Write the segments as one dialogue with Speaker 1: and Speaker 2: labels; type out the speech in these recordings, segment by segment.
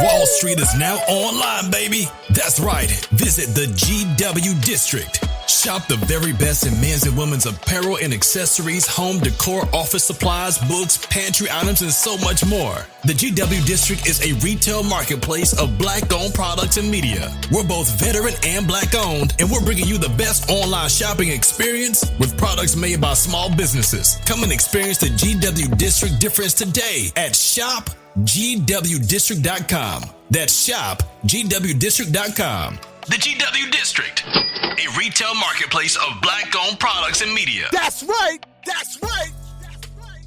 Speaker 1: Wall Street is now online, baby. That's right. Visit the GW District. Shop the very best in men's and women's apparel and accessories, home decor, office supplies, books, pantry items, and so much more. The GW District is a retail marketplace of Black-owned products and media. We're both veteran and Black-owned, and we're bringing you the best online shopping experience with products made by small businesses. Come and experience the GW District difference today at shopgwdistrict.com. That's shopgwdistrict.com. The GW District, a retail marketplace of Black-owned products and media.
Speaker 2: That's right. That's right. That's right.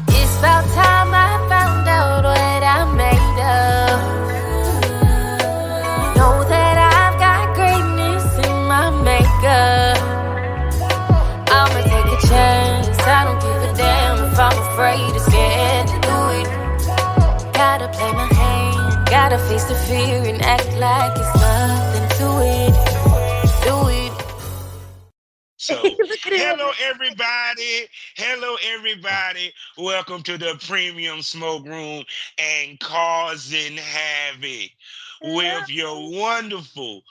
Speaker 3: It's about time I found out what I'm made of. Know that I've got greatness in my makeup. I'ma take a chance. I don't give a damn if I'm afraid or scared to do it. Gotta play my hand. Gotta face the fear and act like it's nothing to it. Do it.
Speaker 4: So, hello everybody. Hello everybody. Welcome to the Premium Smoke Room and Causin Havoc with your wonderful,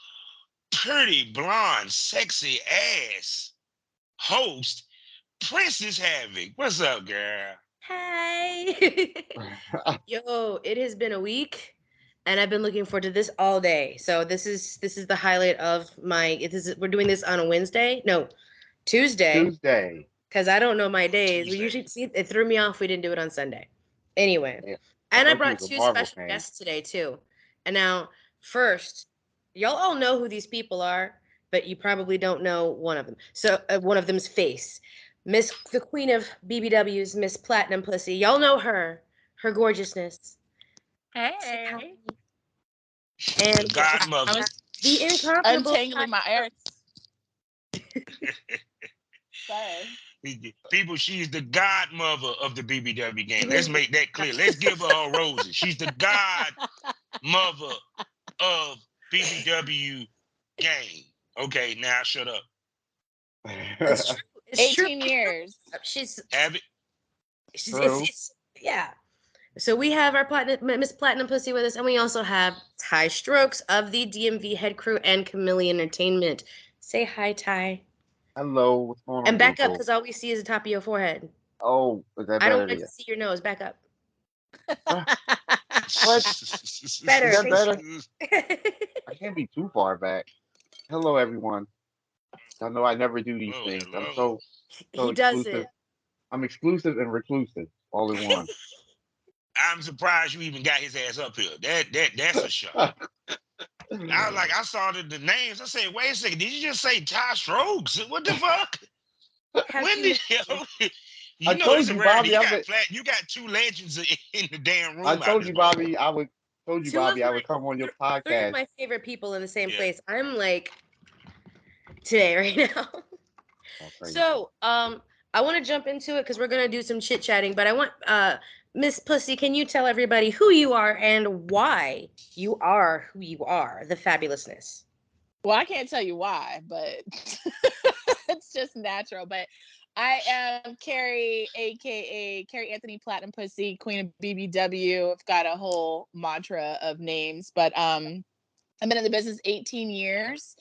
Speaker 4: pretty, blonde, sexy ass host, Princess Havoc. What's up, girl?
Speaker 5: Hey. Yo, it has been a week and I've been looking forward to this all day. So this is the highlight of we're doing this on a Wednesday? No, Tuesday. Because I don't know my days. We usually it threw me off. We didn't do it on Sunday. Anyway.
Speaker 6: Yeah.
Speaker 5: And I brought two special guests today too. And now, first, y'all all know who these people are, but you probably don't know one of them. So one of them's face. The queen of BBWs, Miss Platinum Pussy. Y'all know her gorgeousness.
Speaker 7: Hey.
Speaker 5: And
Speaker 4: Godmother.
Speaker 5: the incomparable
Speaker 7: Untangling my ears. Sorry.
Speaker 4: People, she's the godmother of the BBW game. Let's make that clear. Let's give her roses. She's the godmother of BBW game. Okay, now shut up.
Speaker 5: It's true. It's
Speaker 7: 18 years.
Speaker 5: She's
Speaker 4: Have
Speaker 5: yeah. So we have our Miss Platinum Pussy with us, and we also have Ty Stokes of the DMV head crew and Camilly Entertainment. Say hi, Ty.
Speaker 6: Hello, what's going on?
Speaker 5: And back up, because all we see is the top of your forehead.
Speaker 6: Oh, is that better?
Speaker 5: I don't want to see your nose. Back up.
Speaker 6: What?
Speaker 5: Better.
Speaker 6: Is that better? I can't be too far back. Hello, everyone. I know I never do these things.
Speaker 4: Hello.
Speaker 6: I'm so
Speaker 5: He does
Speaker 6: exclusive.
Speaker 5: it.
Speaker 6: I'm exclusive and reclusive all in one.
Speaker 4: I'm surprised you even got his ass up here. That's a shock. I was like, I saw the names. I said, wait a second, did you just say Ty Stokes? What the fuck? When did you?
Speaker 6: I told you, Bobby.
Speaker 4: You got two legends in the damn room.
Speaker 6: I told you, Bobby. I would come on your
Speaker 5: Three of
Speaker 6: podcast.
Speaker 5: my favorite people in the same place. I'm like today right now. So, I want to jump into it because we're gonna do some chit chatting. But I want Miss Pussy, can you tell everybody who you are and why you are who you are, the fabulousness?
Speaker 7: Well, I can't tell you why, but it's just natural. But I am Carrie, aka Carrie Anthony Platinum Pussy, Queen of BBW. I've got a whole mantra of names, but I've been in the business 18 years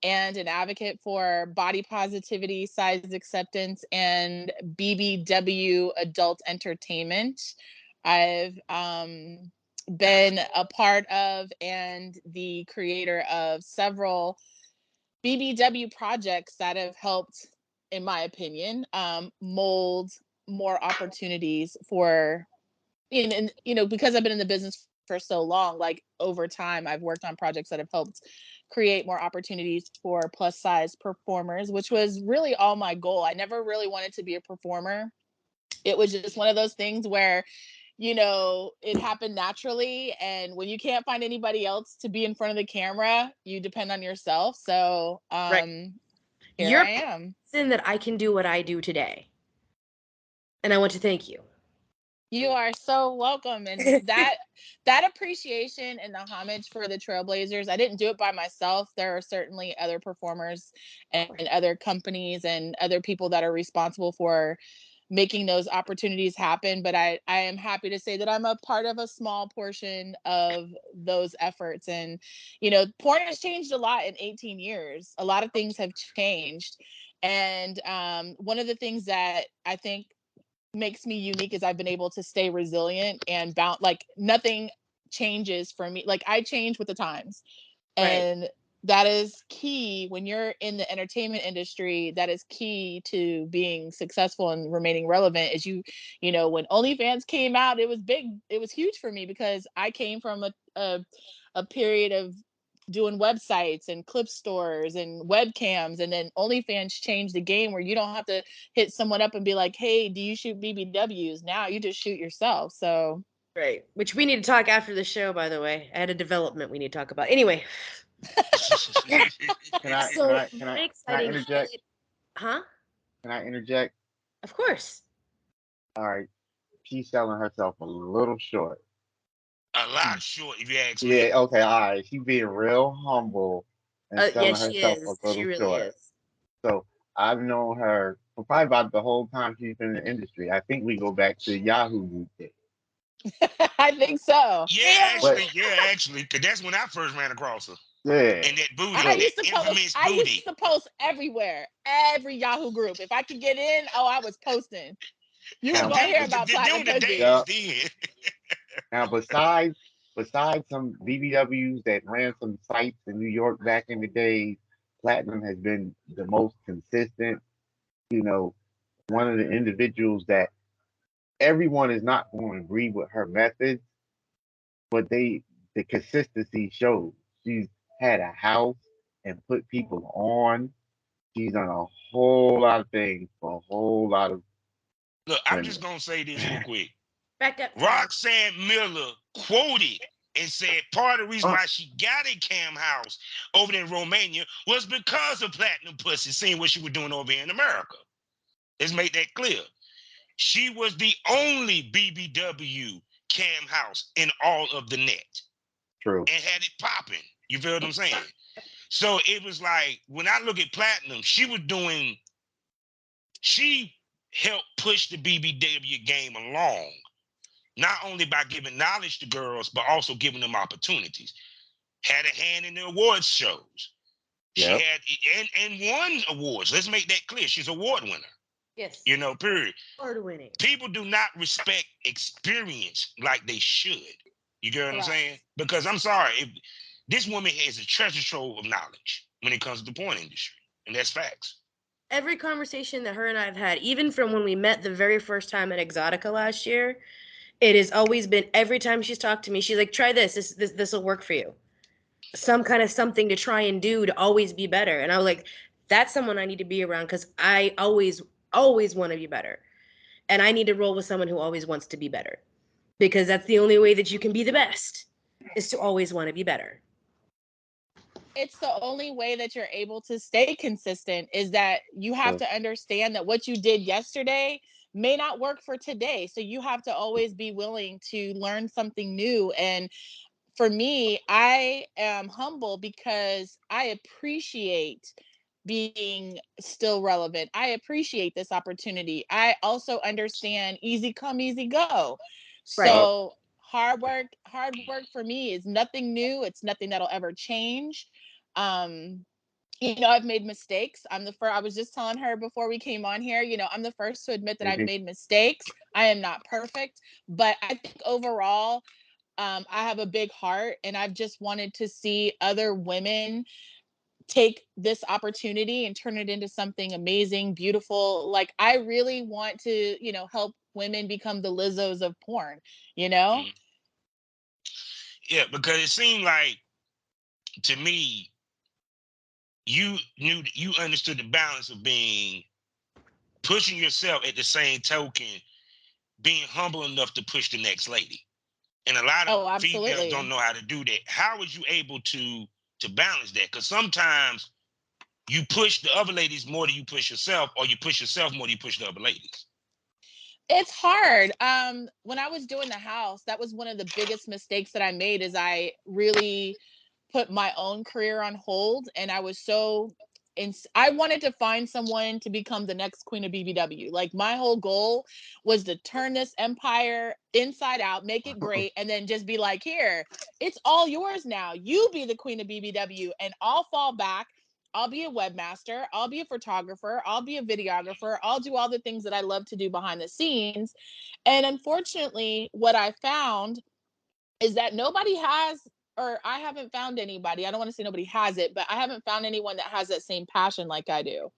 Speaker 7: and an advocate for body positivity, size acceptance, and BBW adult entertainment. I've been a part of and the creator of several BBW projects that have helped, in my opinion, mold more opportunities for, because I've been in the business for so long, like over time, I've worked on projects that have helped create more opportunities for plus size performers, which was really all my goal. I never really wanted to be a performer. It was just one of those things where, it happened naturally. And when you can't find anybody else to be in front of the camera, you depend on yourself. So here I am.
Speaker 5: That I can do what I do today. And I want to thank you.
Speaker 7: You are so welcome. And that appreciation and the homage for the Trailblazers, I didn't do it by myself. There are certainly other performers and other companies and other people that are responsible for making those opportunities happen. But I am happy to say that I'm a part of a small portion of those efforts. And, porn has changed a lot in 18 years. A lot of things have changed. And one of the things that I think makes me unique is I've been able to stay resilient and bound. Like nothing changes for me. Like I change with the times. And that is key when you're in the entertainment industry. That is key to being successful and remaining relevant. Is when OnlyFans came out, it was big. It was huge for me because I came from a period of doing websites and clip stores and webcams, and then OnlyFans changed the game where you don't have to hit someone up and be like, hey, do you shoot BBWs? Now you just shoot yourself. So
Speaker 5: Right. Which we need to talk after the show, by the way. I had a development we need to talk about. Anyway.
Speaker 6: Can I
Speaker 5: Exciting
Speaker 6: interject?
Speaker 5: shit. Huh?
Speaker 6: Can I interject?
Speaker 5: Of course.
Speaker 6: All right. She's selling herself a little short.
Speaker 4: A lot short, if you ask me.
Speaker 6: Yeah, okay, all right. She's being real humble and selling
Speaker 5: Yes, she
Speaker 6: herself
Speaker 5: is.
Speaker 6: a little
Speaker 5: She really
Speaker 6: short.
Speaker 5: is.
Speaker 6: So I've known her for probably about the whole time she's been in the industry. I think we go back to Yahoo Group days.
Speaker 7: I think so.
Speaker 4: Yeah, actually, because that's when I first ran across her.
Speaker 6: Yeah.
Speaker 4: And that booty,
Speaker 7: I
Speaker 4: infamous booty.
Speaker 7: used to post everywhere, every Yahoo group. If I could get in, I was posting. You were gonna hear about Platinum
Speaker 4: the
Speaker 7: Puzzy.
Speaker 4: days then.
Speaker 6: Now, besides some BBWs that ran some sites in New York back in the day, Platinum has been the most consistent. One of the individuals that everyone is not going to agree with her methods, but the consistency shows. She's had a house and put people on. She's done a whole lot of things for a whole lot of
Speaker 4: Look, I'm
Speaker 6: women.
Speaker 4: just gonna say this real quick.
Speaker 5: Back up.
Speaker 4: Roxanne Miller quoted and said part of the reason why she got a cam house over there in Romania was because of Platinum Pussy, seeing what she was doing over here in America. Let's make that clear. She was the only BBW cam house in all of the net.
Speaker 6: True.
Speaker 4: And had it popping. You feel what I'm saying? So it was like, when I look at Platinum, she helped push the BBW game along, not only by giving knowledge to girls, but also giving them opportunities. Had a hand in the awards shows.
Speaker 6: Yep.
Speaker 4: She had and won awards. Let's make that clear. She's an award winner.
Speaker 5: Yes.
Speaker 4: Period.
Speaker 5: Award winning.
Speaker 4: People do not respect experience like they should. You get what I'm saying? Because I'm sorry, if this woman has a treasure trove of knowledge when it comes to the porn industry, and that's facts.
Speaker 5: Every conversation that her and I have had, even from when we met the very first time at Exotica last year, it has always been, every time she's talked to me, she's like, try this will work for you. Some kind of something to try and do to always be better. And I was like, that's someone I need to be around, because I always want to be better. And I need to roll with someone who always wants to be better, because that's the only way that you can be the best, is to always want to be better.
Speaker 7: It's the only way that you're able to stay consistent, is that you have to understand that what you did yesterday may not work for today. So you have to always be willing to learn something new. And for me, I am humble because I appreciate being still relevant. I appreciate this opportunity. I also understand easy come, easy go. So hard work for me is nothing new. It's nothing that'll ever change. I've made mistakes. I was just telling her before we came on here, I'm the first to admit that I've made mistakes. I am not perfect, but I think overall, I have a big heart, and I've just wanted to see other women take this opportunity and turn it into something amazing, beautiful. Like, I really want to, help women become the Lizzos of porn,
Speaker 4: Yeah, because it seemed like, to me, you understood the balance of pushing yourself, at the same token, being humble enough to push the next lady. And a lot of females don't know how to do that. How was you able to balance that? Because sometimes you push the other ladies more than you push yourself, or you push yourself more than you push the other ladies.
Speaker 7: It's hard. When I was doing the house, that was one of the biggest mistakes that I made is I really put my own career on hold, and I was so I wanted to find someone to become the next queen of BBW. Like my whole goal was to turn this empire inside out, make it great, and then just be like, here, it's all yours now. You be the queen of BBW, and I'll fall back. I'll be a webmaster. I'll be a photographer. I'll be a videographer. I'll do all the things that I love to do behind the scenes. And unfortunately, what I found is that nobody has, or I haven't found anybody. I don't want to say nobody has it, but I haven't found anyone that has that same passion like I do.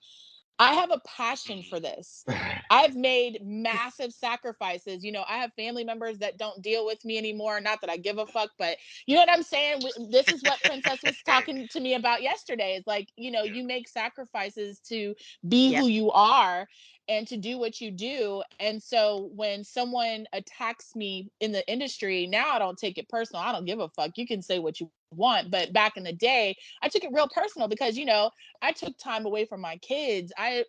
Speaker 7: I have a passion for this. I've made massive sacrifices. You know, I have family members that don't deal with me anymore. Not that I give a fuck, but you know what I'm saying? This is what Princess was talking to me about yesterday. It's like, you know,
Speaker 4: Yeah.
Speaker 7: you make sacrifices to be
Speaker 5: Yeah.
Speaker 7: who you are and to do what you do. And so when someone attacks me in the industry, now I don't take it personal. I don't give a fuck. You can say what you want. But back in the day, I took it real personal because, you know, I took time away from my kids. I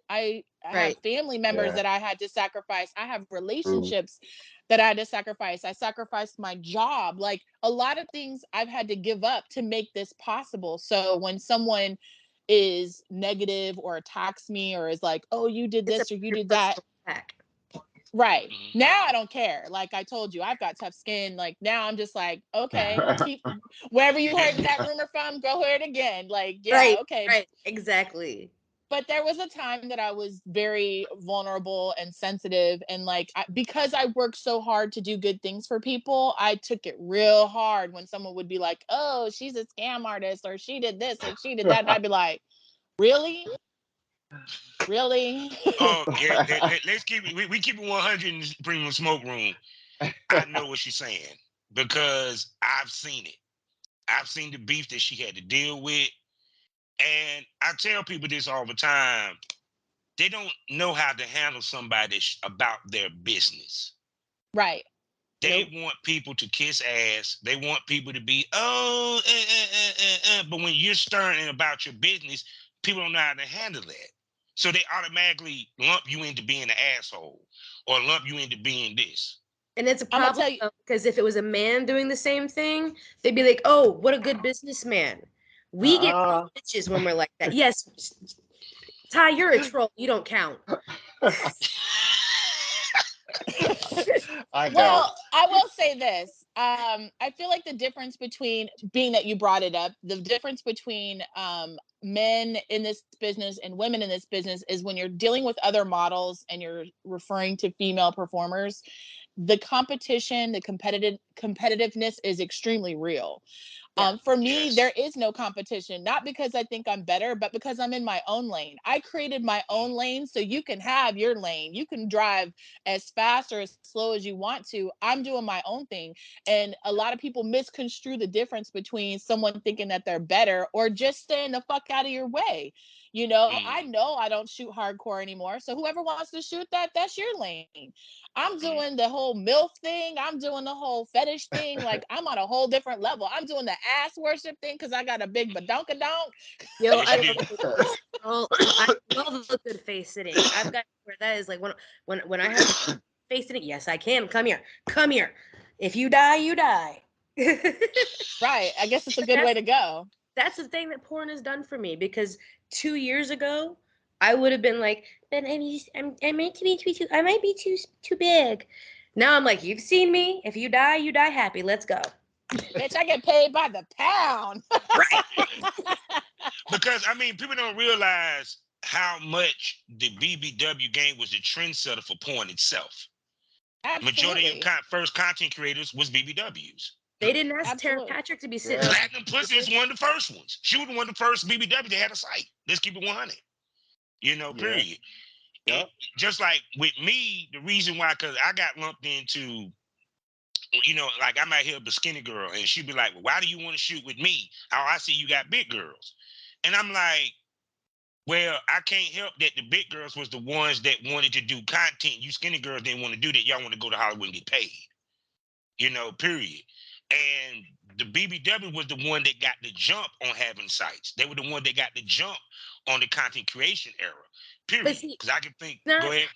Speaker 7: have
Speaker 5: Right.
Speaker 7: family members
Speaker 6: Yeah.
Speaker 7: that I had to sacrifice. I have
Speaker 6: True.
Speaker 7: relationships that I had to sacrifice. I sacrificed my job. Like a lot of things I've had to give up to make this possible. So when someone is negative or attacks me or is like, "Oh, you did
Speaker 5: It's a
Speaker 7: this or you
Speaker 5: pure
Speaker 7: did that."
Speaker 5: personal attack.
Speaker 7: Right.
Speaker 4: Mhm.
Speaker 7: Now I don't care. Like I told you, I've got tough skin. Like now I'm just like, okay, keep wherever you heard that rumor from, go hear it again. Like, yeah,
Speaker 5: Right.
Speaker 7: okay.
Speaker 5: Right. Exactly.
Speaker 7: But there was a time that I was very vulnerable and sensitive, and like because I worked so hard to do good things for people, I took it real hard when someone would be like, "Oh, she's a scam artist," or "She did this," or "She did that," and I'd be like, "Really, really?"
Speaker 4: Oh, yeah, let's keep it. We keep it 100 in the premium smoke room. I know what she's saying because I've seen it. I've seen the beef that she had to deal with. And I tell people this all the time. They don't know how to handle somebody about their business.
Speaker 7: Right.
Speaker 4: They
Speaker 5: Nope.
Speaker 4: want people to kiss ass. They want people to be, but when you're stern about your business, people don't know how to handle that. So they automatically lump you into being an asshole or lump you into being this.
Speaker 5: And it's a
Speaker 7: I'm gonna
Speaker 5: problem
Speaker 7: tell you.
Speaker 5: because if it was a man doing the same thing, they'd be like, "Oh, what a good businessman." We get
Speaker 6: Uh-uh.
Speaker 5: bitches when we're like that. Yes, Ty, you're a troll. You don't count.
Speaker 6: I know.
Speaker 7: Well, I will say this. I feel like the difference between being that you brought it up, the difference between men in this business and women in this business is when you're dealing with other models and you're referring to female performers, the competition, the competitiveness is extremely real.
Speaker 5: Yeah.
Speaker 7: For me, there
Speaker 4: Yes.
Speaker 7: is no competition, not because I think I'm better, but because I'm in my own lane. I created my own lane so you can have your lane. You can drive as fast or as slow as you want to. I'm doing my own thing. And a lot of people misconstrue the difference between someone thinking that they're better or just staying the fuck out of your way. You know, I
Speaker 4: Mm,
Speaker 7: know I don't shoot hardcore anymore. So whoever wants to shoot that, that's your lane. I'm
Speaker 4: mm,
Speaker 7: doing the whole MILF thing. I'm doing the whole fetish thing. Like I'm on a whole different level. I'm doing the ass worship thing because I got a big badonkadonk.
Speaker 5: Yo,
Speaker 4: yes,
Speaker 5: I
Speaker 4: you do.
Speaker 5: love a good face. Oh, I love a good face sitting. I've got where that is like when I have face sitting. Yes, I can. Come here. Come here. If you die, you die.
Speaker 7: Right. I guess it's a good way
Speaker 5: that's
Speaker 7: to go.
Speaker 5: that's the thing that porn has done for me because 2 years ago I would have been like, but I might be too I might be too big. Now I'm like, you've seen me. If you die happy. Let's go.
Speaker 7: Bitch, I get paid by the pound.
Speaker 5: Right.
Speaker 4: Because I mean, people don't realize how much the BBW game was a trendsetter for porn itself. Majority of
Speaker 7: Absolutely.
Speaker 4: first content creators was BBWs.
Speaker 5: They didn't ask Tara
Speaker 7: Absolutely.
Speaker 5: Patrick to be sitting
Speaker 6: Yeah.
Speaker 5: on some
Speaker 4: Platinum Pussy is one of the first ones. She was one of the first BBW that had a site. Let's keep it 100.
Speaker 6: Yeah.
Speaker 4: Period.
Speaker 6: Yep.
Speaker 4: Just like with me, the reason why, because I got lumped into, like I might hear a skinny girl and she'd be like, well, why do you want to shoot with me? Oh, I see you got big girls. And I'm like, well, I can't help that the big girls was the ones that wanted to do content. You skinny girls didn't want to do that. Y'all want to go to Hollywood and get paid. Period. And the BBW was the one that got the jump on having sites. They were the one that got the jump on the content creation era.
Speaker 5: But
Speaker 4: Period.
Speaker 5: see,
Speaker 4: Because I can think, go
Speaker 5: not
Speaker 4: ahead.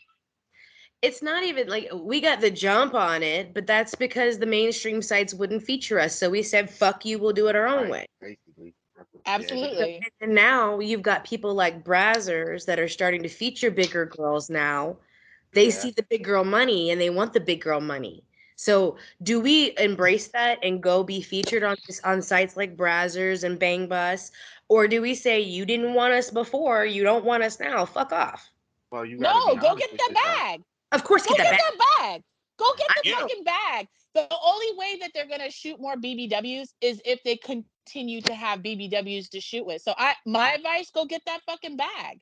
Speaker 5: It's not even like we got the jump on it, but that's because the mainstream sites wouldn't feature us. So we said, fuck you, we'll do it our own way.
Speaker 6: Basically.
Speaker 7: Absolutely.
Speaker 5: And now you've got people like Brazzers that are starting to feature bigger girls now. They see the big girl money and they want the big girl money. So do we embrace that and go be featured on sites like Brazzers and Bang Bus? Or do we say you didn't want us before, you don't want us now, fuck off?
Speaker 6: Well, you
Speaker 7: No,
Speaker 6: gotta be
Speaker 7: go
Speaker 6: honest
Speaker 7: get
Speaker 6: with
Speaker 7: that
Speaker 6: yourself.
Speaker 7: bag.
Speaker 5: Of course,
Speaker 7: Go
Speaker 5: get
Speaker 7: get
Speaker 5: that back.
Speaker 7: that bag. Go get the
Speaker 4: Yeah.
Speaker 7: fucking bag. The only way that they're gonna shoot more BBWs is if they continue to have BBWs to shoot with. So my advice, go get that fucking bag.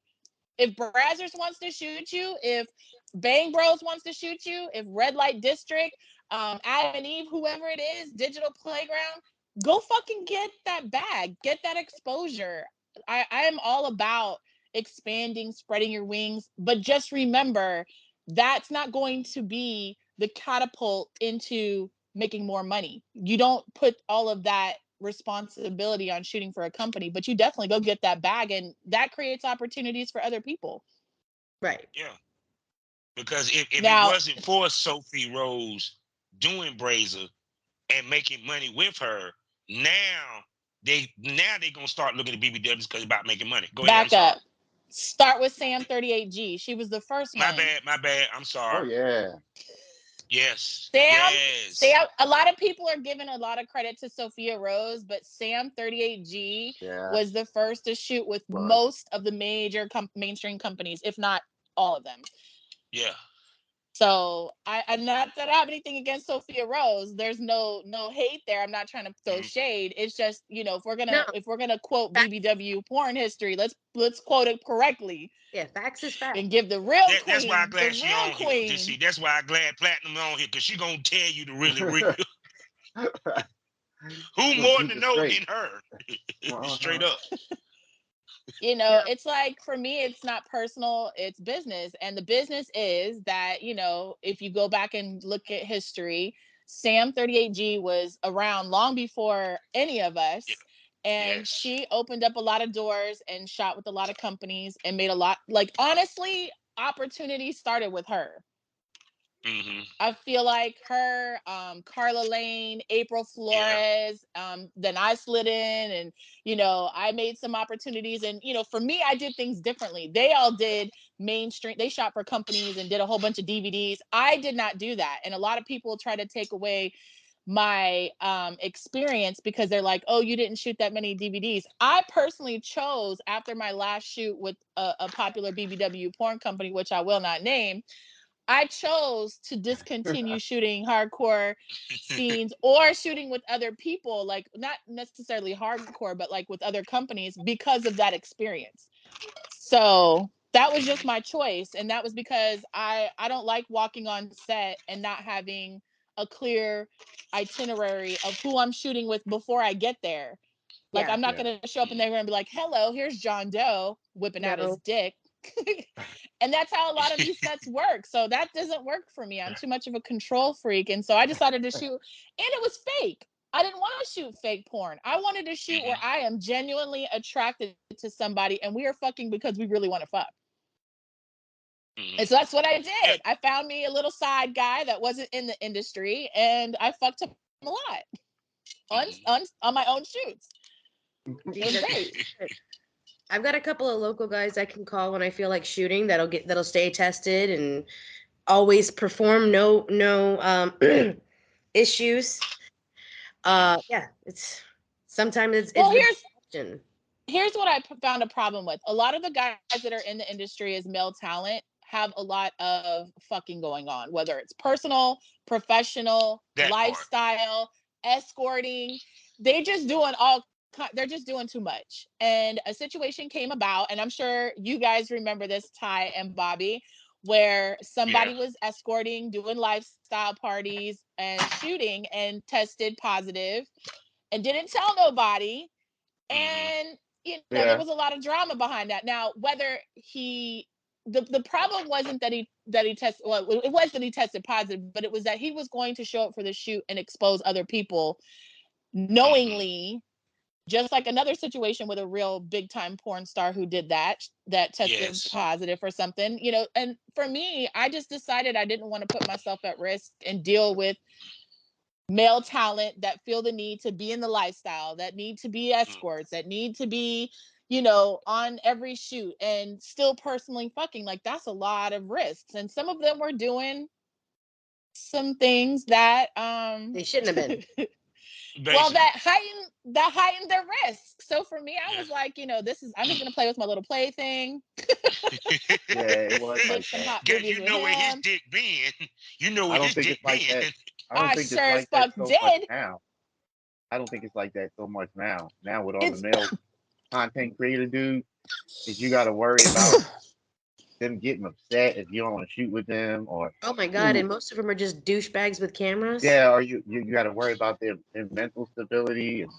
Speaker 7: If Brazzers wants to shoot you, if Bang Bros wants to shoot you, if Red Light District, Adam and Eve, whoever it is, Digital Playground, go fucking get that bag. Get that exposure. I am all about expanding, spreading your wings, but just remember that's not going to be the catapult into making more money. You don't put all of that responsibility on shooting for a company, but you definitely go get that bag, and that creates opportunities for other people.
Speaker 5: Right.
Speaker 4: Yeah. Because if
Speaker 7: Now,
Speaker 4: it wasn't for Sophie Rose doing Brazier and making money with her, now they gonna start looking at BBWs because it's about making money. Go ahead.
Speaker 7: back up. Start with Sam 38G. She was the first
Speaker 4: My
Speaker 7: one.
Speaker 4: bad. I'm sorry.
Speaker 6: Oh yeah.
Speaker 4: Yes.
Speaker 7: Sam,
Speaker 4: Yes.
Speaker 7: Sam, a lot of people are giving a lot of credit to Sophia Rose, but Sam 38G was the first to shoot with most of the major mainstream companies, if not all of them.
Speaker 4: Yeah.
Speaker 7: So I'm not that I have anything against Sophia Rose. There's no hate there. I'm not trying to throw shade. It's just, if we're gonna quote BBW porn history, let's quote it correctly.
Speaker 5: Yeah, facts is facts.
Speaker 7: And give the real queen.
Speaker 4: That's why I'm glad
Speaker 7: the
Speaker 4: she
Speaker 7: real
Speaker 4: on
Speaker 7: queen.
Speaker 4: here. See, that's why I'm glad Platinum on here, because she gonna tell you the really real. Who more to know than her? Straight up.
Speaker 7: It's like, for me, it's not personal, it's business. And the business is that, if you go back and look at history, Sam 38G was around long before any of us. Yeah. And she opened up a lot of doors and shot with a lot of companies and made a lot, like, honestly, opportunity started with her.
Speaker 4: Mm-hmm.
Speaker 7: I feel like her, Carla Lane, April Flores, then I slid in and, I made some opportunities. And, for me, I did things differently. They all did mainstream. They shot for companies and did a whole bunch of DVDs. I did not do that. And a lot of people try to take away my experience because they're like, oh, you didn't shoot that many DVDs. I personally chose, after my last shoot with a popular BBW porn company, which I will not name, I chose to discontinue shooting hardcore scenes or shooting with other people, like not necessarily hardcore, but like with other companies, because of that experience. So that was just my choice. And that was because I don't like walking on set and not having a clear itinerary of who I'm shooting with before I get there. Like, I'm not going to show up and they're going to be like, hello, here's John Doe whipping out his dick. And that's how a lot of these sets work. So that doesn't work for me. I'm too much of a control freak. And so I decided to shoot, and it was fake. I didn't want to shoot fake porn. I wanted to shoot where I am genuinely attracted to somebody and we are fucking because we really want to fuck. And so that's what I did. I found me a little side guy that wasn't in the industry and I fucked him a lot on my own shoots. It was great.
Speaker 5: I've got a couple of local guys I can call when I feel like shooting that'll stay tested and always perform, no issues. It's sometimes
Speaker 7: well, here's what I found a problem with. A lot of the guys that are in the industry as male talent have a lot of fucking going on, whether it's personal, professional, lifestyle, escorting. They're just doing too much. And a situation came about, and I'm sure you guys remember this, Ty and Bobby, where somebody was escorting, doing lifestyle parties and shooting and tested positive and didn't tell nobody. And there was a lot of drama behind that. Now, whether the problem wasn't that he tested, well, it was that he tested positive, but it was that he was going to show up for the shoot and expose other people knowingly just like another situation with a real big time porn star who did that tested
Speaker 4: Yes.
Speaker 7: positive for something, you know. And for me, I just decided I didn't want to put myself at risk and deal with male talent that feel the need to be in the lifestyle, that need to be escorts, that need to be, you know, on every shoot and still personally fucking. Like, that's a lot of risks. And some of them were doing some things that
Speaker 5: They shouldn't have been.
Speaker 7: well,
Speaker 4: Basically.
Speaker 7: that heightened their risk. So for me, I was like, you know, I'm just gonna play with my little plaything,
Speaker 6: Yeah, it was
Speaker 7: make
Speaker 6: like
Speaker 7: some
Speaker 6: that.
Speaker 7: hot
Speaker 4: Guess
Speaker 7: movies
Speaker 4: you
Speaker 7: with
Speaker 4: know where his
Speaker 7: him.
Speaker 4: dick been. You know
Speaker 6: I
Speaker 4: where
Speaker 6: don't
Speaker 4: his
Speaker 6: think
Speaker 4: dick
Speaker 6: it's like
Speaker 4: been.
Speaker 6: that. I don't
Speaker 7: I
Speaker 6: think it's
Speaker 7: sure as
Speaker 6: like that
Speaker 7: fuck
Speaker 6: so much
Speaker 7: did.
Speaker 6: now. I don't think it's like that so much now. Now with all the
Speaker 7: It's
Speaker 6: male content creator dudes, is you got to worry about them getting upset if you don't want to shoot with them, or
Speaker 5: Oh my God. And most of them are just douchebags with cameras.
Speaker 6: yeah, or you got to worry about their mental stability and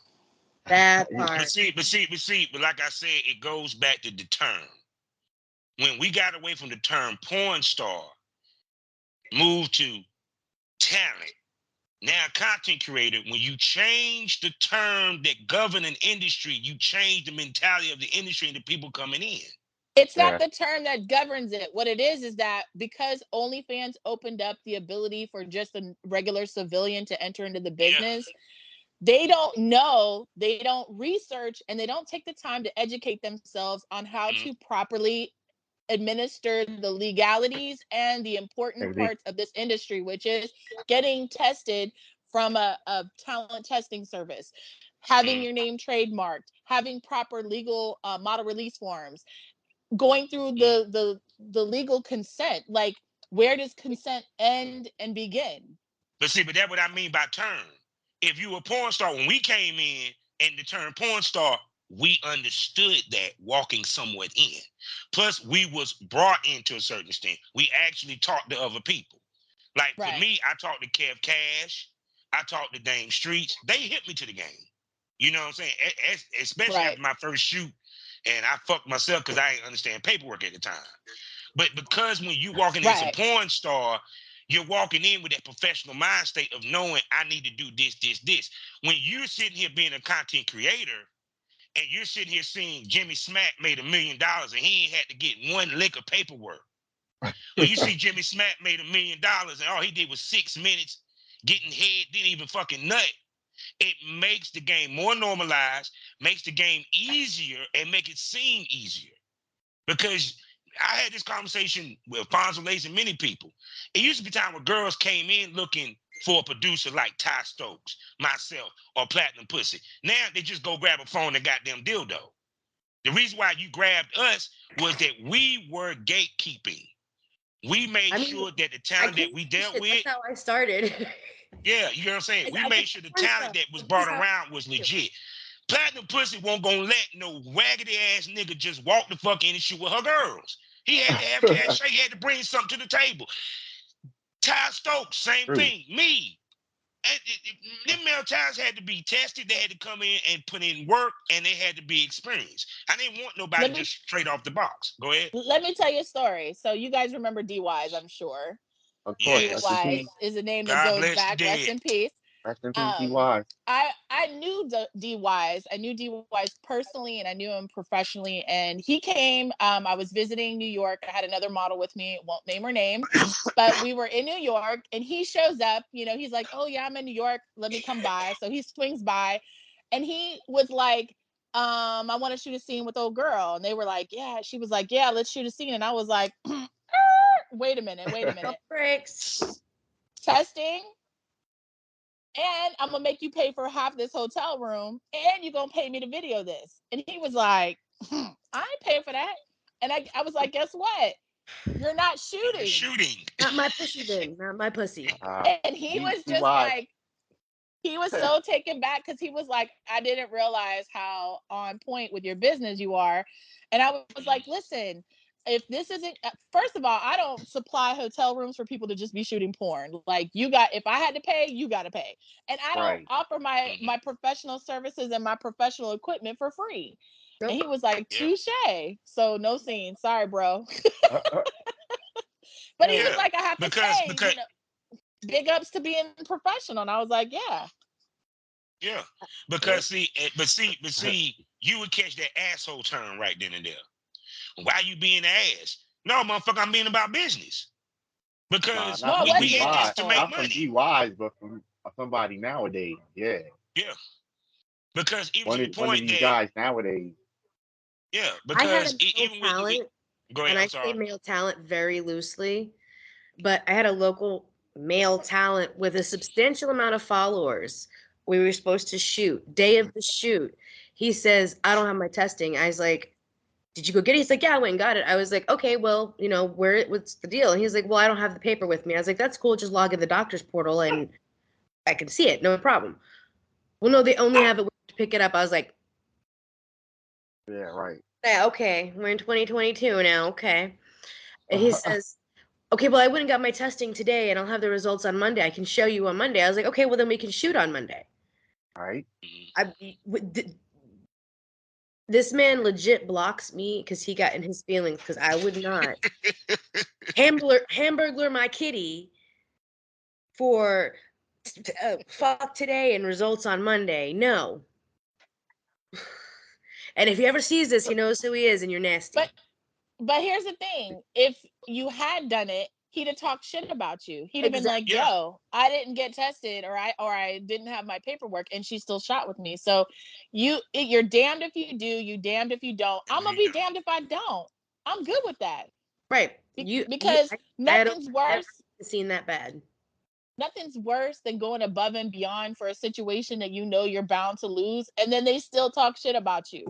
Speaker 5: That
Speaker 4: But
Speaker 5: part.
Speaker 4: but like I said, it goes back to the term. When we got away from the term porn star, moved to talent. Now, content creator, when you change the term that govern an industry, you change the mentality of the industry and the people coming in.
Speaker 7: it's
Speaker 6: yeah,
Speaker 7: not the term that governs it. What it is that because OnlyFans opened up the ability for just a regular civilian to enter into the
Speaker 4: Yeah.
Speaker 7: business, they don't know, they don't research, and they don't take the time to educate themselves on how
Speaker 4: Mm.
Speaker 7: to properly administer the legalities and the important
Speaker 6: everything.
Speaker 7: parts of this industry, which is getting tested from a talent testing service, having
Speaker 4: Mm.
Speaker 7: your name trademarked, having proper legal model release forms, going through
Speaker 4: Mm.
Speaker 7: the legal consent. Like, where does consent end and begin?
Speaker 4: But that's what I mean by term. If you were a porn star, when we came in and the term porn star, we understood that walking somewhat in. Plus, we was brought in to a certain extent. We actually talked to other people. Like for
Speaker 7: Right.
Speaker 4: me, I talked to Kev Cash. I talked to Dame Streets. They hit me to the game. You know what I'm saying? Especially
Speaker 7: Right.
Speaker 4: after my first shoot. And I fucked myself because I didn't understand paperwork at the time. But because when you walking in as a
Speaker 7: Right.
Speaker 4: porn star, you're walking in with that professional mind state of knowing I need to do this, this, this. When you're sitting here being a content creator and you're sitting here seeing Jimmy Smack made $1 million and he ain't had to get one lick of paperwork. When you see Jimmy Smack made $1 million and all he did was 6 minutes getting head, didn't even fucking nut, it makes the game more normalized, makes the game easier, and make it seem easier. Because I had this conversation with Fonzo Lace and many people. It used to be time where girls came in looking for a producer like Ty Stokes, myself, or Platinum Pussy. Now they just go grab a phone and goddamn dildo. The reason why you grabbed us was that we were gatekeeping. We made
Speaker 5: I mean,
Speaker 4: sure that the
Speaker 5: I
Speaker 4: talent that
Speaker 5: can't
Speaker 4: we
Speaker 5: say
Speaker 4: dealt
Speaker 5: shit.
Speaker 4: with,
Speaker 5: That's how I started.
Speaker 4: yeah, you know what I'm saying? We
Speaker 5: I
Speaker 4: made
Speaker 5: did
Speaker 4: sure the
Speaker 5: porn
Speaker 4: talent
Speaker 5: stuff.
Speaker 4: that was
Speaker 5: This
Speaker 4: brought
Speaker 5: is how
Speaker 4: around was legit. Platinum Pussy won't gonna let no raggedy ass nigga just walk the fuck in and shoot with her girls. He had to have cachet. He had to bring something to the table. Ty Stokes, same
Speaker 6: True.
Speaker 4: thing. Me. Them male talents had to be tested. They had to come in and put in work, and they had to be experienced. I didn't want nobody
Speaker 7: Let me
Speaker 4: just straight off the box. Go ahead.
Speaker 7: let me tell you a story. So you guys remember D Wise, I'm sure.
Speaker 6: Of course,
Speaker 7: D
Speaker 6: rest in
Speaker 4: Yes.
Speaker 7: Wise
Speaker 6: peace.
Speaker 7: is a name that
Speaker 4: God
Speaker 7: goes
Speaker 4: bless the
Speaker 7: back. Rest
Speaker 4: dead.
Speaker 7: in peace.
Speaker 6: Rest in peace,
Speaker 7: Um,
Speaker 6: DY.
Speaker 7: I knew D Wise. I knew D Wise personally, and I knew him professionally. And he came. I was visiting New York. I had another model with me. Won't name her name, but we were in New York, and he shows up. You know, he's like, "Oh yeah, I'm in New York. Let me come by." So he swings by, and he was like, I want to shoot a scene with old girl." And they were like, "Yeah." She was like, "Yeah, let's shoot a scene." And I was like, "Wait a minute, wait a minute."
Speaker 5: breaks.
Speaker 7: Testing. And I'm gonna make you pay for half this hotel room, and you're gonna pay me to video this. And he was like, I ain't paying for that. And I was like, guess what? You're not
Speaker 4: You're
Speaker 7: shooting.
Speaker 4: shooting.
Speaker 5: Not my pussy then. Not my pussy.
Speaker 7: And he was just
Speaker 6: DY.
Speaker 7: like, he was so taken back because he was like, I didn't realize how on point with your business you are. And I was like, listen, if this isn't, first of all, I don't supply hotel rooms for people to just be shooting porn. Like, if I had to pay, you got to pay. And I don't
Speaker 6: Right.
Speaker 7: offer my
Speaker 4: Mhm.
Speaker 7: my professional services and my professional equipment for free.
Speaker 5: Nope.
Speaker 7: And he was like,
Speaker 4: Yeah.
Speaker 7: touche. So no scene. Sorry, bro. But he was
Speaker 4: Yeah.
Speaker 7: like, I have to
Speaker 4: Because
Speaker 7: say, big ups to being professional. And I was like, yeah.
Speaker 4: Yeah, because see, you would catch that asshole turn right then and there. Why you being an ass? No, motherfucker, I'm being about business.
Speaker 6: Nah,
Speaker 4: Because
Speaker 6: not
Speaker 7: No, it
Speaker 6: from
Speaker 4: we
Speaker 7: wasn't
Speaker 6: Be
Speaker 7: an
Speaker 4: in this
Speaker 6: Wise,
Speaker 4: to
Speaker 7: asshole.
Speaker 4: make
Speaker 6: not from
Speaker 4: money.
Speaker 6: Be Wise, but from somebody nowadays. Yeah,
Speaker 4: Yeah. Because even to
Speaker 6: one
Speaker 4: the
Speaker 6: of
Speaker 4: point
Speaker 6: these
Speaker 4: that,
Speaker 6: guys nowadays.
Speaker 4: yeah,
Speaker 5: I had a
Speaker 4: because
Speaker 5: male
Speaker 4: even with
Speaker 5: talent,
Speaker 4: go ahead,
Speaker 5: and
Speaker 4: I'm
Speaker 5: I say
Speaker 4: sorry.
Speaker 5: male talent very loosely, but I had a local male talent with a substantial amount of followers. We were supposed to shoot. Day of the shoot, he says, I don't have my testing. I was like, did you go get it? He's like, yeah, I went and got it. I was like, okay, well, what's the deal? And he's like, well, I don't have the paper with me. I was like, that's cool. Just log in the doctor's portal and I can see it. No problem. Well, no, they only have it to pick it up. I was like,
Speaker 6: Yeah, right.
Speaker 5: yeah, okay, we're in 2022 now. Okay. And he says, okay, well, I went and got my testing today and I'll have the results on Monday. I can show you on Monday. I was like, okay, well, then we can shoot on Monday.
Speaker 6: Right.
Speaker 5: This man legit blocks me because he got in his feelings because I would not hamburglar my kitty for fuck today and results on Monday. No. And if he ever sees this, he knows who he is, and you're nasty.
Speaker 7: But here's the thing: if you had done it, he'd have talked shit about you. He'd have been like,
Speaker 5: Exactly.
Speaker 4: Yeah.
Speaker 7: "Yo, I didn't get tested, or I didn't have my paperwork, and she still shot with me." So you're damned if you do, you damned if you don't. I'm gonna be damned if I don't. I'm good with that.
Speaker 5: Right.
Speaker 7: Because
Speaker 5: I don't
Speaker 7: nothing's
Speaker 5: ever
Speaker 7: worse.
Speaker 5: seen that bad.
Speaker 7: Nothing's worse than going above and beyond for a situation that you know you're bound to lose, and then they still talk shit about you.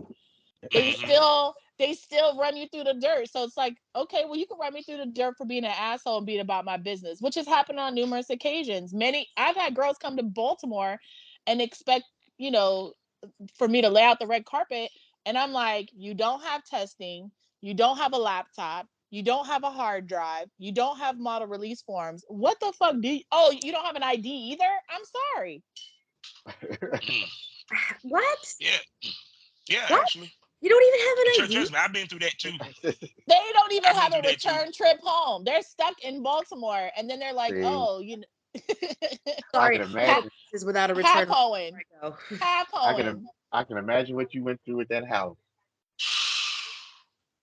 Speaker 7: They still run you through the dirt. So it's like, okay, well, you can run me through the dirt for being an asshole and being about my business, which has happened on numerous occasions. I've had girls come to Baltimore and expect, for me to lay out the red carpet. And I'm like, you don't have testing, you don't have a laptop, you don't have a hard drive, you don't have model release forms. What the fuck you don't have an ID either? I'm sorry.
Speaker 5: What?
Speaker 4: Yeah. Yeah,
Speaker 5: What?
Speaker 4: actually.
Speaker 5: You don't even have an ID?
Speaker 4: Trust me, I've been through that too.
Speaker 7: They don't even
Speaker 4: I've been
Speaker 7: have a
Speaker 4: through that too.
Speaker 7: return trip home. They're stuck in Baltimore, and then they're like,
Speaker 6: See,
Speaker 7: "Oh,
Speaker 6: I
Speaker 5: Sorry,
Speaker 6: can imagine.
Speaker 5: is without a return.
Speaker 6: I can imagine what you went through with that house.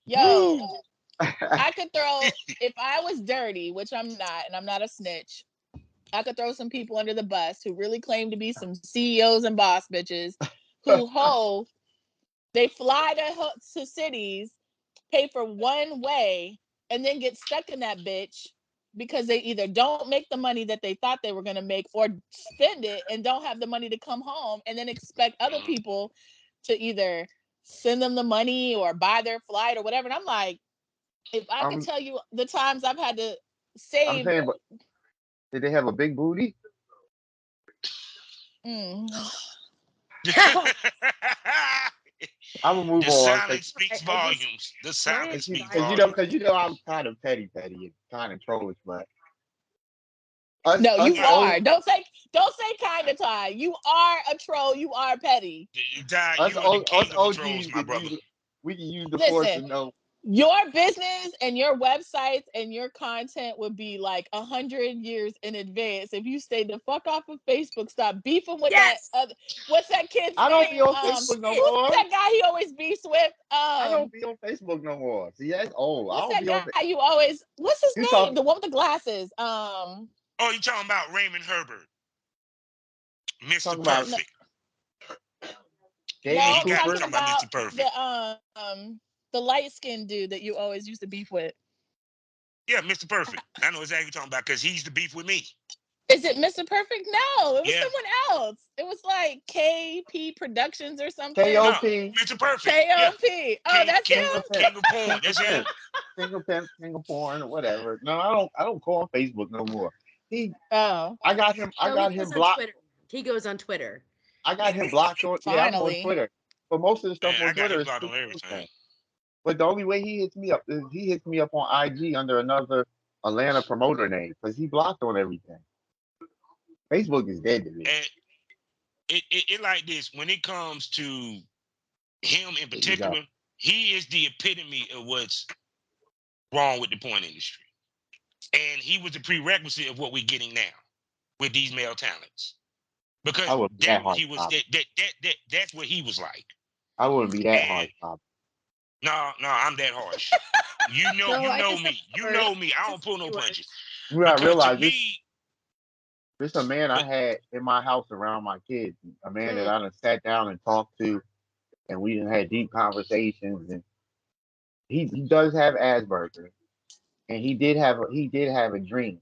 Speaker 7: Yo, I could throw if I was dirty, which I'm not, and I'm not a snitch. I could throw some people under the bus who really claim to be some CEOs and boss bitches who they fly to cities, pay for one way, and then get stuck in that bitch because they either don't make the money that they thought they were going to make or spend it and don't have the money to come home, and then expect other people to either send them the money or buy their flight or whatever. And I'm like, if I could
Speaker 6: I'm
Speaker 7: tell you the times I've had to
Speaker 6: I'm
Speaker 7: save.
Speaker 6: saying, but did they have a big booty?
Speaker 7: Mm.
Speaker 6: I'm gonna move
Speaker 4: The
Speaker 6: on
Speaker 4: silence speaks volumes. The silence speaks volumes.
Speaker 6: because I'm kind of petty and kind of trollish, but us
Speaker 7: No,
Speaker 6: us
Speaker 7: you
Speaker 4: Yeah.
Speaker 6: old
Speaker 7: are. Don't say kind of Ty. You are a troll. You are petty.
Speaker 4: Ty,
Speaker 6: us
Speaker 4: you are the
Speaker 6: old us
Speaker 4: king of the trolls,
Speaker 6: OGs
Speaker 4: my brother.
Speaker 6: we can use the force
Speaker 7: Listen,
Speaker 6: to know.
Speaker 7: your business and your websites and your content would be like 100 years in advance if you stayed the fuck off of Facebook. Stop beefing with that
Speaker 5: Yes.
Speaker 7: other. What's that kid's
Speaker 6: I don't be
Speaker 7: name?
Speaker 6: on Facebook no
Speaker 7: Who's
Speaker 6: more.
Speaker 7: that guy he always beefs with?
Speaker 6: I don't be on Facebook no more. See, that's old. I
Speaker 7: What's
Speaker 6: don't
Speaker 7: that
Speaker 6: be on.
Speaker 7: guy you always? What's his
Speaker 6: You
Speaker 7: name?
Speaker 6: talk
Speaker 7: The one with the glasses.
Speaker 4: Oh, you talking about Raymond Herbert, Mr.
Speaker 6: talking about
Speaker 7: No,
Speaker 4: Perfect.
Speaker 6: Jamie
Speaker 7: no,
Speaker 4: He
Speaker 7: I'm
Speaker 4: got you
Speaker 6: Cooper.
Speaker 7: talking
Speaker 4: talking about
Speaker 7: about
Speaker 4: Mr. Perfect.
Speaker 7: the light skinned dude that you always used to beef with.
Speaker 4: Yeah, Mr. Perfect. I know exactly what you're talking about because he used to beef with me.
Speaker 7: Is it Mr. Perfect? No, it was
Speaker 4: Yeah.
Speaker 7: someone else. It was like KP Productions or something.
Speaker 4: No,
Speaker 6: KOP.
Speaker 4: Mr. Perfect. Yeah.
Speaker 7: KOP. Oh, that's
Speaker 4: King,
Speaker 6: King
Speaker 7: him.
Speaker 6: of Pimp.
Speaker 4: King of Porn. That's him.
Speaker 6: King of Pimp. King of Porn. Or whatever. No, I don't go on Facebook no more.
Speaker 7: Oh,
Speaker 6: I got him. I
Speaker 5: No, he
Speaker 6: got
Speaker 5: goes
Speaker 6: him
Speaker 5: on
Speaker 6: blocked.
Speaker 5: Twitter. He goes on Twitter.
Speaker 6: I got him blocked on. Yeah, I'm on
Speaker 7: finally.
Speaker 6: Twitter. But most of the stuff
Speaker 4: Man,
Speaker 6: on
Speaker 4: I got
Speaker 6: Twitter
Speaker 4: him
Speaker 6: is
Speaker 4: blocked
Speaker 6: stupid
Speaker 4: on everything.
Speaker 6: anyway. But the only way he hits me up is he hits me up on IG under another Atlanta promoter name because he blocked on everything. Facebook is dead to me.
Speaker 4: And it like this when it comes to him in
Speaker 6: Here we go.
Speaker 4: particular. He is the epitome of what's wrong with the porn industry, and he was the prerequisite of what we're getting now with these male talents. because
Speaker 6: I wouldn't be that
Speaker 4: he
Speaker 6: hard
Speaker 4: was
Speaker 6: stop.
Speaker 4: that's what he was like.
Speaker 6: I wouldn't be that
Speaker 4: And
Speaker 6: hard stop.
Speaker 4: no, I'm that harsh. You
Speaker 5: No, I
Speaker 4: know
Speaker 5: just
Speaker 4: me. You
Speaker 5: worse.
Speaker 4: know me. I don't
Speaker 5: Just
Speaker 4: pull no
Speaker 5: worse.
Speaker 4: punches.
Speaker 6: You gotta
Speaker 4: Because to
Speaker 6: realize
Speaker 4: me,
Speaker 6: this a man I had in my house around my kids. A man that
Speaker 5: Mm.
Speaker 6: I done sat down and talked to, and we done had deep conversations. And he does have Asperger's, and he did have a dream,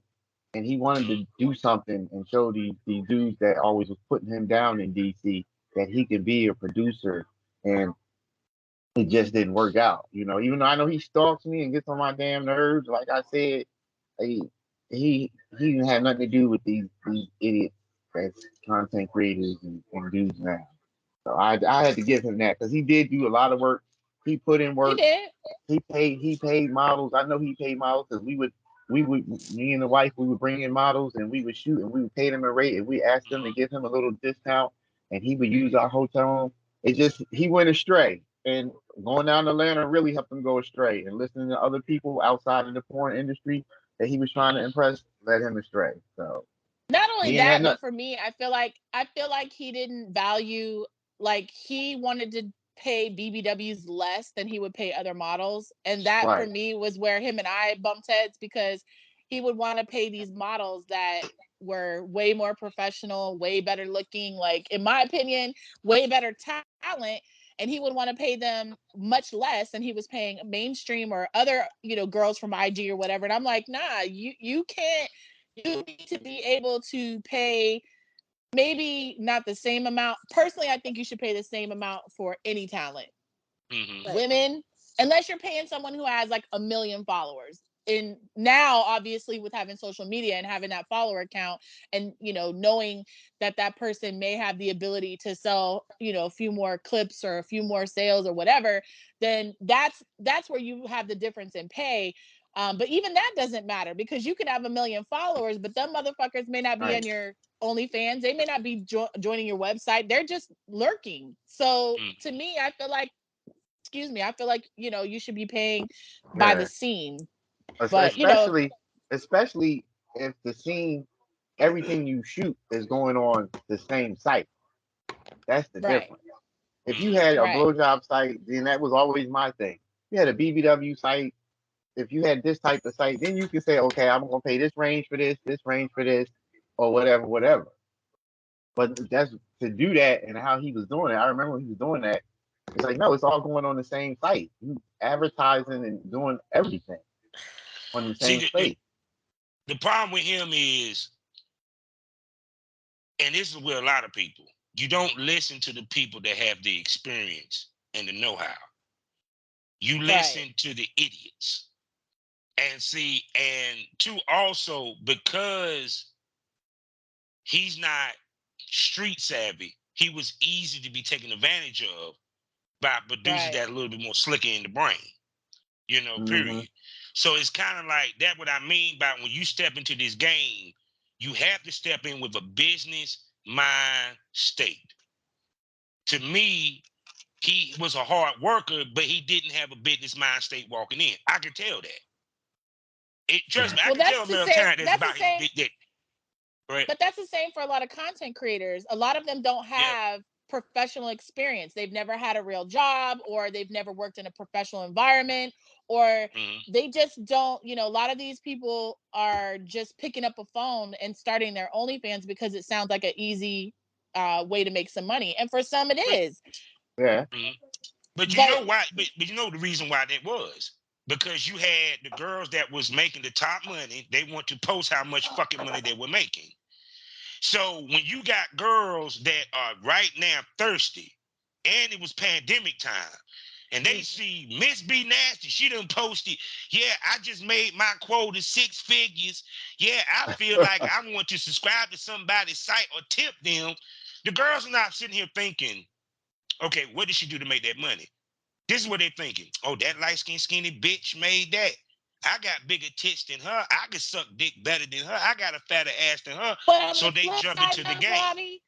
Speaker 6: and he wanted to do something and show these dudes that always was putting him down in DC that he could be a producer, and it just didn't work out. You know, even though I know he stalks me and gets on my damn nerves, like I said, he he didn't have nothing to do with these idiots that's content creators and dudes now. So I had to give him that because he did do a lot of work. He put in
Speaker 7: He
Speaker 6: work.
Speaker 7: did.
Speaker 6: He paid models. I know he paid models because we would me and the wife we would bring in models and we would shoot and we would pay them a rate and we asked them to give him a little discount and he would use our hotel room. It just he went astray and going down to Atlanta really helped him go astray and listening to other people outside of the porn industry that he was trying to impress led him astray. So
Speaker 7: Not only
Speaker 6: he ain't had
Speaker 7: that, but
Speaker 6: nothing.
Speaker 7: for me, I feel like he didn't value, like he wanted to pay BBWs less than he would pay other models. And that for
Speaker 6: Right.
Speaker 7: me was where him and I bumped heads, because he would want to pay these models that were way more professional, way better looking, like in my opinion, way better talent. And he would want to pay them much less than he was paying mainstream or other, girls from IG or whatever. And I'm like, nah, you can't. You need to be able to pay maybe not the same amount. Personally, I think you should pay the same amount for any talent.
Speaker 4: mm-hmm.
Speaker 7: Women, unless you're paying someone who has like 1 million followers. And now, obviously, with having social media and having that follower count, and knowing that person may have the ability to sell, a few more clips or a few more sales or whatever, then that's where you have the difference in pay. But even that doesn't matter, because you could have 1 million followers, but them motherfuckers may not be on
Speaker 6: Right.
Speaker 7: your OnlyFans. They may not be joining your website. They're just lurking. So
Speaker 4: Mm-hmm.
Speaker 7: to me, I feel like, you should be paying by the
Speaker 6: Yeah.
Speaker 7: scene. But
Speaker 6: Especially if the scene everything you shoot is going on the same site. That's the
Speaker 7: right,
Speaker 6: difference. If you had a
Speaker 7: right,
Speaker 6: blowjob site, then that was always my thing. You had a BBW site. If you had this type of site, then you can say, okay, I'm gonna pay this range for this range for this, or whatever, whatever. But that's to do that and how he was doing it. I remember when he was doing that. It's like, no, it's all going on the same site. You advertising and doing everything on the
Speaker 4: See,
Speaker 6: same space.
Speaker 4: the problem with him is, and this is with a lot of people, you don't listen to the people that have the experience and the know-how. You
Speaker 7: right,
Speaker 4: listen to the idiots. And see, and two, also because he's not street savvy, he was easy to be taken advantage of by producers
Speaker 7: right.
Speaker 4: that are a little bit more slicker in the brain,
Speaker 6: Mm-hmm.
Speaker 4: period. So it's kind of like that what I mean by when you step into this game, you have to step in with a business mind state. To me, he was a hard worker, but he didn't have a business mind state walking in. I can tell that. Trust me, I
Speaker 7: Well,
Speaker 4: can
Speaker 7: that's
Speaker 4: tell
Speaker 7: the
Speaker 4: Mel
Speaker 7: same.
Speaker 4: Time that's
Speaker 7: That's the
Speaker 4: about his
Speaker 7: same.
Speaker 4: big dick. Right?
Speaker 7: But that's the same for a lot of content creators. A lot of them don't
Speaker 4: Yeah.
Speaker 7: have professional experience. They've never had a real job, or they've never worked in a professional environment, or
Speaker 4: Mm-hmm.
Speaker 7: they just don't, a lot of these people are just picking up a phone and starting their OnlyFans because it sounds like an easy way to make some money. And for some it is.
Speaker 6: Yeah.
Speaker 4: Mm-hmm. But you
Speaker 7: But
Speaker 4: know why? But you know the reason why that was because you had the girls that was making the top money. They want to post how much fucking money they were making. So when you got girls that are right now thirsty, and it was pandemic time, and they see Miss B Nasty, she done posted, yeah, I just made my quota 6 figures. Yeah, I feel like I want to subscribe to somebody's site or tip them. The girls are not sitting here thinking, okay, what did she do to make that money? This is what they're thinking. Oh, that light-skinned skinny bitch made that. I got bigger tits than her. I can suck dick better than her. I got a fatter ass than her.
Speaker 7: But on
Speaker 4: So
Speaker 7: the
Speaker 4: they
Speaker 7: flip
Speaker 4: jump
Speaker 7: side,
Speaker 4: into the
Speaker 7: though,
Speaker 4: game.
Speaker 7: Bobby,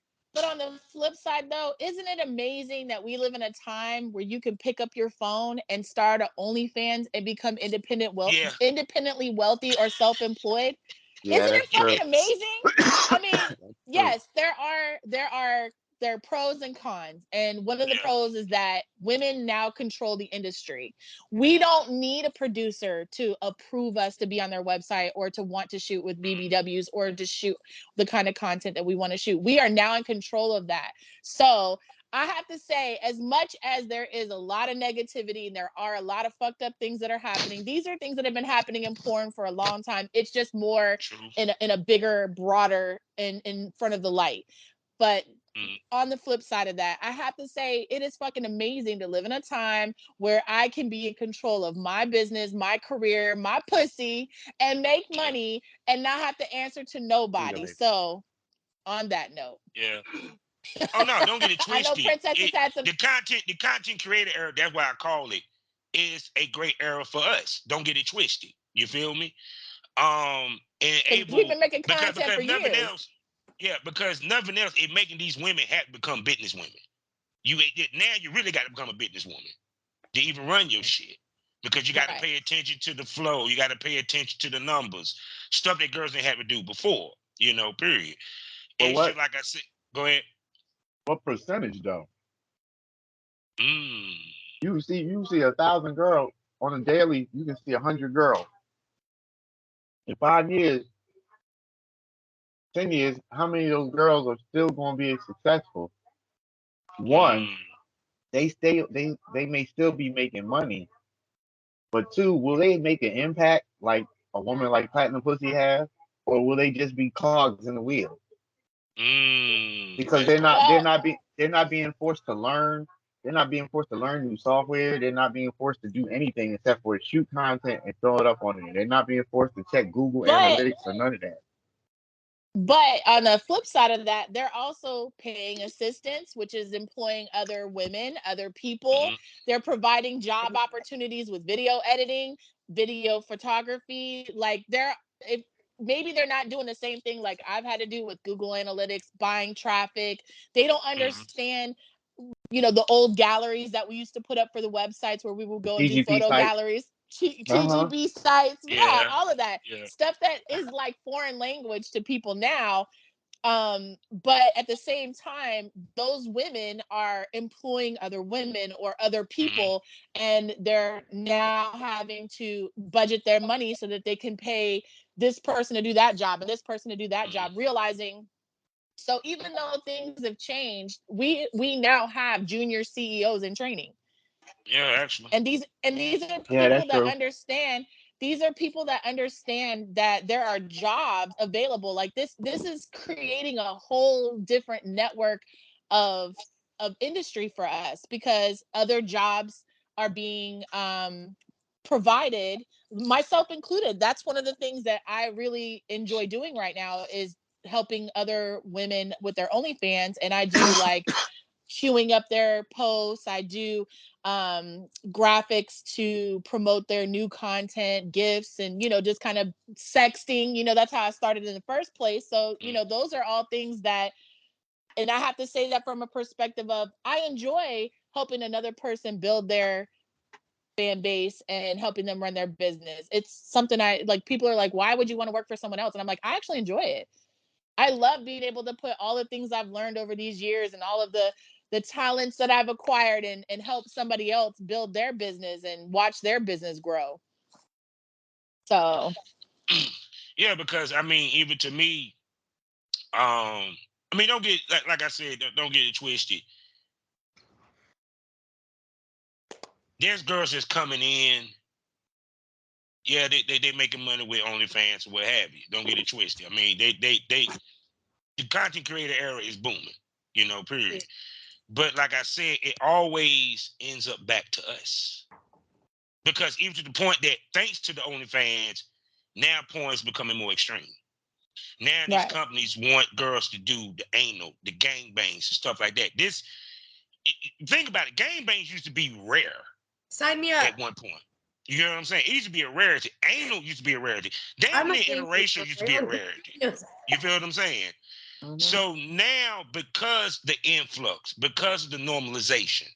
Speaker 7: isn't it amazing that we live in a time where you can pick up your phone and start an OnlyFans and become
Speaker 4: Yeah.
Speaker 7: independently wealthy or self-employed?
Speaker 6: Yeah,
Speaker 7: Isn't
Speaker 6: that's
Speaker 7: it
Speaker 4: Yeah.
Speaker 6: true.
Speaker 7: fucking amazing? I mean, yes, there are pros and cons. And one of the
Speaker 4: Yeah.
Speaker 7: pros is that women now control the industry. We don't need a producer to approve us to be on their website or to want to shoot with BBWs or to shoot the kind of content that we want to shoot. We are now in control of that. So I have to say, as much as there is a lot of negativity and there are a lot of fucked up things that are happening, these are things that have been happening in porn for a long time. It's just more
Speaker 4: True.
Speaker 7: in a bigger, broader, in front of the light. But
Speaker 4: Mm.
Speaker 7: on the flip side of that, I have to say it is fucking amazing to live in a time where I can be in control of my business, my career, my pussy, and make money and not have to answer to nobody.
Speaker 6: Legally.
Speaker 7: So, on that note,
Speaker 4: Yeah. Oh no, don't get it
Speaker 7: I know
Speaker 4: twisted.
Speaker 7: Princess has had some.
Speaker 4: The content creator era, that's why I call it, is a great era for us. Don't get it twisted. You feel me? And
Speaker 7: We've
Speaker 4: able
Speaker 7: been making
Speaker 4: because
Speaker 7: content for
Speaker 4: nothing
Speaker 7: years.
Speaker 4: else. Yeah, because nothing else is making these women have to become business women. Now you really got to become a business woman to even run your shit. Because you got to
Speaker 7: Right.
Speaker 4: pay attention to the flow. You got to pay attention to the numbers. Stuff that girls didn't have to do before. Period.
Speaker 6: But
Speaker 4: It's
Speaker 6: what
Speaker 4: just like I said. Go ahead.
Speaker 6: what percentage though?
Speaker 4: Mm.
Speaker 6: You see 1,000 girls on a daily. You can see 100 girls. In 5 years, 10 years, how many of those girls are still going to be successful? One,
Speaker 4: Mm.
Speaker 6: they may still be making money, but two, will they make an impact like a woman like Platinum Pussy has, or will they just be cogs in the wheel? Because
Speaker 4: That's cool.
Speaker 6: they're not being forced to learn. They're not being forced to learn new software. They're not being forced to do anything except for shoot content and throw it up on it. They're not being forced to check Google
Speaker 7: But
Speaker 6: Analytics or none of that.
Speaker 7: But on the flip side of that, they're also paying assistants, which is employing other women, other people.
Speaker 4: Mm-hmm.
Speaker 7: They're providing job opportunities with video editing, video photography. Like if maybe they're not doing the same thing like I've had to do with Google Analytics, buying traffic. They don't
Speaker 4: Mm-hmm.
Speaker 7: understand, the old galleries that we used to put up for the websites where we would go and do
Speaker 6: TGP
Speaker 7: photo
Speaker 6: site.
Speaker 7: galleries,
Speaker 6: Uh-huh.
Speaker 7: TGB sites, yeah,
Speaker 4: Yeah.
Speaker 7: all of that
Speaker 4: Yeah.
Speaker 7: stuff that is like foreign language to people now. But at the same time, those women are employing other women or other
Speaker 4: Mm-hmm.
Speaker 7: people, and they're now having to budget their money so that they can pay this person to do that job and this person to do that
Speaker 4: Mm-hmm.
Speaker 7: job, realizing. So even though things have changed, we now have junior CEOs in training.
Speaker 4: Yeah, actually.
Speaker 7: And these are
Speaker 6: Yeah,
Speaker 7: people
Speaker 6: that's
Speaker 7: that
Speaker 6: true.
Speaker 7: understand. These are people that understand that there are jobs available. Like this is creating a whole different network of industry for us, because other jobs are being provided, myself included. That's one of the things that I really enjoy doing right now, is helping other women with their OnlyFans. And I do like queuing up their posts. I do graphics to promote their new content, gifts, and just kind of sexting. That's how I started in the first place. So those are all things that, and I have to say that from a perspective of, I enjoy helping another person build their fan base and helping them run their business. It's something I like. People are like, why would you want to work for someone else? And I'm like, I actually enjoy it. I love being able to put all the things I've learned over these years and all of the talents that I've acquired, and help somebody else build their business and watch their business grow. So
Speaker 4: Yeah, because even to me, don't get like I said, don't get it twisted. There's girls that's coming in. Yeah, they making money with OnlyFans or what have you. Don't get it twisted. The content creator era is booming. Period. But like I said, it always ends up back to us. Because even to the point that thanks to the OnlyFans, now porn is becoming more extreme. Now these
Speaker 7: right.
Speaker 4: companies want girls to do the anal, the gangbangs, and stuff like that. Think about it. Gangbangs used to be rare
Speaker 5: Sign me up.
Speaker 4: at one point. You know what I'm saying? It used to be a rarity. Anal used to be a rarity. Damn
Speaker 5: I'm a
Speaker 4: near interracial
Speaker 5: gangster.
Speaker 4: used to be a rarity. You feel what I'm saying?
Speaker 6: Mhm.
Speaker 4: So now, because the influx, because of the normalization,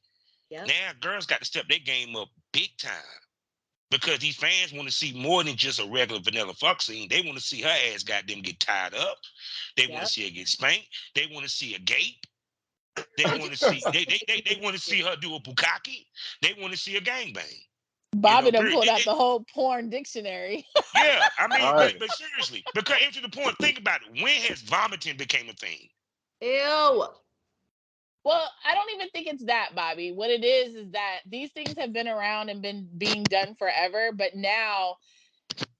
Speaker 5: Yep.
Speaker 4: now girls got to step their game up big time. because these fans want to see more than just a regular vanilla fuck scene. They want to see her ass goddamn get tied up. They want to see her get spanked. They want to see a gape. They want to see they want to see her do a bukkake. They want to see a gangbang.
Speaker 7: Bobby done
Speaker 4: Period.
Speaker 7: pulled out the whole porn dictionary.
Speaker 4: Yeah, I mean,
Speaker 6: Right.
Speaker 4: but seriously, because to the point, think about it. When has vomiting became a thing?
Speaker 5: Ew.
Speaker 7: Well, I don't even think it's that, Bobby. What it is that these things have been around and been being done forever, but now,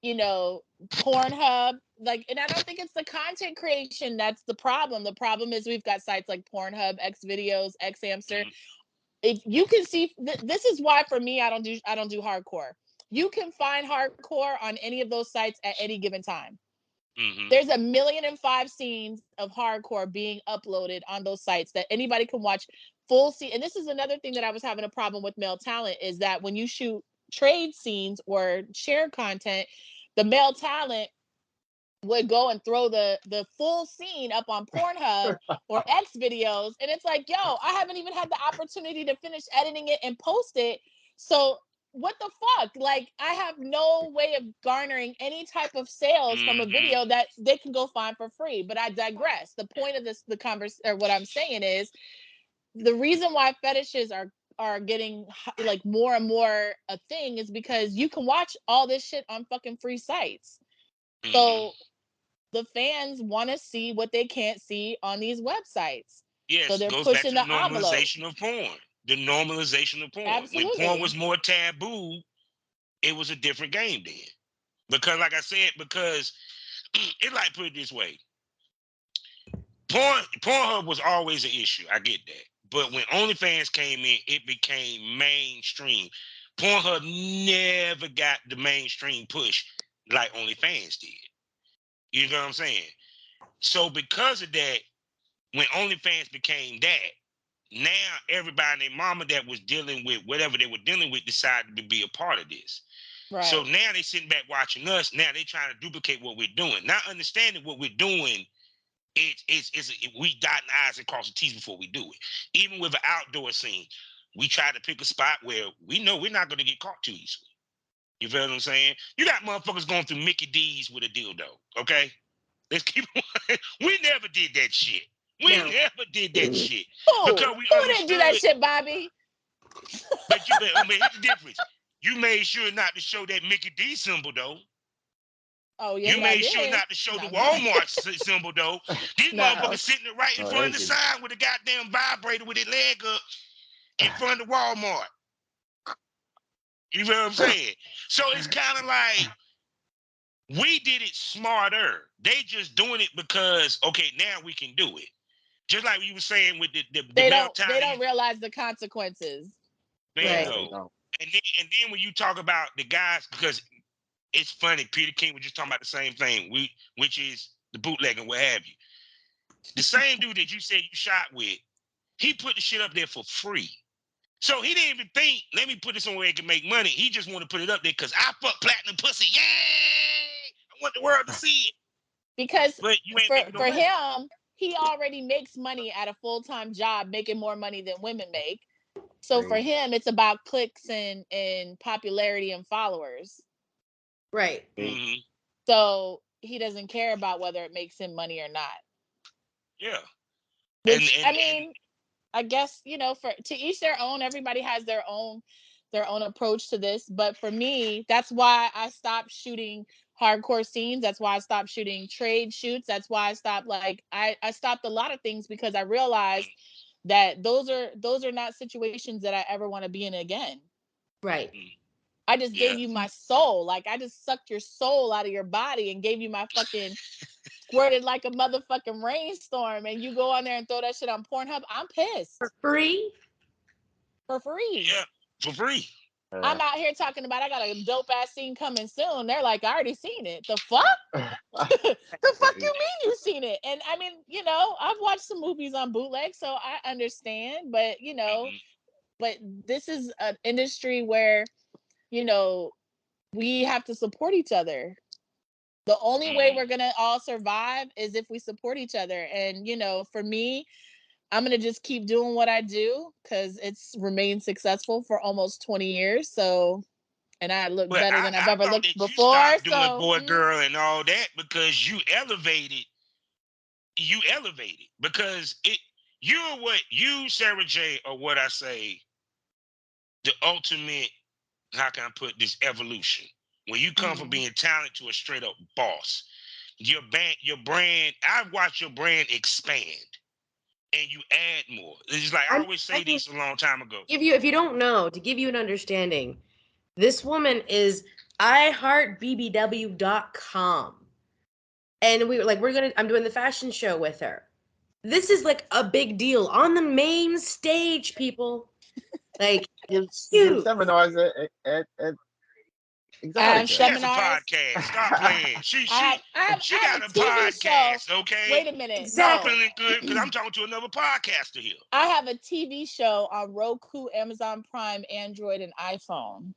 Speaker 7: you know, Pornhub, like, and I don't think it's the content creation that's the problem. The problem is we've got sites like Pornhub, X Videos, X Hamster. If you can see, this is why for me I don't do hardcore. You can find hardcore on any of those sites at any given time. There's 1,000,005 scenes of hardcore being uploaded on those sites that anybody can watch full scene. And this is another thing that I was having a problem with male talent, is that when you shoot trade scenes or share content, the male talent would go and throw the full scene up on Pornhub or X Videos, and it's like, yo, I haven't even had the opportunity to finish editing it and post it. So what the fuck? Like, I have no way of garnering any type of sales from a video that they can go find for free. But I digress. The point of this, or what I'm saying is, the reason why fetishes are getting like more and more a thing is because you can watch all this shit on fucking free sites. So the fans want to see what they can't see on these websites.
Speaker 4: Yes,
Speaker 7: so they're
Speaker 4: goes back
Speaker 7: pushing
Speaker 4: to the
Speaker 7: the envelope.
Speaker 4: normalization of porn. The normalization of porn.
Speaker 7: Absolutely.
Speaker 4: When porn was more taboo, it was a different game then. Because, like I said, because it, like, put it this way, Pornhub was always an issue. I get that. But when OnlyFans came in, it became mainstream. Pornhub never got the mainstream push like OnlyFans did. You know what I'm saying? So because of that, when OnlyFans became that, now everybody and their mama that was dealing with whatever they were dealing with decided to be a part of this.
Speaker 7: Right.
Speaker 4: So now they sitting back watching us. Now they trying to duplicate what we're doing. Not understanding what we're doing. We dot the I's and cross the T's before we do it. Even with an outdoor scene, we try to pick a spot where we know we're not going to get caught too easily. You feel what I'm saying? You got motherfuckers going through Mickey D's with a dildo, okay? Let's keep it. We never did that shit. We never did that shit. Because we
Speaker 7: Who didn't do that shit, Bobby?
Speaker 4: But I mean, here's the difference. You made sure not to show that Mickey D symbol, though.
Speaker 7: Oh, yeah.
Speaker 4: You made sure not to show the Walmart symbol, though. These motherfuckers sitting right in front of the sign with a goddamn vibrator with their leg up in front of Walmart. You know what I'm saying? So it's kind of like we did it smarter. They just doing it because, okay, now we can do it. Just like you were saying with the
Speaker 7: they don't realize the consequences.
Speaker 4: Bingo. And then when you talk about the guys, because it's funny, Peter King was just talking about the same thing, which is the bootleg and what have you. The same dude that you said you shot with, he put the shit up there for free. So he didn't even think, let me put this somewhere it can make money. He just wanted to put it up there because I fuck platinum pussy. Yay! I want the world to see it.
Speaker 7: Because
Speaker 4: but you ain't
Speaker 7: for him, he already makes money at a full-time job, making more money than women make. So for him, it's about clicks and popularity and followers.
Speaker 5: Right.
Speaker 4: Mm-hmm.
Speaker 7: So he doesn't care about whether it makes him money or not.
Speaker 4: Yeah.
Speaker 7: Which, I mean, I guess, you know, to each their own. Everybody has their own approach to this. But for me, that's why I stopped shooting hardcore scenes. That's why I stopped shooting trade shoots. That's why I stopped, like, I stopped a lot of things because I realized that those are not situations that I ever want to be in again.
Speaker 5: Right.
Speaker 7: I just gave you my soul. Like, I just sucked your soul out of your body and gave you my fucking squirted like a motherfucking rainstorm, and you go on there and throw that shit on Pornhub. I'm pissed.
Speaker 5: For free?
Speaker 7: For free.
Speaker 4: Yeah, for free.
Speaker 7: I'm out here talking about I got a dope ass scene coming soon. They're like, I already seen it. The fuck? The fuck you mean you seen it? And I mean, you know, I've watched some movies on bootleg, so I understand. But, you know, but this is an industry where, you know, we have to support each other. The only way we're gonna all survive is if we support each other. And, you know, for me, I'm gonna just keep doing what I do because it's remained successful for almost 20 years. So, and I look
Speaker 4: But
Speaker 7: better than I've ever
Speaker 4: thought
Speaker 7: looked
Speaker 4: that you
Speaker 7: before.
Speaker 4: stopped doing
Speaker 7: So
Speaker 4: boy, girl, and all that because you elevated. You elevated because you're what you, Sarah J, are what I say. The ultimate. How can I put this evolution? When you come from being talented to a straight up boss, your brand. I've watched your brand expand, and you add more. It's like I always say this a long time ago.
Speaker 5: If you don't know, to give you an understanding, this woman is Iheartbbw.com. And I'm doing the fashion show with her. This is like a big deal on the main stage, people. Like,
Speaker 6: Give
Speaker 5: huge.
Speaker 6: seminars at Exotica.
Speaker 4: She has a
Speaker 7: seminars.
Speaker 4: podcast. Stop playing. She
Speaker 7: I have
Speaker 4: got a
Speaker 7: TV
Speaker 4: podcast.
Speaker 7: show.
Speaker 4: Okay.
Speaker 7: Wait a minute.
Speaker 5: Exactly.
Speaker 7: No.
Speaker 4: Feeling good because I'm talking to another podcaster here.
Speaker 7: I have a TV show on Roku, Amazon Prime, Android, and iPhone.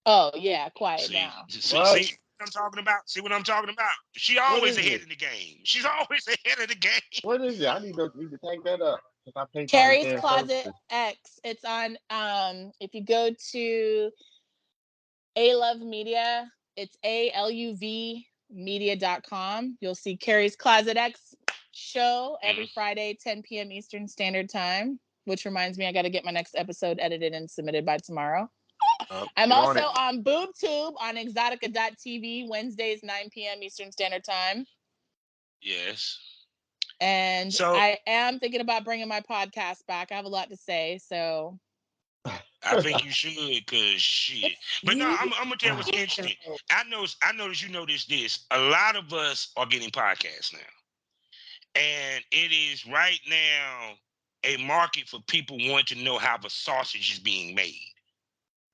Speaker 7: Oh yeah, quiet now.
Speaker 4: See what I'm talking about? See what I'm talking about? She always ahead in the game. She's always ahead of the game.
Speaker 6: What is it? I need to take that up. I pay
Speaker 7: Carrie's Closet X. It's on if you go to A Love Media, it's ALUV media.com. You'll see Carrie's Closet X show every Friday, 10 p.m. Eastern Standard Time, which reminds me I got to get my next episode edited and submitted by tomorrow. I'm also on BoobTube on Exotica.tv, Wednesdays, 9 p.m. Eastern Standard Time.
Speaker 4: Yes.
Speaker 7: And so, I am thinking about bringing my podcast back. I have a lot to say, so.
Speaker 4: I think you should, because shit. But no, I'm going to tell you what's interesting. I noticed you noticed this. A lot of us are getting podcasts now. And it is right now a market for people wanting to know how the sausage is being made.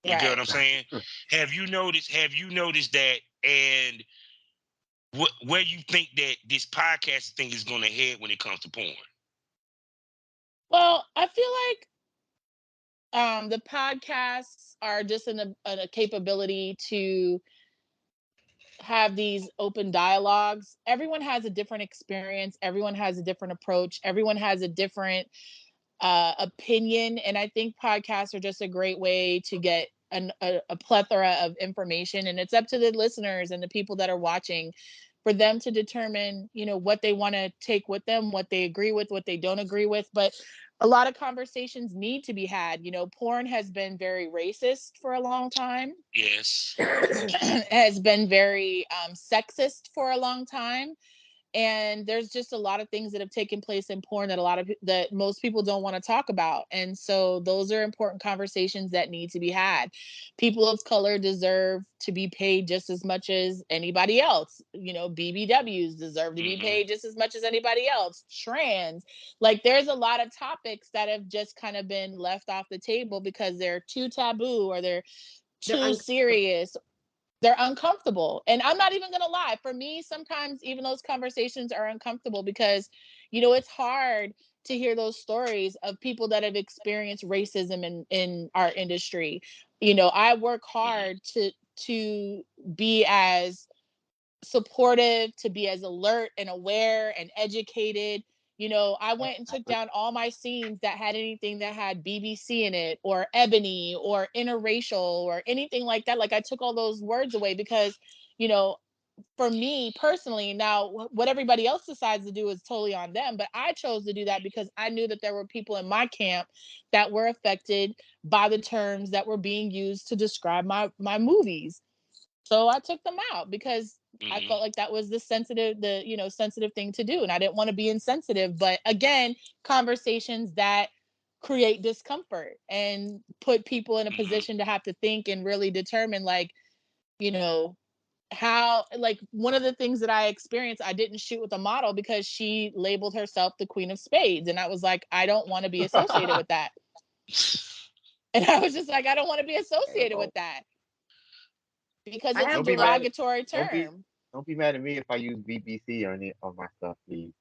Speaker 4: You get what I'm saying? Have you noticed that? And where you think that this podcast thing is going to head when it comes to porn?
Speaker 7: Well, I feel like the podcasts are just a capability to have these open dialogues. Everyone has a different experience. Everyone has a different approach. Everyone has a different opinion. And I think podcasts are just a great way to get a plethora of information. And it's up to the listeners and the people that are watching for them to determine, what they want to take with them, what they agree with, what they don't agree with. But a lot of conversations need to be had. Porn has been very racist for a long time.
Speaker 4: Yes.
Speaker 7: Has been very sexist for a long time. And there's just a lot of things that have taken place in porn that most people don't want to talk about. And so those are important conversations that need to be had. People of color deserve to be paid just as much as anybody else. BBWs deserve to be paid just as much as anybody else. Trans, there's a lot of topics that have just kind of been left off the table because they're too taboo or they're too serious. They're uncomfortable. And I'm not even going to lie. For me, sometimes even those conversations are uncomfortable because, it's hard to hear those stories of people that have experienced racism in our industry. I work hard to be as supportive, to be as alert and aware and educated. I went and took down all my scenes that had anything that had BBC in it or ebony or interracial or anything like that. I took all those words away because, for me personally, now what everybody else decides to do is totally on them. But I chose to do that because I knew that there were people in my camp that were affected by the terms that were being used to describe my movies. So I took them out because I felt like that was the sensitive thing to do. And I didn't want to be insensitive. But again, conversations that create discomfort and put people in a position to have to think and really determine, how, one of the things that I experienced, I didn't shoot with a model because she labeled herself the Queen of Spades. And I was like, I don't want to be associated with that. And I was just like, I don't want to be associated with that. Because it's a derogatory term.
Speaker 6: Don't be mad at me if I use BBC on it on my stuff, please.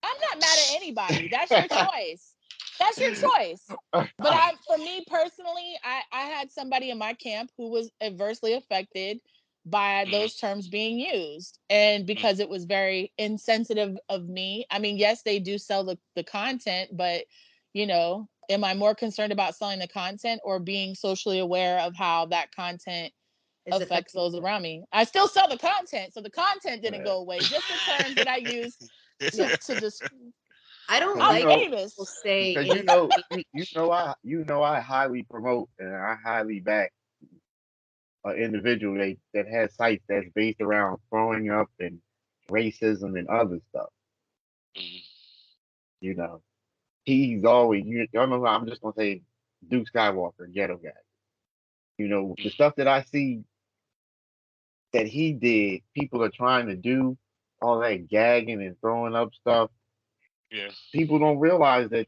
Speaker 7: I'm not mad at anybody. That's your choice. That's your choice. But for me personally, I had somebody in my camp who was adversely affected by those terms being used. And because it was very insensitive of me. I mean, yes, they do sell the content, but am I more concerned about selling the content or being socially aware of how that content affects those around me? I still sell the content, so the content didn't go away. Just the terms that I use to just.
Speaker 5: I don't
Speaker 7: I'm
Speaker 5: like
Speaker 7: famous.
Speaker 5: people say
Speaker 6: Because I highly promote and I highly back an individual that has sites that's based around growing up and racism and other stuff. You know, he's always y'all know. I'm just gonna say Duke Skywalker, ghetto guy. You know, the stuff that I see that he did, people are trying to do all that gagging and throwing up stuff.
Speaker 4: Yeah.
Speaker 6: People don't realize that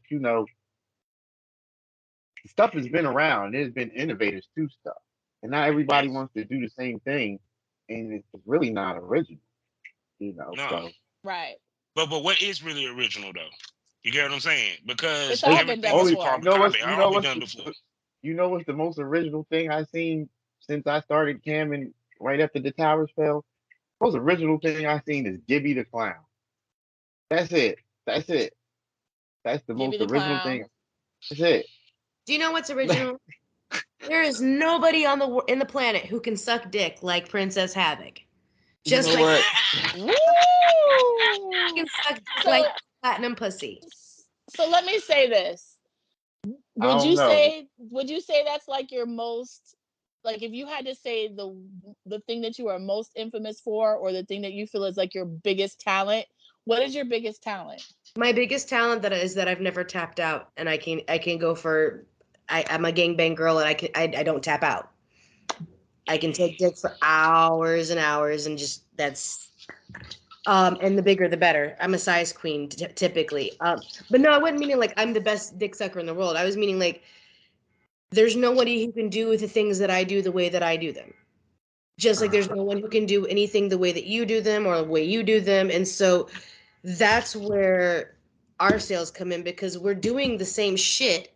Speaker 6: stuff has been around. There's been innovators to stuff, and not everybody wants to do the same thing, and it's really not original. You know,
Speaker 4: No.
Speaker 6: so
Speaker 7: Right.
Speaker 4: But what is really original though? You get what I'm saying? Because
Speaker 7: it's all been done before.
Speaker 4: carbon copy. All been done before.
Speaker 6: You know what's the most original thing I've seen since I started camming right after the towers fell? The most original thing I've seen is Gibby the Clown. That's it. That's it. That's the most original thing. That's it.
Speaker 5: Do you know what's original? There is nobody in the planet who can suck dick like Princess Havoc. Just
Speaker 6: you know
Speaker 5: like
Speaker 7: Woo!
Speaker 5: she can suck dick like platinum pussy.
Speaker 7: So let me say this. Would you say that's like your most, like, if you had to say the thing that you are most infamous for, or the thing that you feel is like your biggest talent, what is your biggest talent?
Speaker 5: My biggest talent is that I've never tapped out, and I can go for. I'm a gangbang girl, and I don't tap out. I can take dick for hours and hours, and just that's. And the bigger the better. I'm a size queen typically. But no, I wasn't meaning like I'm the best dick sucker in the world. I was meaning like there's nobody who can do the things that I do the way that I do them. Just like there's no one who can do anything the way that you do them or the way you do them. And so that's where our sales come in, because we're doing the same shit,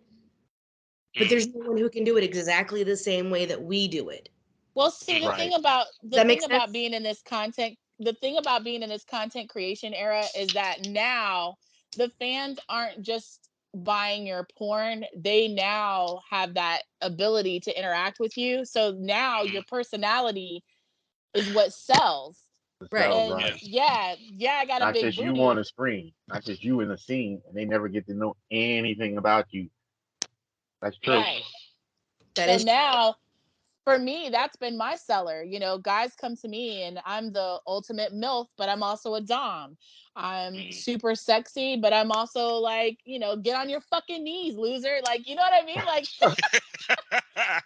Speaker 5: but there's no one who can do it exactly the same way that we do it.
Speaker 7: Well, see, the thing about being in this content, the thing about being in this content creation era is that now the fans aren't just buying your porn. They now have that ability to interact with you. So now your personality is what sells.
Speaker 5: Right.
Speaker 6: Right.
Speaker 7: Yeah, I got
Speaker 6: not
Speaker 7: a big
Speaker 6: just
Speaker 7: booty.
Speaker 6: you on a screen, not just you in the scene, and they never get to know anything about you. That's true.
Speaker 7: Right. So now, for me, that's been my seller. You know, guys come to me and I'm the ultimate MILF, but I'm also a dom. I'm super sexy, but I'm also like, you know, get on your fucking knees, loser. Like, you know what I mean? Like,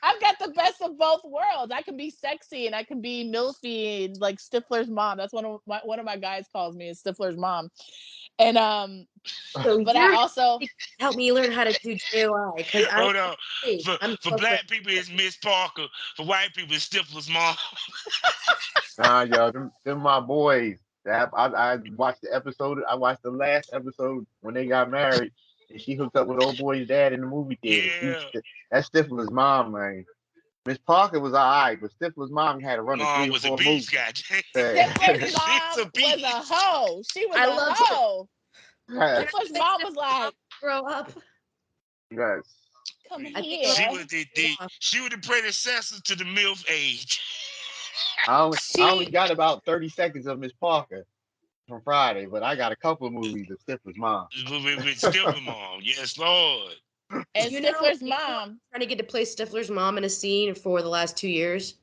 Speaker 7: I've got the best of both worlds. I can be sexy and I can be MILFy, like Stifler's mom. That's one of my guys calls me is Stifler's mom. And
Speaker 5: so
Speaker 7: but I also
Speaker 5: help me learn how to do JOI, because
Speaker 4: hold on. For black people, it's Miss Parker. For white people, it's Stifler's mom.
Speaker 6: Nah, yo, them my boys. I watched the episode. I watched the last episode when they got married, and she hooked up with old boy's dad in the movie theater.
Speaker 4: Yeah.
Speaker 6: That's Stifler's mom, man. Miss Parker was alright, but Stifler's mom had to run
Speaker 4: Mom
Speaker 6: 3 or
Speaker 4: was
Speaker 6: 4
Speaker 4: a beast,
Speaker 6: movies.
Speaker 7: Stifler's mom was a hoe. She was a hoe. Stifler's mom was like,
Speaker 5: grow up.
Speaker 6: Yes.
Speaker 7: Come here.
Speaker 4: She was the predecessor to the MILF age.
Speaker 6: I only got about 30 seconds of Miss Parker from Friday, but I got a couple of movies of Stifler's mom.
Speaker 4: With Stifler's mom, yes, Lord.
Speaker 7: And Stifler's mom.
Speaker 5: Trying to get to play Stifler's mom in a scene for the last 2 years.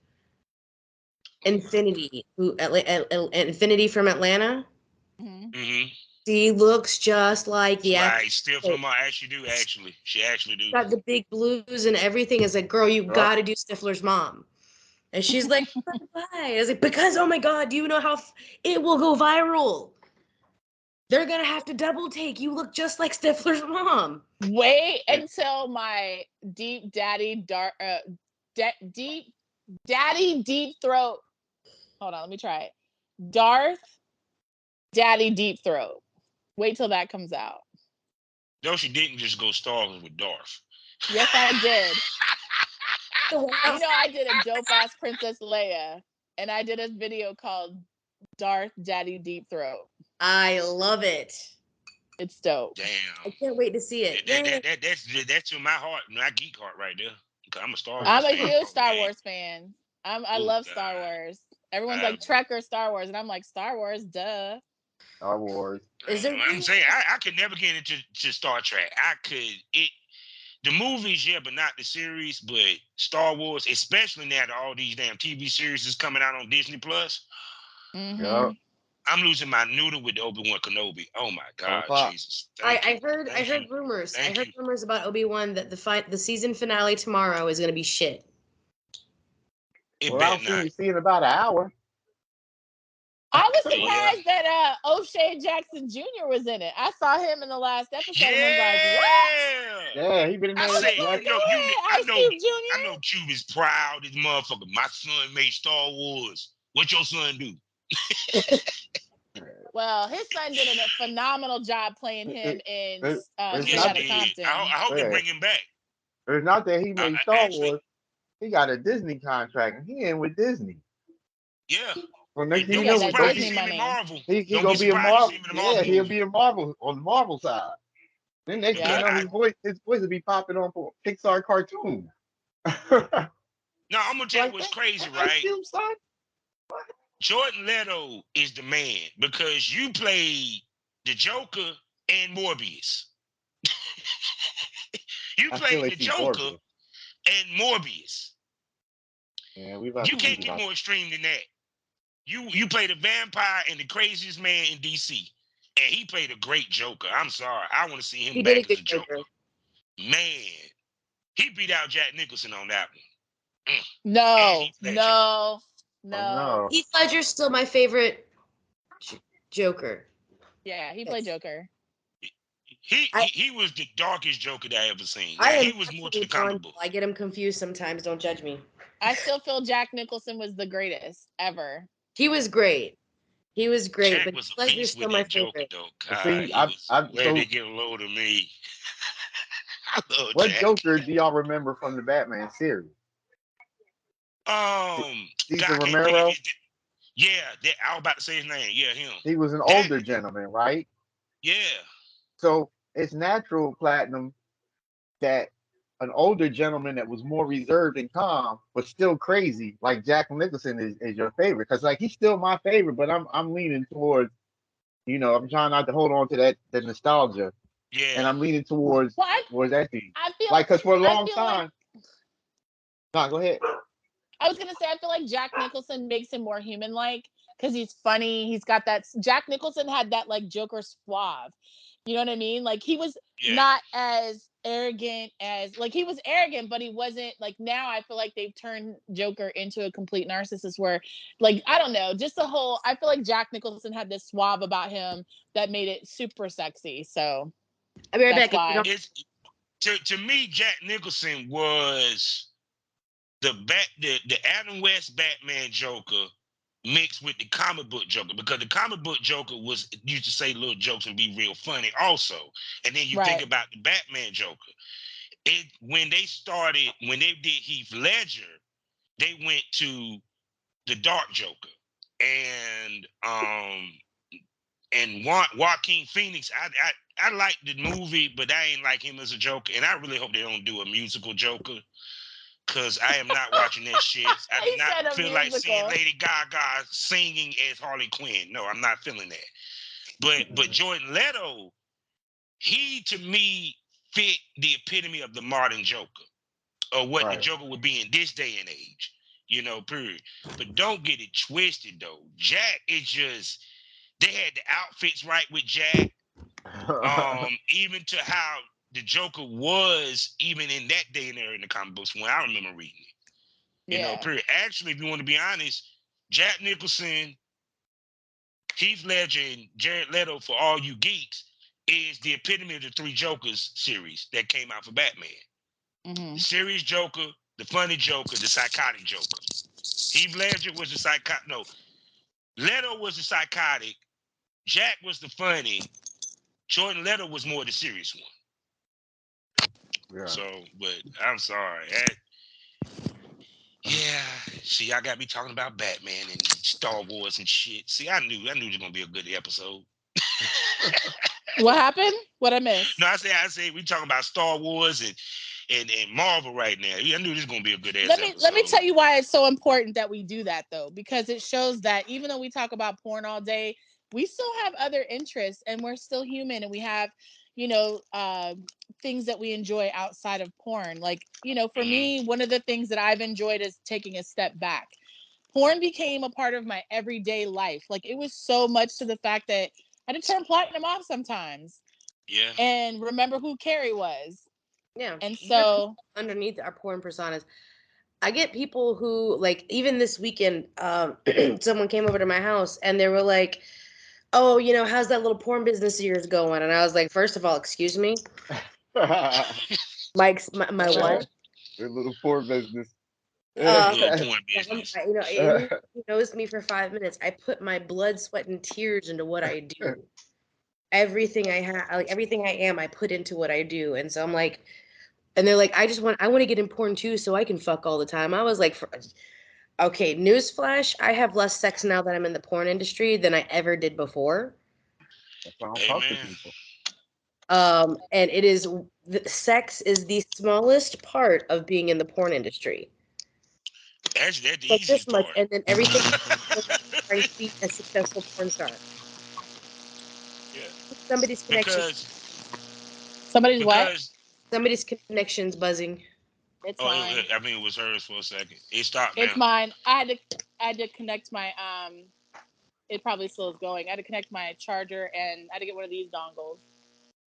Speaker 5: Infinity, Infinity from Atlanta.
Speaker 4: Mm-hmm.
Speaker 5: She looks just like the
Speaker 4: right. Stifler's mom actually. She actually do.
Speaker 5: Got the big blues and everything. It's like, girl, you got to do Stifler's mom. And she's like, why? I was like, because, oh my God, do you know how it will go viral? They're going to have to double take. You look just like Stifler's mom.
Speaker 7: Wait until my deep daddy deep throat. Hold on, let me try it. Darth Daddy Deep Throat. Wait till that comes out.
Speaker 4: No, she didn't just go stalking with Darth.
Speaker 7: Yes, I did. You know, I did a dope ass Princess Leia, and I did a video called Darth Daddy Deep Throat.
Speaker 5: I love it.
Speaker 7: It's dope.
Speaker 4: Damn.
Speaker 5: I can't wait to see it. Yay.
Speaker 4: That's to my heart, my geek heart right there. Cause I'm a Star Wars
Speaker 7: I'm a
Speaker 4: fan.
Speaker 7: huge Star
Speaker 4: Man.
Speaker 7: Wars fan. I
Speaker 4: Ooh,
Speaker 7: love
Speaker 4: God.
Speaker 7: Star Wars. Everyone's like Trek or Star Wars, and I'm like Star Wars, duh.
Speaker 6: Star Wars.
Speaker 5: Is there
Speaker 4: I'm saying I could never get into Star Trek. The movies, yeah, but not the series. But Star Wars, especially now that all these damn TV series is coming out on Disney Plus,
Speaker 6: Yep.
Speaker 4: I'm losing my noodle with the Obi-Wan Kenobi. Oh my God,
Speaker 6: O'clock.
Speaker 4: Jesus!
Speaker 5: I heard rumors.
Speaker 4: Thank
Speaker 5: I heard
Speaker 4: you.
Speaker 5: rumors about Obi-Wan that the season finale tomorrow is going to be shit.
Speaker 4: It
Speaker 6: Well, I'll
Speaker 4: better not.
Speaker 6: see in about an hour.
Speaker 7: I was
Speaker 4: Yeah.
Speaker 7: surprised that O'Shea Jackson Jr. was in it. I saw him in the last episode and was like, what?
Speaker 6: Yeah, he been in
Speaker 4: I
Speaker 6: there.
Speaker 4: said,
Speaker 7: Like,
Speaker 4: you know,
Speaker 7: go ahead,
Speaker 4: I
Speaker 7: Ice
Speaker 4: know,
Speaker 7: Cube Jr.
Speaker 4: I know, Cuba's proud. This motherfucker, my son made Star Wars. What your son do?
Speaker 7: Well, his son did a phenomenal job playing him in
Speaker 6: it's
Speaker 7: Straight
Speaker 4: Yes,
Speaker 7: Outta
Speaker 4: he did.
Speaker 7: Compton.
Speaker 4: I hope they
Speaker 6: Yeah.
Speaker 4: bring him back.
Speaker 6: It's not that he made Star
Speaker 4: Actually,
Speaker 6: Wars. He got a Disney contract, and he in with Disney.
Speaker 4: yeah.
Speaker 6: So next thing
Speaker 4: Don't
Speaker 6: you
Speaker 4: be
Speaker 6: know,
Speaker 7: that
Speaker 4: surprised to
Speaker 7: Disney
Speaker 4: see him in
Speaker 7: money.
Speaker 4: Marvel.
Speaker 6: he
Speaker 4: Don't
Speaker 6: gonna
Speaker 4: be
Speaker 6: be a
Speaker 4: surprised to
Speaker 6: Marvel.
Speaker 4: see him in the Marvel
Speaker 6: Yeah, he'll
Speaker 4: movie.
Speaker 6: be a Marvel on the Marvel side. Then next thing you
Speaker 7: Yeah.
Speaker 6: know, his voice will be popping on for Pixar cartoon.
Speaker 4: No, I'm gonna tell you what's crazy, right?
Speaker 6: Cube, son?
Speaker 4: Jordan Leto is the man because you played the Joker and Morbius. You
Speaker 6: I still
Speaker 4: played
Speaker 6: ain't
Speaker 4: the
Speaker 6: seen
Speaker 4: Joker
Speaker 6: Morbius.
Speaker 4: and Morbius.
Speaker 6: Yeah, we about
Speaker 4: You
Speaker 6: to
Speaker 4: can't
Speaker 6: see
Speaker 4: get
Speaker 6: about
Speaker 4: more extreme than that. You played a vampire and the craziest man in DC, and he played a great Joker. I'm sorry, I want to see him
Speaker 5: He did a
Speaker 4: back as
Speaker 5: good
Speaker 4: a Joker.
Speaker 5: Joker.
Speaker 4: Man, he beat out Jack Nicholson on that one.
Speaker 7: No,
Speaker 4: Heath Ledger.
Speaker 7: no,
Speaker 6: Oh, no.
Speaker 5: Heath Ledger's still my favorite Joker.
Speaker 7: Yeah, he played Joker.
Speaker 4: He was the darkest Joker that I ever seen.
Speaker 5: I
Speaker 4: Like,
Speaker 5: am
Speaker 4: he was more to the
Speaker 5: absolutely
Speaker 4: comic
Speaker 5: drawn.
Speaker 4: book.
Speaker 5: I get him confused sometimes. Don't judge me.
Speaker 7: I still feel Jack Nicholson was the greatest ever.
Speaker 5: He was great. He was great,
Speaker 4: Jack
Speaker 5: but
Speaker 4: was
Speaker 5: Heath
Speaker 4: a
Speaker 5: Ledger's
Speaker 4: beast
Speaker 5: still
Speaker 4: with
Speaker 5: my
Speaker 4: that Joker,
Speaker 5: favorite.
Speaker 4: though.
Speaker 6: But
Speaker 4: God,
Speaker 6: see,
Speaker 4: he
Speaker 6: I
Speaker 4: was where
Speaker 6: so
Speaker 4: they get low to me. I love
Speaker 6: what
Speaker 4: Jack.
Speaker 6: Joker do y'all remember from the Batman series? Cesar
Speaker 4: God, I can't think of
Speaker 6: Romero.
Speaker 4: his. Yeah, I was about to say his name. Yeah, him.
Speaker 6: He was an
Speaker 4: That-
Speaker 6: older gentleman, right?
Speaker 4: Yeah,
Speaker 6: So it's natural, Platinum, that an older gentleman that was more reserved and calm, but still crazy, like Jack Nicholson is your favorite. Because like he's still my favorite, but I'm leaning towards, I'm trying not to hold on to that nostalgia,
Speaker 4: yeah.
Speaker 6: and I'm leaning towards that thing.
Speaker 7: I feel
Speaker 6: Like, because for a long
Speaker 7: feel
Speaker 6: time, no, go ahead.
Speaker 7: I was gonna say I feel like Jack Nicholson makes him more human-like because he's funny. He's got that. Jack Nicholson had that like Joker suave. You know what I mean? Like he was not as arrogant as he was arrogant, but he wasn't like now. I feel like they've turned Joker into a complete narcissist. Where I don't know, just the whole. I feel like Jack Nicholson had this suave about him that made it super sexy. So
Speaker 5: I'll be right
Speaker 7: that's
Speaker 5: back.
Speaker 7: why.
Speaker 4: To me, Jack Nicholson was the Adam West Batman Joker mixed with the comic book Joker, because the comic book Joker used to say little jokes and be real funny also. And then you think about the Batman Joker. When they did Heath Ledger, they went to the Dark Joker. And Joaquin Phoenix, I like the movie, but I ain't like him as a Joker. And I really hope they don't do a musical Joker, because I am not watching that shit. I do not feel like seeing Lady Gaga singing as Harley Quinn. No, I'm not feeling that. But Jordan Leto, he to me fit the epitome of the modern Joker, or what the Joker would be in this day and age. Period. But don't get it twisted though. Jack is just, they had the outfits right with Jack. Even to how the Joker was even in that day and era in the comic books when I remember reading it. Period. Actually, if you want to be honest, Jack Nicholson, Heath Ledger, and Jared Leto, for all you geeks, is the epitome of the three Jokers series that came out for Batman.
Speaker 7: Mm-hmm.
Speaker 4: The serious Joker, the funny Joker, the psychotic Joker. Heath Ledger was the psychotic. No, Leto was the psychotic. Jack was the funny. Jordan Leto was more the serious one.
Speaker 6: Yeah.
Speaker 4: So, but I'm sorry. See, I got me talking about Batman and Star Wars and shit. See, I knew it was gonna be a good episode.
Speaker 7: What happened? What I missed?
Speaker 4: No, I say we talking about Star Wars and Marvel right now. I knew this was gonna be a good ass episode.
Speaker 7: Let me tell you why it's so important that we do that though, because it shows that even though we talk about porn all day, we still have other interests and we're still human and we have, things that we enjoy outside of porn. Like, for me, one of the things that I've enjoyed is taking a step back. Porn became a part of my everyday life. Like, it was so much to the fact that I had to turn platinum off sometimes.
Speaker 4: Yeah.
Speaker 7: And remember who Carrie was.
Speaker 5: Yeah.
Speaker 7: And so
Speaker 5: underneath our porn personas, I get people who, like, even this weekend, someone came over to my house and they were like, "Oh, how's that little porn business of yours going?" And I was like, "First of all, excuse me, Mike's my what?"
Speaker 6: Their little poor business.
Speaker 4: Little porn business.
Speaker 5: Anyone who knows me for 5 minutes, I put my blood, sweat, and tears into what I do. Everything I have, like everything I am, I put into what I do. And so I'm like, and they're like, I want to get in porn too, so I can fuck all the time. I was like, okay, newsflash, I have less sex now that I'm in the porn industry than I ever did before.
Speaker 6: That's why I don't talk to people.
Speaker 5: And sex is the smallest part of being in the porn industry.
Speaker 4: Actually, that's the
Speaker 5: Like
Speaker 4: easiest
Speaker 5: this much,
Speaker 4: part.
Speaker 5: and then everything trying to be a successful porn star.
Speaker 4: Yeah.
Speaker 5: Somebody's connection.
Speaker 7: Somebody's what?
Speaker 5: Somebody's connection's buzzing.
Speaker 7: It's mine.
Speaker 4: I mean, it was hers for a second. It stopped now.
Speaker 7: It's mine. I had to connect my It probably still is going. I had to connect my charger and I had to get one of these dongles.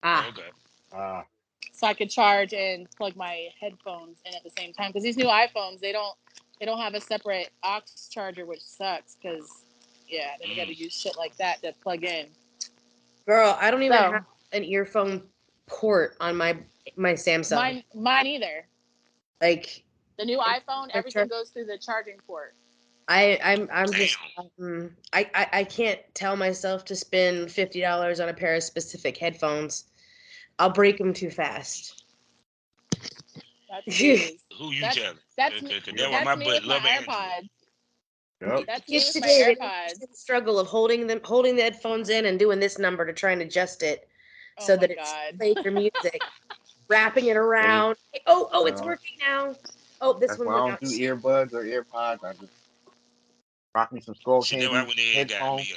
Speaker 4: Okay.
Speaker 7: So I could charge and plug my headphones in at the same time. Because these new iPhones, they don't have a separate aux charger, which sucks. Because then you got to use shit like that to plug in.
Speaker 5: Girl, I don't even have an earphone port on my Samsung.
Speaker 7: Mine either.
Speaker 5: Like
Speaker 7: the new iPhone, everything goes through the charging port.
Speaker 5: I'm just I can't tell myself to spend $50 on a pair of specific headphones. I'll break them too fast.
Speaker 7: That's
Speaker 4: Who you telling?
Speaker 7: That's me with my AirPods.
Speaker 6: Yep.
Speaker 7: That's me with my AirPods.
Speaker 5: The struggle of holding the headphones in and doing this number to try and adjust it so that it's playing your music, wrapping it around. Oh, it's working now. Oh, this one went out.
Speaker 6: That's why I don't do earbuds or AirPods. I just rock me some Skull Candy headphones.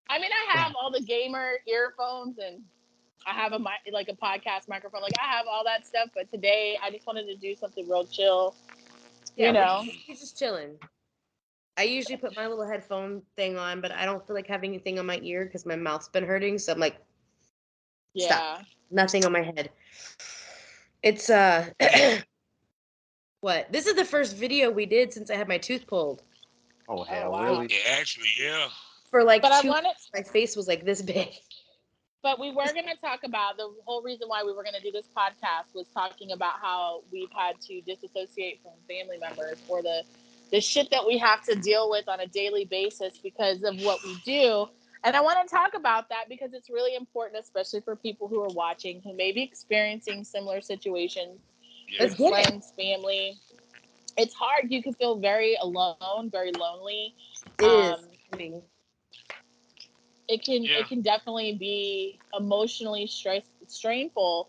Speaker 7: I mean, I have all the gamer earphones and I have a podcast microphone. Like, I have all that stuff, but today I just wanted to do something real chill.
Speaker 5: Yeah, we're just chilling. I usually put my little headphone thing on, but I don't feel like having anything on my ear because my mouth's been hurting. So I'm like, stop. Nothing on my head. It's what? This is the first video we did since I had my tooth pulled.
Speaker 6: Oh hell, really?
Speaker 4: Yeah, actually, yeah.
Speaker 5: For like 2 months, my face was like this big.
Speaker 7: But we were going to talk about the whole reason why we were going to do this podcast was talking about how we've had to disassociate from family members or the shit that we have to deal with on a daily basis because of what we do. And I want to talk about that because it's really important, especially for people who are watching, who may be experiencing similar situations with friends, family. It's hard. You can feel very alone, very lonely.
Speaker 5: It is.
Speaker 7: It can definitely be emotionally strainful.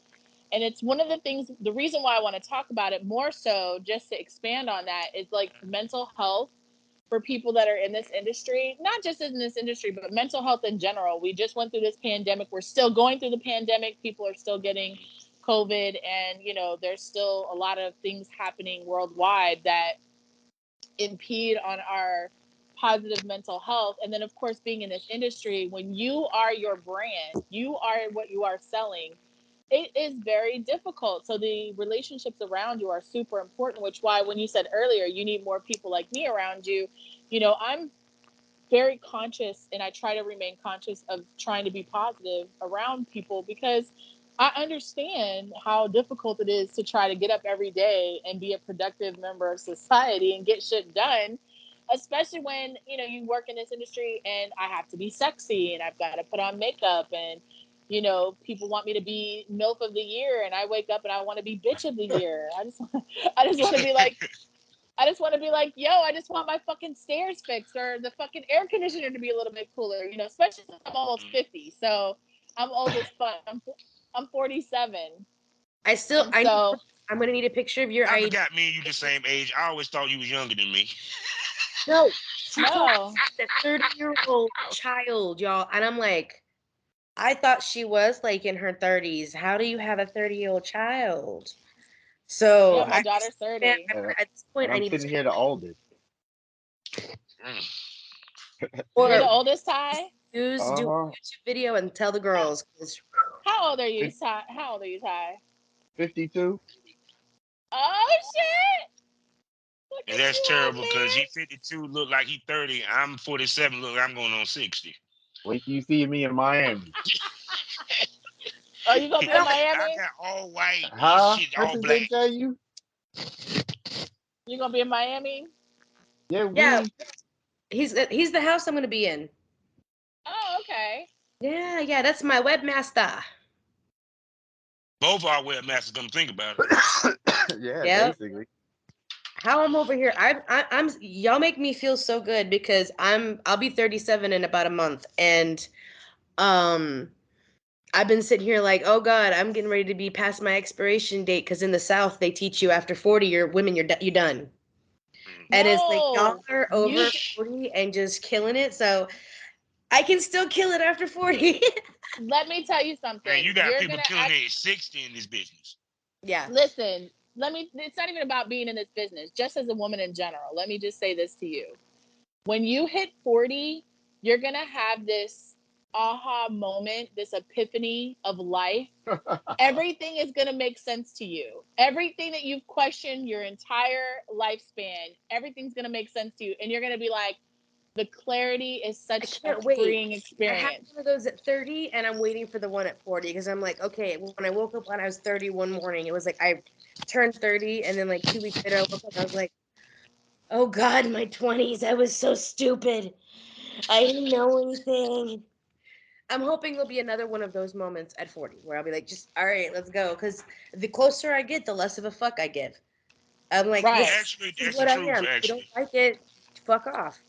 Speaker 7: And it's one of the things, the reason why I want to talk about it more so, just to expand on that, is like mental health for people that are in this industry, not just in this industry, but mental health in general. We just went through this pandemic. We're still going through the pandemic. People are still getting COVID. And, there's still a lot of things happening worldwide that impede on our positive mental health. And then, of course, being in this industry, when you are your brand, you are what you are selling, it is very difficult. So the relationships around you are super important, which why when you said earlier, you need more people like me around you, I'm very conscious and I try to remain conscious of trying to be positive around people because I understand how difficult it is to try to get up every day and be a productive member of society and get shit done, especially when, you work in this industry and I have to be sexy and I've got to put on makeup and, people want me to be MILF of the year and I wake up and I want to be bitch of the year. I just want to be like, I just want to be like, yo, I just want my fucking stairs fixed or the fucking air conditioner to be a little bit cooler, especially since I'm almost 50. So I'm old as fuck. I'm 47.
Speaker 5: I'm gonna need a picture of your
Speaker 4: I
Speaker 5: ID.
Speaker 4: forgot me and you the same age. I always thought you was younger than me.
Speaker 5: No, she told
Speaker 7: No.
Speaker 5: me the 30-year-old child, y'all, and I'm like, I thought she was like in her 30s. How do you have a 30-year-old child? So
Speaker 7: Yeah, my daughter's 30.
Speaker 5: at this point,
Speaker 6: And
Speaker 5: I
Speaker 6: I'm
Speaker 5: need
Speaker 6: sitting here the oldest.
Speaker 7: You're the
Speaker 5: or
Speaker 7: oldest, Ty?
Speaker 5: do a YouTube video and tell the girls.
Speaker 7: How old are you, Ty? How old are you, Ty?
Speaker 6: 52.
Speaker 7: Oh shit! Look
Speaker 4: And
Speaker 7: at
Speaker 4: that's
Speaker 7: you,
Speaker 4: terrible
Speaker 7: old
Speaker 4: because he
Speaker 7: man.
Speaker 4: 52, look like he 30. I'm 47, look like I'm going on 60.
Speaker 6: Wait till you see me in Miami.
Speaker 7: Oh, you gonna be in
Speaker 4: I
Speaker 7: Miami?
Speaker 4: got all white.
Speaker 6: Huh?
Speaker 4: Shit, all
Speaker 6: Princess
Speaker 4: black.
Speaker 6: didn't tell you?
Speaker 7: You gonna be in Miami?
Speaker 5: Yeah, he's the house I'm gonna be in.
Speaker 7: Oh, okay.
Speaker 5: Yeah, that's my webmaster.
Speaker 4: Both our webmasters gonna think about it.
Speaker 6: Yeah,
Speaker 5: Yep.
Speaker 6: basically.
Speaker 5: How I'm over here, I'm y'all make me feel so good because I'll be 37 in about a month, and I've been sitting here like, oh God, I'm getting ready to be past my expiration date because in the South they teach you after 40, you're done. And it's like y'all are over 40 and just killing it, so I can still kill it after 40.
Speaker 7: Let me tell you something.
Speaker 4: Man, you got people killing it at 60 in this business.
Speaker 5: Yeah.
Speaker 7: Listen, it's not even about being in this business, just as a woman in general. Let me just say this to you. When you hit 40, you're going to have this aha moment, this epiphany of life. Everything is going to make sense to you. Everything that you've questioned your entire lifespan, everything's going to make sense to you. And you're going to be like, the clarity is such a freeing experience.
Speaker 5: I had one of those at 30, and I'm waiting for the one at 40 because I'm like, okay, when I woke up when I was 30 one morning, it was like I turned 30, and then like 2 weeks later, I woke up and I was like, oh God, my 20s, I was so stupid. I didn't know anything. I'm hoping there'll be another one of those moments at 40 where I'll be like, just all right, let's go. Because the closer I get, the less of a fuck I give. I'm like,
Speaker 7: right.
Speaker 5: This is what I am. If you don't like it, fuck off.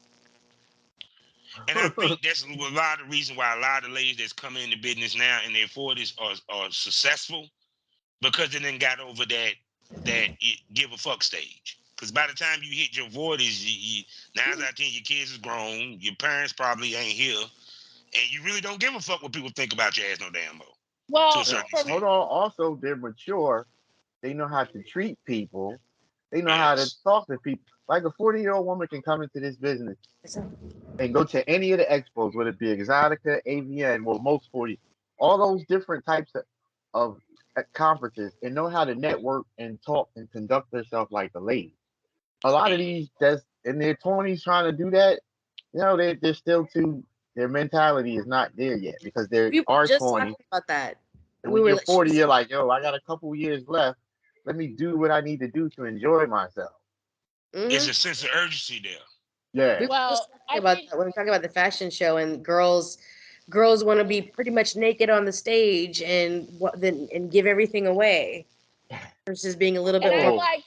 Speaker 4: And I think that's a lot of the reason why a lot of ladies that's coming into business now in their 40s are successful, because they then got over that give a fuck stage. Because by the time you hit your 40s, you 9 out of 10 your kids is grown, your parents probably ain't here, and you really don't give a fuck what people think about your ass no damn more.
Speaker 7: Well,
Speaker 4: to a certain extent.
Speaker 6: Hold on. Also, they're mature. They know how to treat people. They know how to talk to people. Like a 40-year-old woman can come into this business and go to any of the expos, whether it be Exotica, AVN, well, most 40, all those different types of conferences, and know how to network and talk and conduct themselves like a lady. A lot of these that's in their 20s trying to do that, they're still their mentality is not there yet because they are
Speaker 5: just
Speaker 6: 20.
Speaker 5: talking about that.
Speaker 6: And when you're 40, you're like, yo, I got a couple years left. Let me do what I need to do to enjoy myself.
Speaker 4: There's a sense of urgency there.
Speaker 6: Yeah.
Speaker 7: Well,
Speaker 5: when we talk about the fashion show and girls want to be pretty much naked on the stage and give everything away versus being a little bit more.
Speaker 7: I'm like,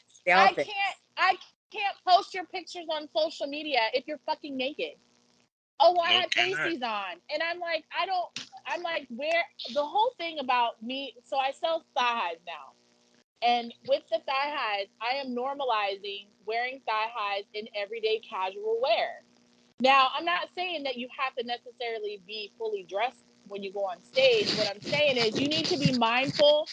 Speaker 7: I can't post your pictures on social media if you're fucking naked. Oh, I had pasties on, and I'm like, where the whole thing about me? So I sell thigh highs now. And with the thigh highs, I am normalizing wearing thigh highs in everyday casual wear. Now, I'm not saying that you have to necessarily be fully dressed when you go on stage. What I'm saying is you need to be mindful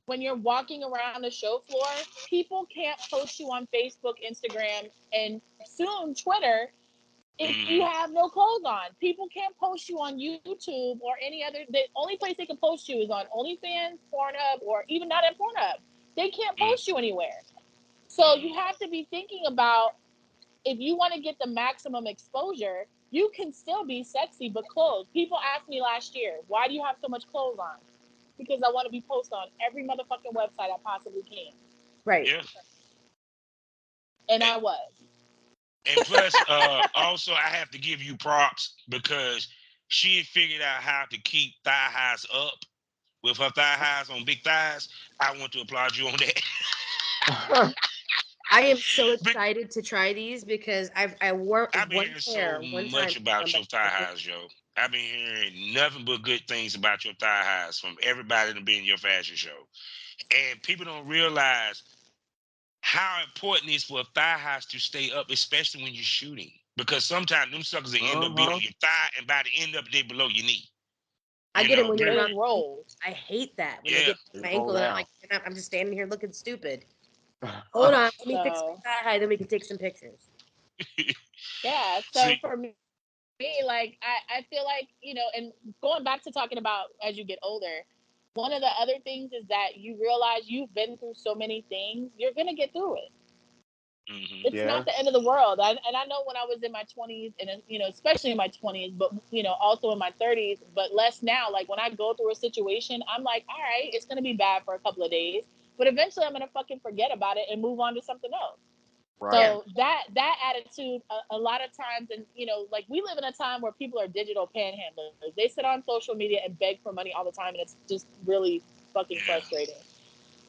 Speaker 7: when you're walking around the show floor. People can't post you on Facebook, Instagram, and soon Twitter if you have no clothes on. People can't post you on YouTube or any other. The only place they can post you is on OnlyFans, Pornhub, or even not at Pornhub. They can't post you anywhere. So you have to be thinking about, if you want to get the maximum exposure, you can still be sexy but clothed. People asked me last year, why do you have so much clothes on? Because I want to be posted on every motherfucking website I possibly can.
Speaker 5: Right.
Speaker 4: Yeah.
Speaker 7: And I was.
Speaker 4: And plus, also, I have to give you props because she had figured out how to keep thigh highs up with her thigh highs on big thighs. I want to applaud you on that.
Speaker 5: I am so excited to try these because I wore
Speaker 4: I've been
Speaker 5: one
Speaker 4: hearing
Speaker 5: pair
Speaker 4: so
Speaker 5: one time.
Speaker 4: much about your thigh highs, yo. I've been hearing nothing but good things about your thigh highs from everybody that been in your fashion show. And people don't realize how important it is for thigh highs to stay up, especially when you're shooting. Because sometimes them suckers will end up being on your thigh, and by the end of it, they below your knee.
Speaker 5: I get them when you're
Speaker 7: They
Speaker 5: not.
Speaker 7: just roll.
Speaker 5: I hate that when they
Speaker 4: Yeah.
Speaker 5: get
Speaker 6: They
Speaker 5: my
Speaker 6: roll
Speaker 5: ankle and I'm
Speaker 6: out.
Speaker 5: like, I'm just standing here looking stupid. Hold on, let me fix my
Speaker 7: So
Speaker 5: thigh high, then we can take some pictures.
Speaker 7: yeah. So
Speaker 4: See,
Speaker 7: for me, like I feel like, and going back to talking about as you get older, one of the other things is that you realize you've been through so many things, you're gonna get through it.
Speaker 4: mm-hmm.
Speaker 7: It's
Speaker 6: Yeah.
Speaker 7: not the end of the world. And I know when I was in my 20s, and especially in my 20s, but also in my 30s, but less now. Like when I go through a situation, I'm like, all right, it's gonna be bad for a couple of days, but eventually I'm gonna fucking forget about it and move on to something else.
Speaker 6: Right.
Speaker 5: Yeah.
Speaker 7: So that attitude, a lot of times, and like we live in a time where people are digital panhandlers. They sit on social media and beg for money all the time, and it's just really fucking
Speaker 4: Yeah.
Speaker 7: frustrating.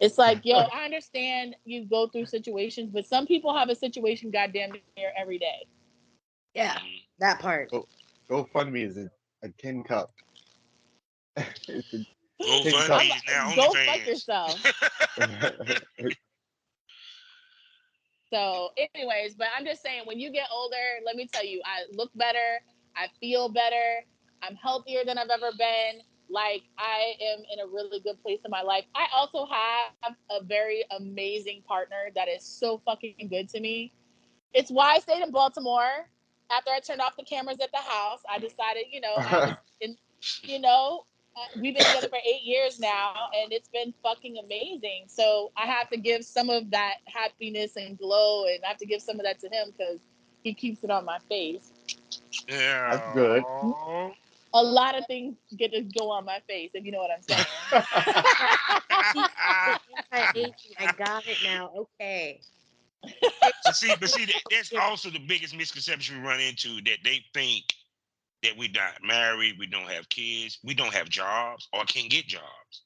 Speaker 7: It's like, yo, I understand you go through situations, but some people have a situation goddamn near every day.
Speaker 5: Yeah,
Speaker 4: Mm-hmm.
Speaker 5: that part.
Speaker 6: GoFundMe is a tin cup. It's a tin cup.
Speaker 4: GoFundMe is now
Speaker 7: Go fuck
Speaker 4: OnlyFans.
Speaker 7: yourself. So, anyways, but I'm just saying, when you get older, let me tell you, I look better, I feel better, I'm healthier than I've ever been. Like, I am in a really good place in my life. I also have a very amazing partner that is so fucking good to me. It's why I stayed in Baltimore. After I turned off the cameras at the house, I decided, I was in, you know, we've been together for 8 years now, and it's been fucking amazing. So I have to give some of that happiness and glow, and I have to give some of that to him because he keeps it on my face.
Speaker 6: That's good.
Speaker 4: Yeah.
Speaker 7: A lot of things get to go on my face, if you know what I'm saying.
Speaker 5: See, the anti-aging, I got it now. Okay.
Speaker 4: but see, that's also the biggest misconception we run into, that they think that we're not married, we don't have kids, we don't have jobs, or can't get jobs.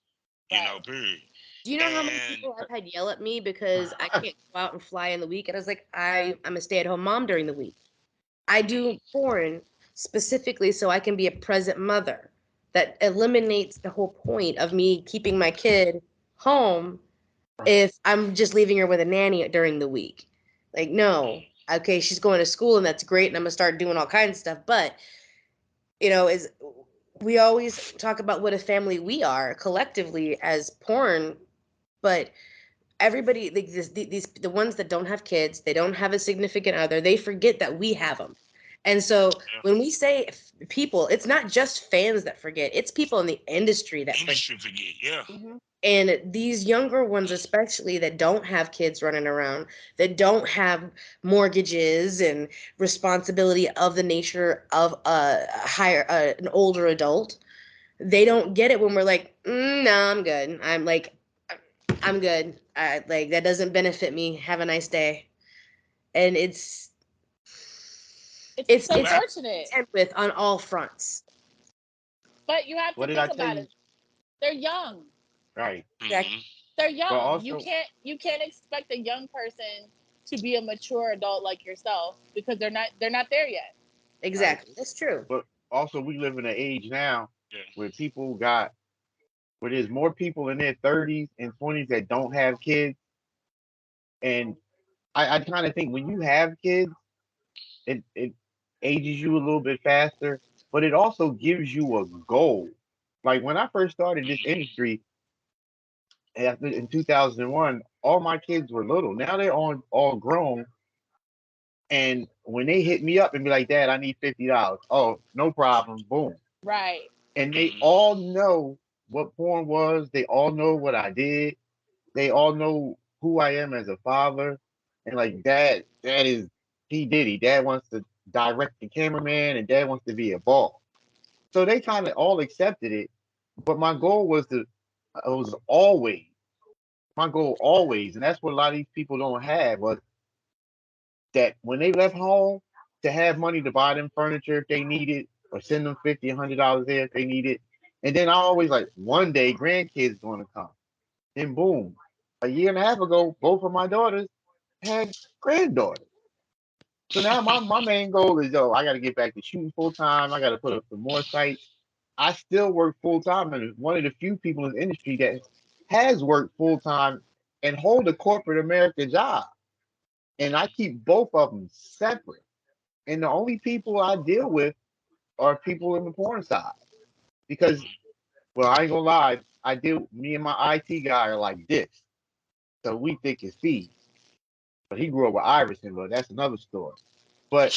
Speaker 7: Right.
Speaker 4: Period.
Speaker 5: Do you know how many
Speaker 4: And
Speaker 5: people I've had yell at me because I can't go out and fly in the week? And I was like, I'm a stay-at-home mom during the week. I do porn specifically so I can be a present mother. That eliminates the whole point of me keeping my kid home if I'm just leaving her with a nanny during the week. Like, no, okay, she's going to school and that's great, and I'm gonna start doing all kinds of stuff. But is we always talk about what a family we are collectively as porn, but everybody like these the ones that don't have kids, they don't have a significant other, they forget that we have them. And so when we say people, it's not just fans that forget, it's people in the industry that forget.
Speaker 4: industry forget, yeah.
Speaker 5: And these younger ones, especially that don't have kids running around, that don't have mortgages and responsibility of the nature of an older adult, they don't get it when we're like, no, I'm good. I'm good. Like that doesn't benefit me. Have a nice day. And
Speaker 7: It's
Speaker 4: Well,
Speaker 7: unfortunate,
Speaker 5: contend with on all fronts.
Speaker 7: but you have
Speaker 6: What
Speaker 7: to
Speaker 6: did I
Speaker 7: think
Speaker 6: tell
Speaker 7: about
Speaker 6: you?
Speaker 7: it. They're young.
Speaker 6: Right.
Speaker 4: mm-hmm.
Speaker 7: They're
Speaker 6: But
Speaker 7: young. You
Speaker 6: also,
Speaker 7: can't expect a young person to be a mature adult like yourself because they're not there yet.
Speaker 6: right.
Speaker 5: Exactly. That's true.
Speaker 6: But also, we live in an age now
Speaker 4: Yeah.
Speaker 6: where where there's more people in their 30s and 20s that don't have kids. And I kind of think when you have kids, it ages you a little bit faster, but it also gives you a goal. Like when I first started this industry after in 2001, all my kids were little. Now they're all grown. And when they hit me up and be like, Dad, I need $50. Oh, no problem. Boom.
Speaker 7: Right.
Speaker 6: And they
Speaker 4: Mm-hmm.
Speaker 6: all know what porn was. They all know what I did. They all know who I am as a father. And like dad is P. Diddy. Dad wants to direct the cameraman and dad wants to be a boss. So they kind of all accepted it. But my goal was always, my goal always, and that's what a lot of these people don't have, was that when they left home to have money to buy them furniture if they need it, or send them $50, $100 there if they need it. And then I always like, one day grandkids gonna come. Then boom. A year and a half ago, both of my daughters had granddaughters. So now my main goal is, I got to get back to shooting full time. I got to put up some more sites. I still work full time, and one of the few people in the industry that has worked full time and hold a corporate America job. And I keep both of them separate. And the only people I deal with are people in the porn side. Because, well, I ain't gonna lie, me and my IT guy are like this. So we thick as thieves. But he grew up with Iverson, but that's another story. But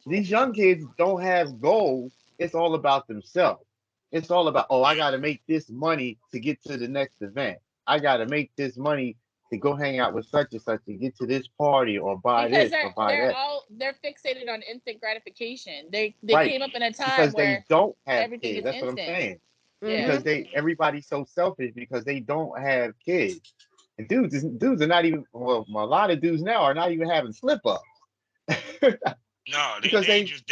Speaker 6: these young kids don't have goals. It's all about themselves. It's all about, I got to make this money to get to the next event. I got to make this money to go hang out with such and such to get to this party or buy
Speaker 7: because
Speaker 6: this or buy that.
Speaker 7: they're fixated on instant gratification. They
Speaker 6: Right.
Speaker 7: came up in a time
Speaker 6: Because
Speaker 7: where
Speaker 6: they don't have
Speaker 7: everything
Speaker 6: kids.
Speaker 7: is
Speaker 6: That's what I'm
Speaker 7: instant.
Speaker 6: saying.
Speaker 7: Yeah.
Speaker 6: Because everybody's so selfish because they don't have kids. And dudes are not even, well, a lot of dudes now are not even having slip ups.
Speaker 4: No,
Speaker 6: because
Speaker 4: they just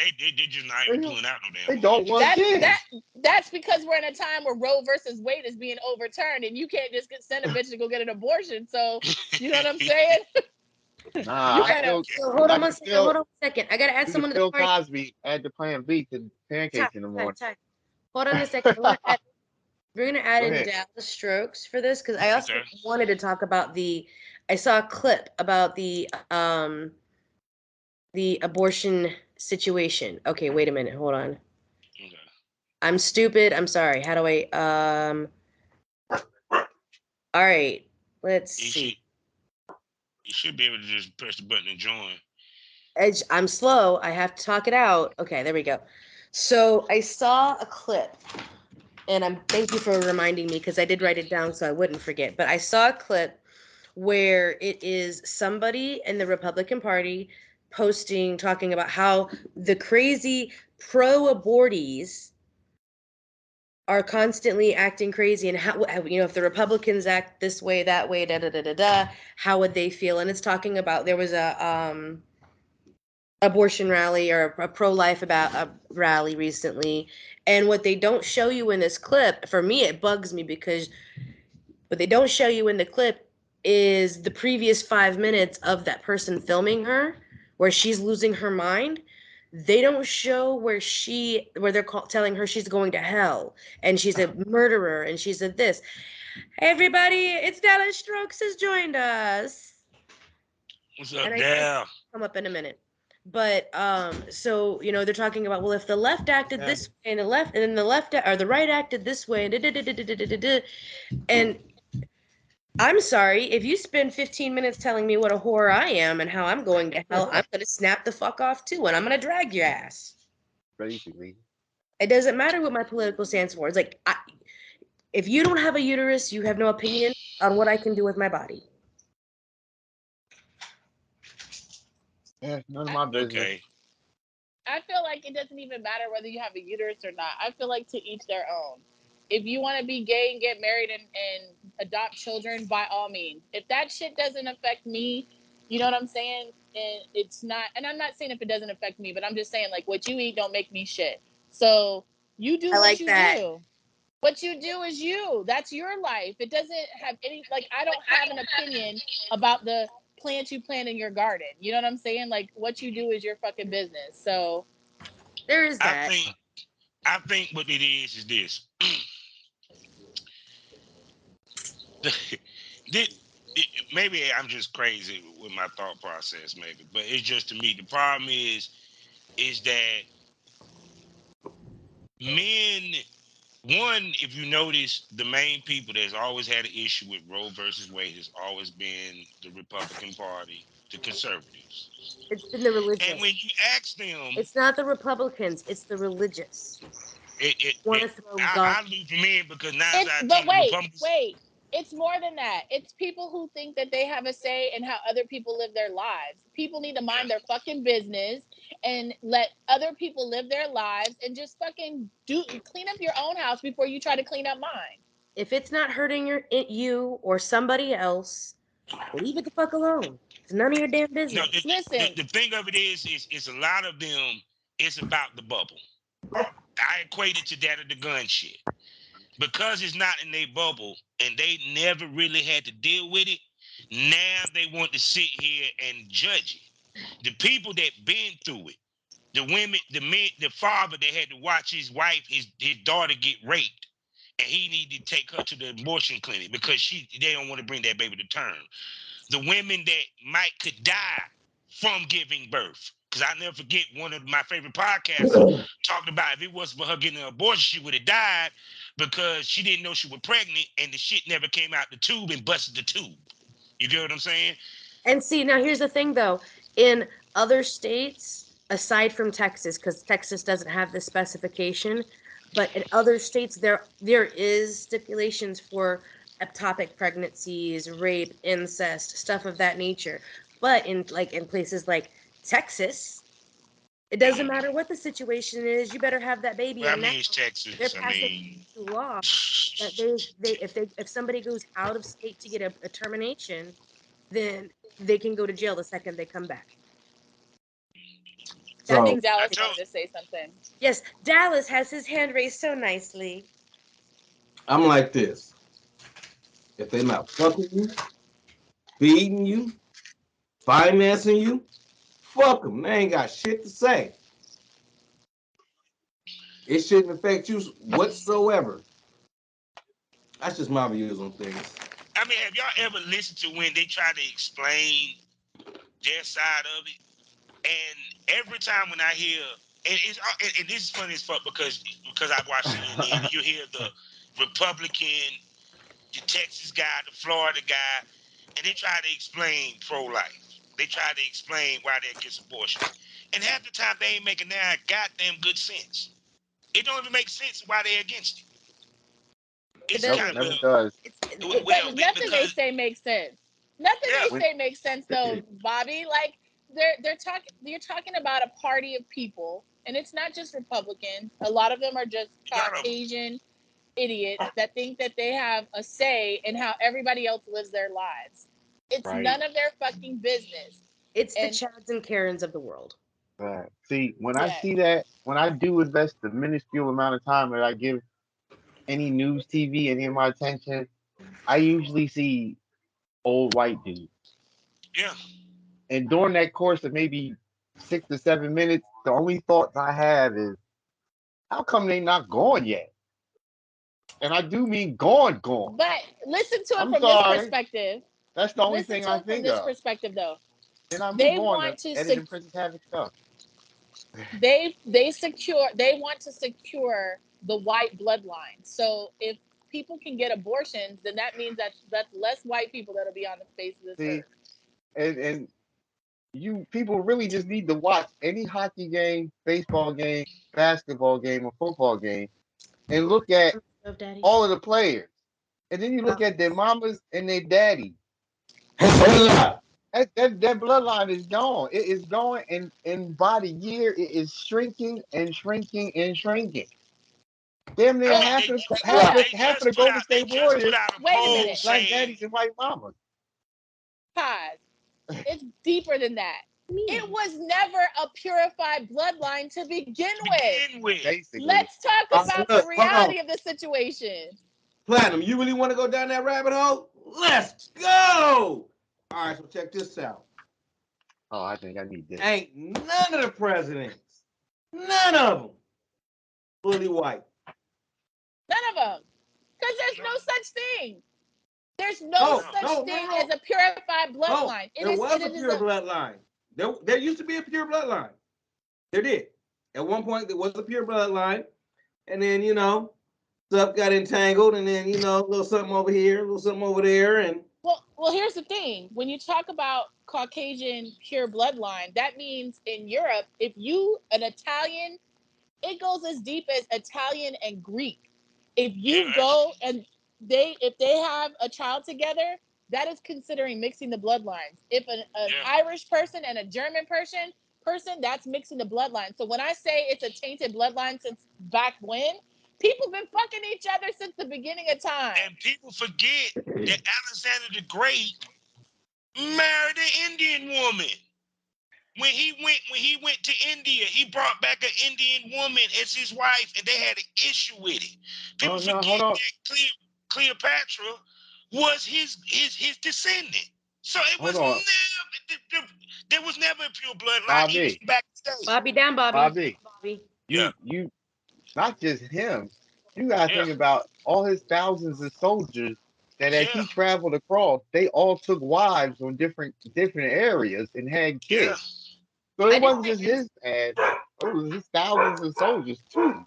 Speaker 4: not even pulling out no damn.
Speaker 6: They don't want kids.
Speaker 7: That's because we're in a time where Roe versus Wade is being overturned, and you can't just send a bitch to go get an abortion. So you know what I'm saying?
Speaker 6: Nah,
Speaker 5: hold on a second. I gotta add someone to the
Speaker 6: Bill
Speaker 5: party.
Speaker 6: Cosby add the Plan B to pancakes in the morning.
Speaker 5: Hold on a second. We're gonna add in Dallas Strokes for this because I also wanted to talk about I saw a clip about the abortion situation. Okay, wait a minute. Hold on.
Speaker 4: Okay.
Speaker 5: I'm stupid. I'm sorry. How do I all right. Let's see.
Speaker 4: You should be able to just press the button and join.
Speaker 5: I'm slow. I have to talk it out. Okay, there we go. So I saw a clip, and thank you for reminding me because I did write it down so I wouldn't forget. But I saw a clip where it is somebody in the Republican Party talking about how the crazy pro-abortees are constantly acting crazy, and how if the Republicans act this way, that way, how would they feel? And it's talking about there was a abortion rally or a pro-life rally recently, and what they don't show you in this clip, for me it bugs me because what they don't show you in the clip is the previous 5 minutes of that person filming her where she's losing her mind. They don't show where they're telling her she's going to hell and she's a murderer and she's a this. Hey everybody, it's Dallas Strokes has joined us.
Speaker 4: What's up, Dal?
Speaker 5: Come up in a minute. But so they're talking about, well, if the left acted this way and the right acted this way and I'm sorry, if you spend 15 minutes telling me what a whore I am and how I'm going to hell, I'm going to snap the fuck off too, and I'm going to drag your ass.
Speaker 6: Basically.
Speaker 5: It doesn't matter what my political stance for. It's like, if you don't have a uterus, you have no opinion on what I can do with my body.
Speaker 6: Yeah, none of my business.
Speaker 4: Okay.
Speaker 7: I feel like it doesn't even matter whether you have a uterus or not. I feel like to each their own. If you want to be gay and get married and adopt children, by all means. If that shit doesn't affect me, you know what I'm saying? And it's not, and I'm not saying if it doesn't affect me, but I'm just saying like what you eat don't make me shit. So you do what you do. What you do is you. That's your life. It doesn't have any, like, I don't have an opinion about the plants you plant in your garden. You know what I'm saying? Like, what you do is your fucking business. So
Speaker 5: there is that.
Speaker 4: I think what it is this. Maybe I'm just crazy with my thought process, maybe, but it's just to me. The problem is that men. One, if you notice, the main people that's always had an issue with Roe versus Wade has always been the Republican Party, the conservatives.
Speaker 5: It's been the religious.
Speaker 4: And when you ask them,
Speaker 5: it's not the Republicans, it's the religious.
Speaker 4: I lose men because
Speaker 7: wait. It's more than that. It's people who think that they have a say in how other people live their lives. People need to mind their fucking business and let other people live their lives and just fucking clean up your own house before you try to clean up mine.
Speaker 5: If it's not hurting you or somebody else, leave it the fuck alone. It's none of your damn business.
Speaker 4: No,
Speaker 7: Listen,
Speaker 4: the thing of it is a lot of them, it's about the bubble. I equate it to that of the gun shit. Because it's not in their bubble and they never really had to deal with it, Now they want to sit here and judge it. The people that been through it, the women, the men, the father that had to watch his wife, his daughter get raped, and he needed to take her to the abortion clinic because they don't want to bring that baby to term. The women that could die from giving birth. Because I never forget one of my favorite podcasters talked about if it wasn't for her getting an abortion, she would have died because she didn't know she was pregnant and the shit never came out the tube and busted the tube. You get what I'm saying?
Speaker 5: And see, now here's the thing though. In other states, aside from Texas, because Texas doesn't have this specification, but in other states there is stipulations for ectopic pregnancies, rape, incest, stuff of that nature. But in places like Texas, it doesn't matter what the situation is, you better have that baby.
Speaker 4: Well, I
Speaker 5: And now
Speaker 4: mean, it's
Speaker 5: they're
Speaker 4: Texas. I
Speaker 5: passing
Speaker 4: mean,
Speaker 5: into law that if somebody goes out of state to get a termination, then they can go to jail the second they come back.
Speaker 7: I think
Speaker 5: That
Speaker 7: Dallas
Speaker 5: means,
Speaker 7: wanted to say something.
Speaker 5: yes, Dallas has his hand raised so nicely.
Speaker 8: I'm like this. If they're not fucking you, feeding you, financing you, fuck them. They ain't got shit to say. It shouldn't affect you whatsoever. That's just my views on things.
Speaker 4: I mean, have y'all ever listened to when they try to explain their side of it? And every time when I hear, and this is funny as fuck because I watch CNN, and you hear the Republican, the Texas guy, the Florida guy, and they try to explain pro-life. They try to explain why they're against abortion. And half the time they ain't making that goddamn good sense. It don't even make sense why they're against it. It's
Speaker 5: It
Speaker 4: kind
Speaker 6: never
Speaker 4: of
Speaker 6: does.
Speaker 4: well,
Speaker 7: Nothing they
Speaker 4: because
Speaker 7: say makes sense. Nothing
Speaker 4: yeah,
Speaker 7: they say makes sense though, Bobby. Like they're talking. You're talking about a party of people, and it's not just Republicans. A lot of them are just Caucasian idiots that think that they have a say in how everybody else lives their lives. It's none of their fucking business.
Speaker 5: It's the Chads and Karens of the world.
Speaker 6: Right. See, when I see that, when I do invest the minuscule amount of time that I give any news TV any of my attention, I usually see old white dudes.
Speaker 4: Yeah.
Speaker 6: And during that course of maybe 6 to 7 minutes, the only thoughts I have is, how come they not gone yet? And I do mean gone.
Speaker 7: But listen to it
Speaker 6: I'm
Speaker 7: from
Speaker 6: sorry.
Speaker 7: this perspective.
Speaker 6: That's the only
Speaker 7: Listen
Speaker 6: thing
Speaker 7: to
Speaker 6: I
Speaker 7: it from
Speaker 6: think
Speaker 7: this
Speaker 6: of.
Speaker 7: perspective, though.
Speaker 6: Then I
Speaker 7: They
Speaker 6: move on
Speaker 7: want
Speaker 6: to
Speaker 7: to
Speaker 6: editing Princess Havoc stuff.
Speaker 7: They want to secure the white bloodline. So if people can get abortions, then that means that's less white people that'll be on the face of this earth.
Speaker 6: And you people really just need to watch any hockey game, baseball game, basketball game, or football game, and look at all of the players. And then you look at their mamas and their daddy. That bloodline is gone. It is gone, and by the year, it is shrinking and shrinking and shrinking. Damn near half of the Golden State Warriors
Speaker 7: Wait a minute.
Speaker 6: black daddies and white mamas.
Speaker 7: Pause. It's deeper than that. It was never a purified bloodline to begin with.
Speaker 6: Basically.
Speaker 7: Let's talk about the reality of the situation.
Speaker 8: Platinum, you really want to go down that rabbit hole? Let's go! All right, so check this out.
Speaker 6: Oh, I think I need this.
Speaker 8: Ain't none of the presidents, none of them, fully white.
Speaker 7: None of them. Because there's no such thing. There's no such thing as a purified bloodline.
Speaker 8: There was a pure bloodline. There used to be a pure bloodline. There did. At one point, there was a pure bloodline. And then, stuff got entangled. And then, a little something over here, a little something over there. And
Speaker 7: Well, here's the thing. When you talk about Caucasian pure bloodline, that means in Europe, if you, an Italian, it goes as deep as Italian and Greek. If you go and if they have a child together, that is considering mixing the bloodlines. If an Irish person and a German person, that's mixing the bloodline. So when I say it's a tainted bloodline since back when, people been fucking each other since the beginning of time.
Speaker 4: And people forget that Alexander the Great married an Indian woman. When he went to India, he brought back an Indian woman as his wife, and they had an issue with it. People forget that Cleopatra was his descendant. So it was
Speaker 6: Hold on.
Speaker 4: there was never a pure bloodline
Speaker 6: Bobby.
Speaker 4: even back in the day.
Speaker 5: Bobby down, Bobby.
Speaker 6: Bobby,
Speaker 4: Yeah.
Speaker 6: you not just him. You gotta
Speaker 4: Yeah.
Speaker 6: think about all his thousands of soldiers that as
Speaker 4: Yeah.
Speaker 6: he traveled across, they all took wives on different areas and had
Speaker 4: Yeah.
Speaker 6: kids. So
Speaker 5: I
Speaker 6: it
Speaker 5: didn't
Speaker 6: wasn't
Speaker 5: think
Speaker 6: just his dad; it was his thousands of soldiers too.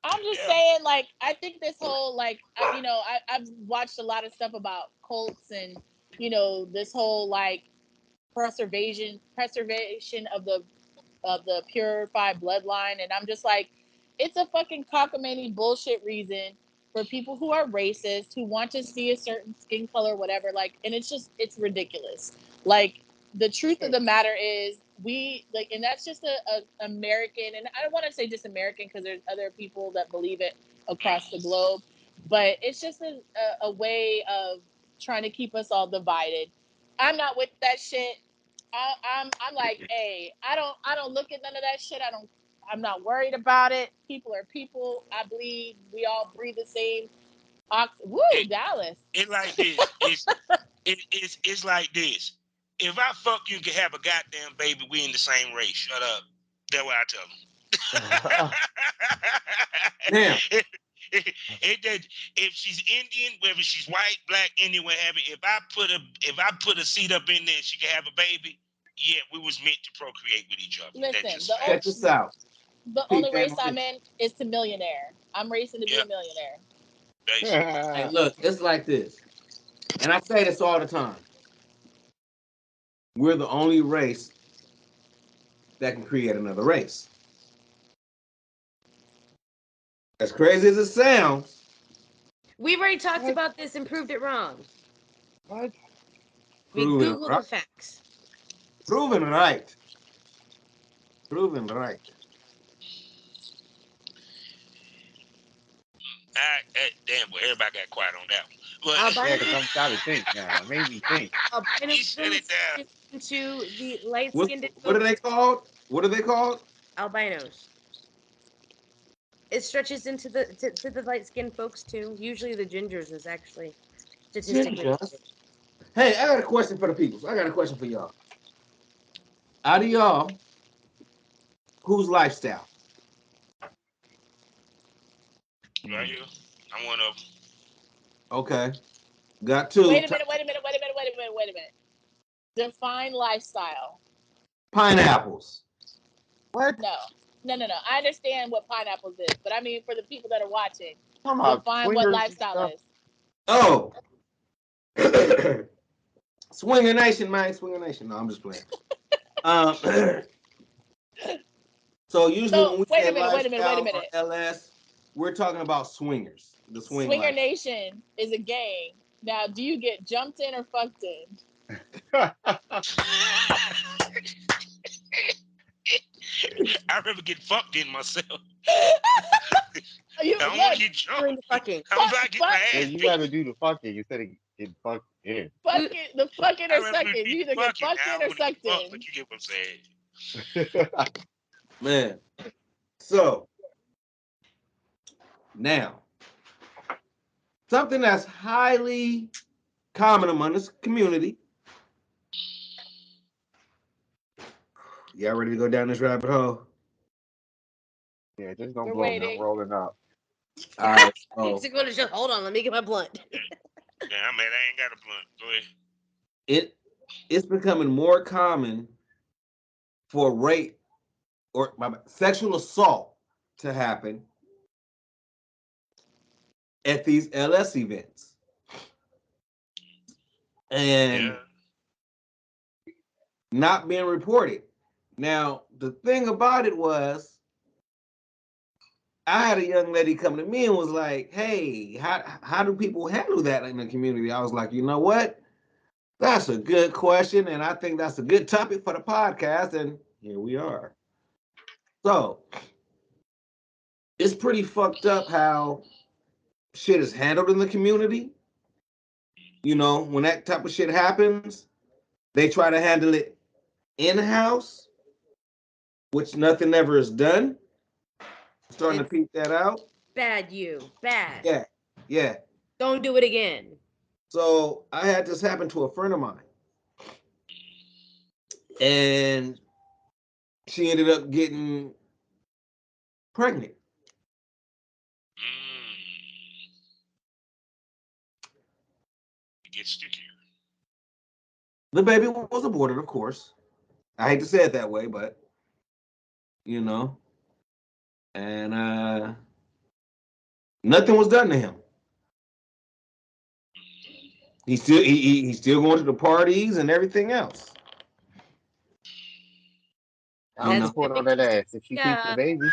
Speaker 7: I'm just
Speaker 4: Yeah.
Speaker 7: saying, like, I think this whole, like, I've watched a lot of stuff about cults and, this whole, like, preservation of the purified bloodline, and I'm just like, it's a fucking cockamamie bullshit reason for people who are racist, who want to see a certain skin color, whatever, like, and it's ridiculous. Like, the truth of the matter is, we like, and that's just a American, and I don't want to say just American because there's other people that believe it across the globe, but it's just a way of trying to keep us all divided. I'm not with that shit. I'm like, hey, I don't look at none of that shit. I'm not worried about it. People are people. I believe we all breathe the same Woo,
Speaker 4: It,
Speaker 7: Dallas.
Speaker 4: it like this. It's like this. If I fuck you, can have a goddamn baby. We in the same race. Shut up. That's what I tell them.
Speaker 8: Now,
Speaker 4: If she's Indian, whether she's white, black, Indian, whatever, if I put a seed up in there, she can have a baby. Yeah, we was meant to procreate with each other. That's
Speaker 7: Listen,
Speaker 4: just
Speaker 8: check
Speaker 4: facts.
Speaker 8: this out.
Speaker 7: the
Speaker 8: Peep
Speaker 7: only race
Speaker 8: game.
Speaker 7: I'm in is to millionaire. I'm racing to be
Speaker 4: Yeah,
Speaker 7: a millionaire.
Speaker 4: basically.
Speaker 8: Hey, look, it's like this, and I say this all the time. We're the only race that can create another race. As crazy as it sounds,
Speaker 5: we've already talked
Speaker 6: What?
Speaker 5: about this and proved it wrong.
Speaker 6: What?
Speaker 5: We
Speaker 8: proven
Speaker 5: Google
Speaker 8: right.
Speaker 5: the facts.
Speaker 8: Proven right. Proven right.
Speaker 4: Damn, well, everybody got quiet on that one.
Speaker 6: Yeah,
Speaker 5: Albino,
Speaker 6: because I'm trying to think now. It made me think.
Speaker 4: He shut
Speaker 5: albinism
Speaker 4: it down.
Speaker 5: stretches into the
Speaker 8: What
Speaker 5: light-skinned
Speaker 8: what are
Speaker 5: folks.
Speaker 8: they called? What are they called?
Speaker 5: Albinos. It stretches into to the light-skinned folks too. Usually the gingers is actually statistically.
Speaker 8: Gingers. Hey, I got a question for the people. I got a question for y'all. Out of y'all, whose lifestyle?
Speaker 4: Right here. I'm one of them.
Speaker 8: Okay. Got two.
Speaker 7: Wait a minute. Define lifestyle.
Speaker 8: Pineapples.
Speaker 6: What?
Speaker 7: No. I understand what pineapples is, but I mean for the people that are watching,
Speaker 6: Talking about
Speaker 7: define what
Speaker 6: swingers and
Speaker 7: lifestyle
Speaker 6: stuff.
Speaker 7: is.
Speaker 8: Oh. Swinger Nation, man. Swinger Nation. No, I'm just playing. Um, so usually when
Speaker 7: So
Speaker 8: we
Speaker 7: wait
Speaker 8: say
Speaker 7: a minute.
Speaker 8: lifestyle or LS, we're talking about swingers. The swing
Speaker 7: Swinger
Speaker 8: life.
Speaker 7: Nation is a gang. Now, do you get jumped in or fucked in?
Speaker 4: I rather get fucked in myself.
Speaker 7: You
Speaker 4: I don't want
Speaker 7: look,
Speaker 4: to get jumped.
Speaker 5: Doing the fucking.
Speaker 4: I'm about to get my
Speaker 6: Yeah,
Speaker 4: ass
Speaker 6: you
Speaker 4: beat.
Speaker 6: gotta do the fucking instead of getting fucked in.
Speaker 7: the fucking
Speaker 4: I
Speaker 7: or
Speaker 4: rather
Speaker 7: sucking.
Speaker 4: do
Speaker 7: You
Speaker 4: the
Speaker 7: either get
Speaker 4: fucking.
Speaker 7: fucked
Speaker 4: I
Speaker 7: in
Speaker 4: don't
Speaker 7: or
Speaker 4: want to get
Speaker 7: sucked
Speaker 4: fucked,
Speaker 7: in.
Speaker 4: but you get what I'm saying.
Speaker 8: Man. So now, something that's highly common among this community. Y'all ready to go down this rabbit hole?
Speaker 6: Yeah, just don't
Speaker 7: We're
Speaker 6: blow me. I'm
Speaker 7: waiting.
Speaker 6: rolling up.
Speaker 8: All right. So
Speaker 5: Hold on, let me get my blunt.
Speaker 4: Yeah, I mean, I ain't got a blunt. Go ahead.
Speaker 8: it's becoming more common for rape or sexual assault to happen at these LS events. And not being reported. Now, the thing about it was, I had a young lady come to me and was like, hey, how do people handle that in the community? I was like, you know what? That's a good question. And I think that's a good topic for the podcast. And here we are. So, it's pretty fucked up how shit is handled in the community. You know, when that type of shit happens, they try to handle it in-house, which nothing ever is done. Starting to peep that out.
Speaker 5: Bad bad.
Speaker 8: Yeah.
Speaker 5: Don't do it again.
Speaker 8: So I had this happen to a friend of mine. And she ended up getting pregnant.
Speaker 4: It gets stickier.
Speaker 8: The baby was aborted, of course. I hate to say it that way, but you know, and nothing was done to him. He's still going to the parties and everything else.
Speaker 6: I'll report on that ass if she keeps the baby.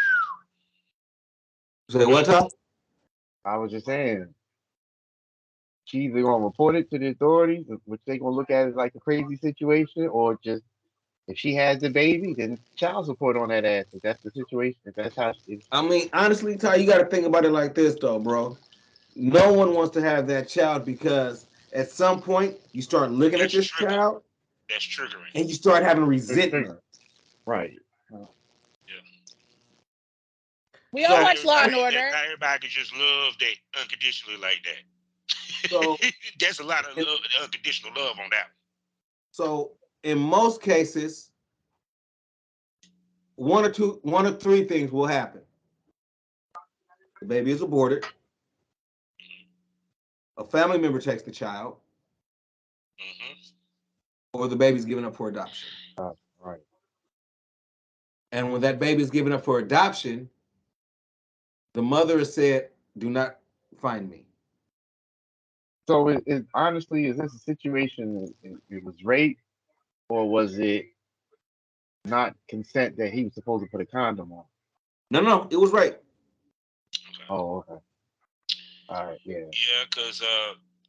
Speaker 8: Say what, Tom?
Speaker 6: I was just saying, she's either gonna report it to the authorities, which they gonna look at it like a crazy situation, or just if she has the baby, then child support on that ass. If that's the situation, if that's how it's.
Speaker 8: I mean, honestly, Ty, you got to think about it like this, though, bro. No one wants to have that child because at some point you start looking at this child.
Speaker 4: That's triggering.
Speaker 8: And you start having resentment.
Speaker 6: Right.
Speaker 4: Yeah.
Speaker 7: We all watch Law and Order.
Speaker 4: Not everybody can just love that unconditionally like that.
Speaker 8: So
Speaker 4: there's a lot of love, unconditional love on that.
Speaker 8: So in most cases, one of three things will happen. The baby is aborted. A family member takes the child. Or the baby's given up for adoption.
Speaker 6: Right.
Speaker 8: And when that baby is given up for adoption, the mother has said, "Do not find me."
Speaker 6: So honestly, is this a situation it was rape, or was it not consent that he was supposed to put a condom on?
Speaker 8: No, it was rape.
Speaker 4: Okay.
Speaker 6: Oh, okay. All right, yeah.
Speaker 4: Yeah, because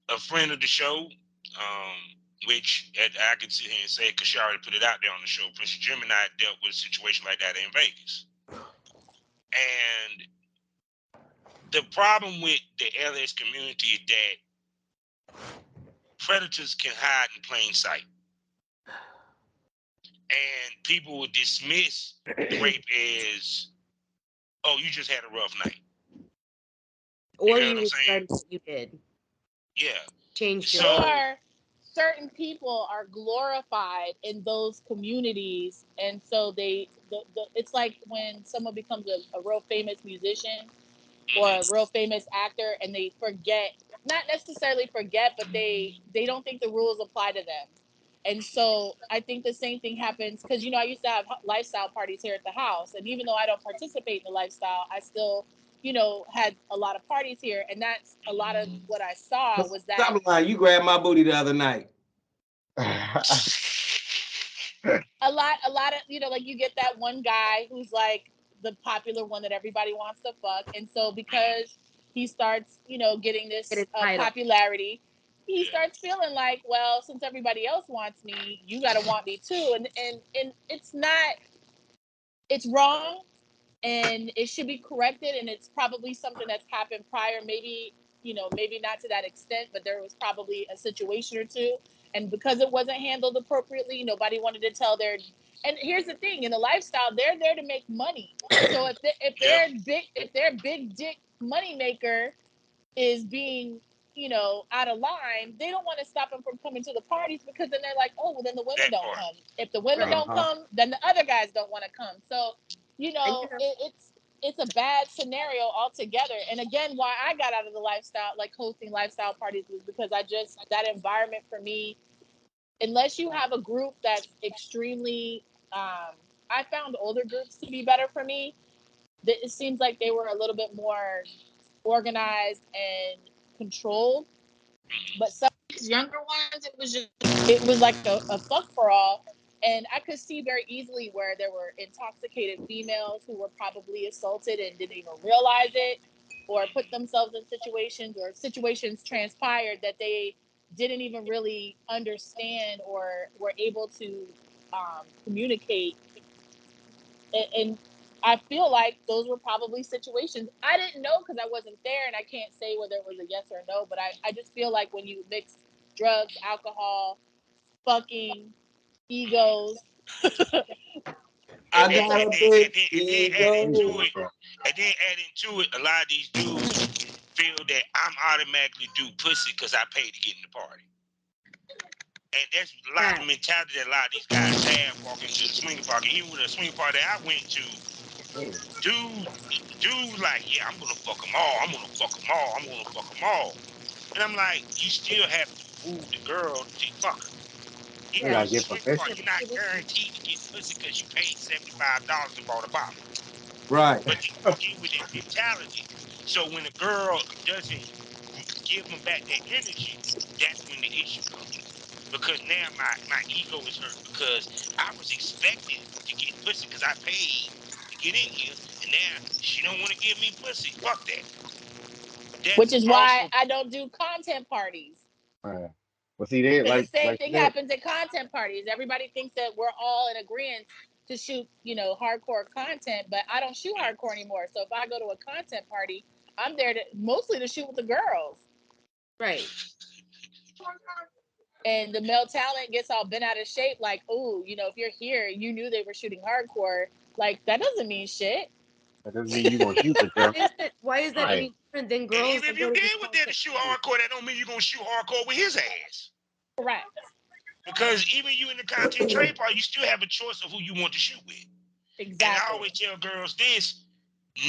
Speaker 4: a friend of the show, which I can sit here and say, because she already put it out there on the show, Princess Gemini dealt with a situation like that in Vegas. And the problem with the LS community is that predators can hide in plain sight. And people will dismiss rape as, oh, you just had a rough night.
Speaker 5: Or you regret what you did.
Speaker 4: Yeah.
Speaker 5: Change your
Speaker 7: Or certain people are glorified in those communities, and so it's like when someone becomes a real famous musician or a real famous actor, and they forget, not necessarily forget, but they don't think the rules apply to them. And so I think the same thing happens because, I used to have lifestyle parties here at the house. And even though I don't participate in the lifestyle, I still, had a lot of parties here. And that's a lot of what I saw was that.
Speaker 8: Stop lying. You grabbed my booty the other night.
Speaker 7: A lot of, like you get that one guy who's like the popular one that everybody wants to fuck. And so because he starts, getting this popularity, he starts feeling like, well, since everybody else wants me, you got to want me too. And it's wrong, and it should be corrected. And it's probably something that's happened prior, maybe not to that extent, but there was probably a situation or two. And because it wasn't handled appropriately, nobody wanted to tell their. And here's the thing: in the lifestyle, they're there to make money. So if their big dick money maker is being, out of line, they don't want to stop them from coming to the parties, because then they're like, oh, well, then the women don't come. If the women don't come, then the other guys don't want to come. So, it's a bad scenario altogether. And again, why I got out of the lifestyle, like hosting lifestyle parties, was because that environment for me, unless you have a group that's extremely, I found older groups to be better for me. It seems like they were a little bit more organized and controlled. But some of these younger ones, it was like a fuck for all. And I could see very easily where there were intoxicated females who were probably assaulted and didn't even realize it, or put themselves in situations transpired that they didn't even really understand or were able to communicate. And I feel like those were probably situations I didn't know because I wasn't there, and I can't say whether it was a yes or a no, but I just feel like when you mix drugs, alcohol, fucking, egos.
Speaker 4: And then add into it, a lot of these dudes feel that I'm automatically do pussy because I paid to get in the party. And that's a lot of the mentality that a lot of these guys have walking to the swinger park. Even with a swinger party that I went to, dude, like, yeah, I'm gonna fuck them all. I'm gonna fuck them all. I'm gonna fuck them all. And I'm like, you still have to woo the girl to fuck her. Even
Speaker 6: gotta
Speaker 4: with the
Speaker 6: get
Speaker 4: swinger
Speaker 6: permission.
Speaker 4: park, you're not guaranteed to get pussy because you paid $75 and bought a bottle.
Speaker 8: Right.
Speaker 4: But you walk in with that mentality. So when a girl doesn't give them back that energy, that's when the issue comes. Because now my ego is hurt because I was expecting to get pussy because I paid to get in here, and now she don't want to give me pussy. Fuck that.
Speaker 7: Which is why I don't do content parties.
Speaker 6: Well, see, they
Speaker 7: Because the same
Speaker 6: like
Speaker 7: thing
Speaker 6: that.
Speaker 7: happens at content parties. Everybody thinks that we're all in agreement to shoot, hardcore content, but I don't shoot hardcore anymore. So if I go to a content party, I'm there mostly to shoot with the girls.
Speaker 5: Right.
Speaker 7: And the male talent gets all bent out of shape, like, oh, if you're here, you knew they were shooting hardcore. Like, that doesn't mean shit.
Speaker 6: That doesn't mean you gonna shoot with them.
Speaker 5: Why is that any different than girls?
Speaker 4: And even if you did with that to shoot hardcore, that don't mean you're gonna shoot hardcore with his ass.
Speaker 7: Correct.
Speaker 4: Because even you in the content trade part, you still have a choice of who you want to shoot with.
Speaker 7: Exactly.
Speaker 4: And I always tell girls this: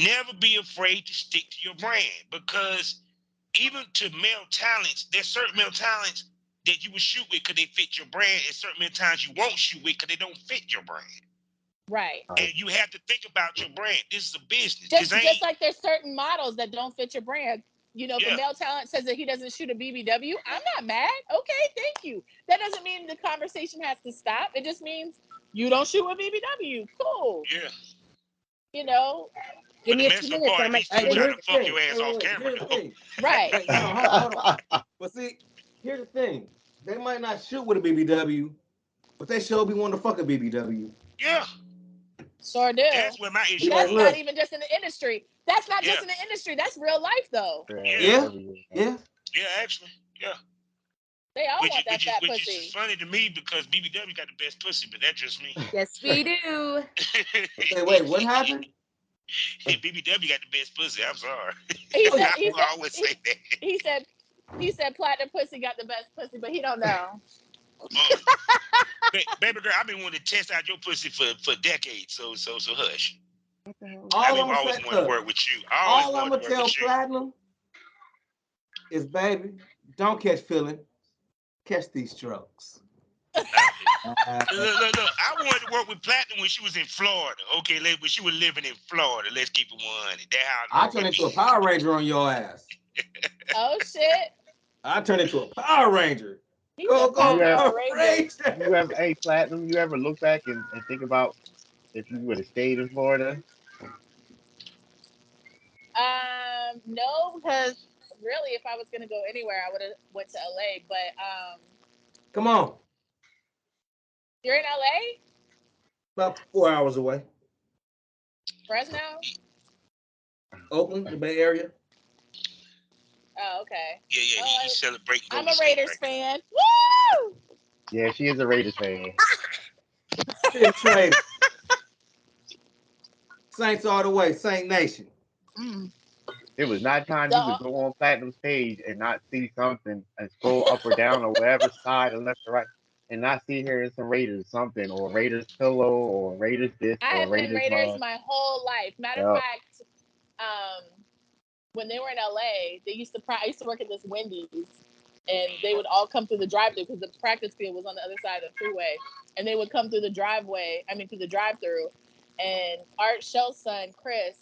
Speaker 4: never be afraid to stick to your brand, because even to male talents, there's certain male talents that you would shoot with because they fit your brand, and certain male talents you won't shoot with because they don't fit your brand.
Speaker 7: Right.
Speaker 4: And you have to think about your brand. This is a business.
Speaker 7: Just like there's certain models that don't fit your brand. The male talent says that he doesn't shoot a BBW. I'm not mad. Okay, thank you. That doesn't mean the conversation has to stop. It just means you don't shoot a BBW. Cool.
Speaker 4: Yeah.
Speaker 5: Give me a 2 minutes.
Speaker 4: Part, he's still trying to fuck your ass off camera.
Speaker 7: Right.
Speaker 8: Hey, hold on. But see, here's the thing. They might not shoot with a BBW, but they sure be wanting to fuck a BBW.
Speaker 4: Yeah.
Speaker 7: Sure do.
Speaker 4: That's where my issue
Speaker 7: That's
Speaker 4: is.
Speaker 7: not even just in the industry. That's not just in the industry. That's real life, though.
Speaker 8: Yeah.
Speaker 4: Yeah, actually. Yeah.
Speaker 7: They all want that fat
Speaker 4: which
Speaker 7: pussy.
Speaker 4: is funny to me because BBW got the best pussy, but that's just me.
Speaker 5: Yes, we do.
Speaker 8: Wait, what happened?
Speaker 4: BBW got the best pussy. I'm sorry.
Speaker 7: I
Speaker 4: always say that.
Speaker 7: He said platinum pussy got the best pussy, but he don't know.
Speaker 4: Baby girl, I've been wanting to test out your pussy for decades, so hush.
Speaker 8: All
Speaker 4: I always want to work with you.
Speaker 8: All I'm gonna tell Platinum is, baby, don't catch feeling, catch these strokes.
Speaker 4: Look, I wanted to work with Platinum when she was in Florida. Okay, when she was living in Florida. Let's keep it 100.
Speaker 8: I turned into a Power Ranger on your ass.
Speaker 7: Oh shit!
Speaker 8: I turned into a Power Ranger.
Speaker 6: Go, hey, Platinum, you ever look back and think about if you would have stayed in Florida?
Speaker 7: No, because really, if I was gonna go anywhere, I would have went to LA. But
Speaker 8: come on,
Speaker 7: you're in LA?
Speaker 8: About 4 hours away.
Speaker 7: Fresno?
Speaker 8: Oakland, the Bay Area.
Speaker 7: Oh, okay.
Speaker 4: Yeah, he's celebrating.
Speaker 7: I'm a Raiders fan. Woo!
Speaker 6: Yeah, she is a Raiders fan.
Speaker 8: Saints all the way, Saint Nation.
Speaker 6: It was not time you could go on Platinum's page and not see something and scroll up or down or whatever side or left or right and not see here in some Raiders something or Raiders pillow or Raiders this
Speaker 7: I
Speaker 6: or
Speaker 7: have
Speaker 6: Raiders
Speaker 7: been Raiders my whole life. Matter of fact, when they were in LA, I used to work at this Wendy's, and they would all come through the drive-thru because the practice field was on the other side of the freeway, and they would come through the through the drive-thru, and Art Shell's son Chris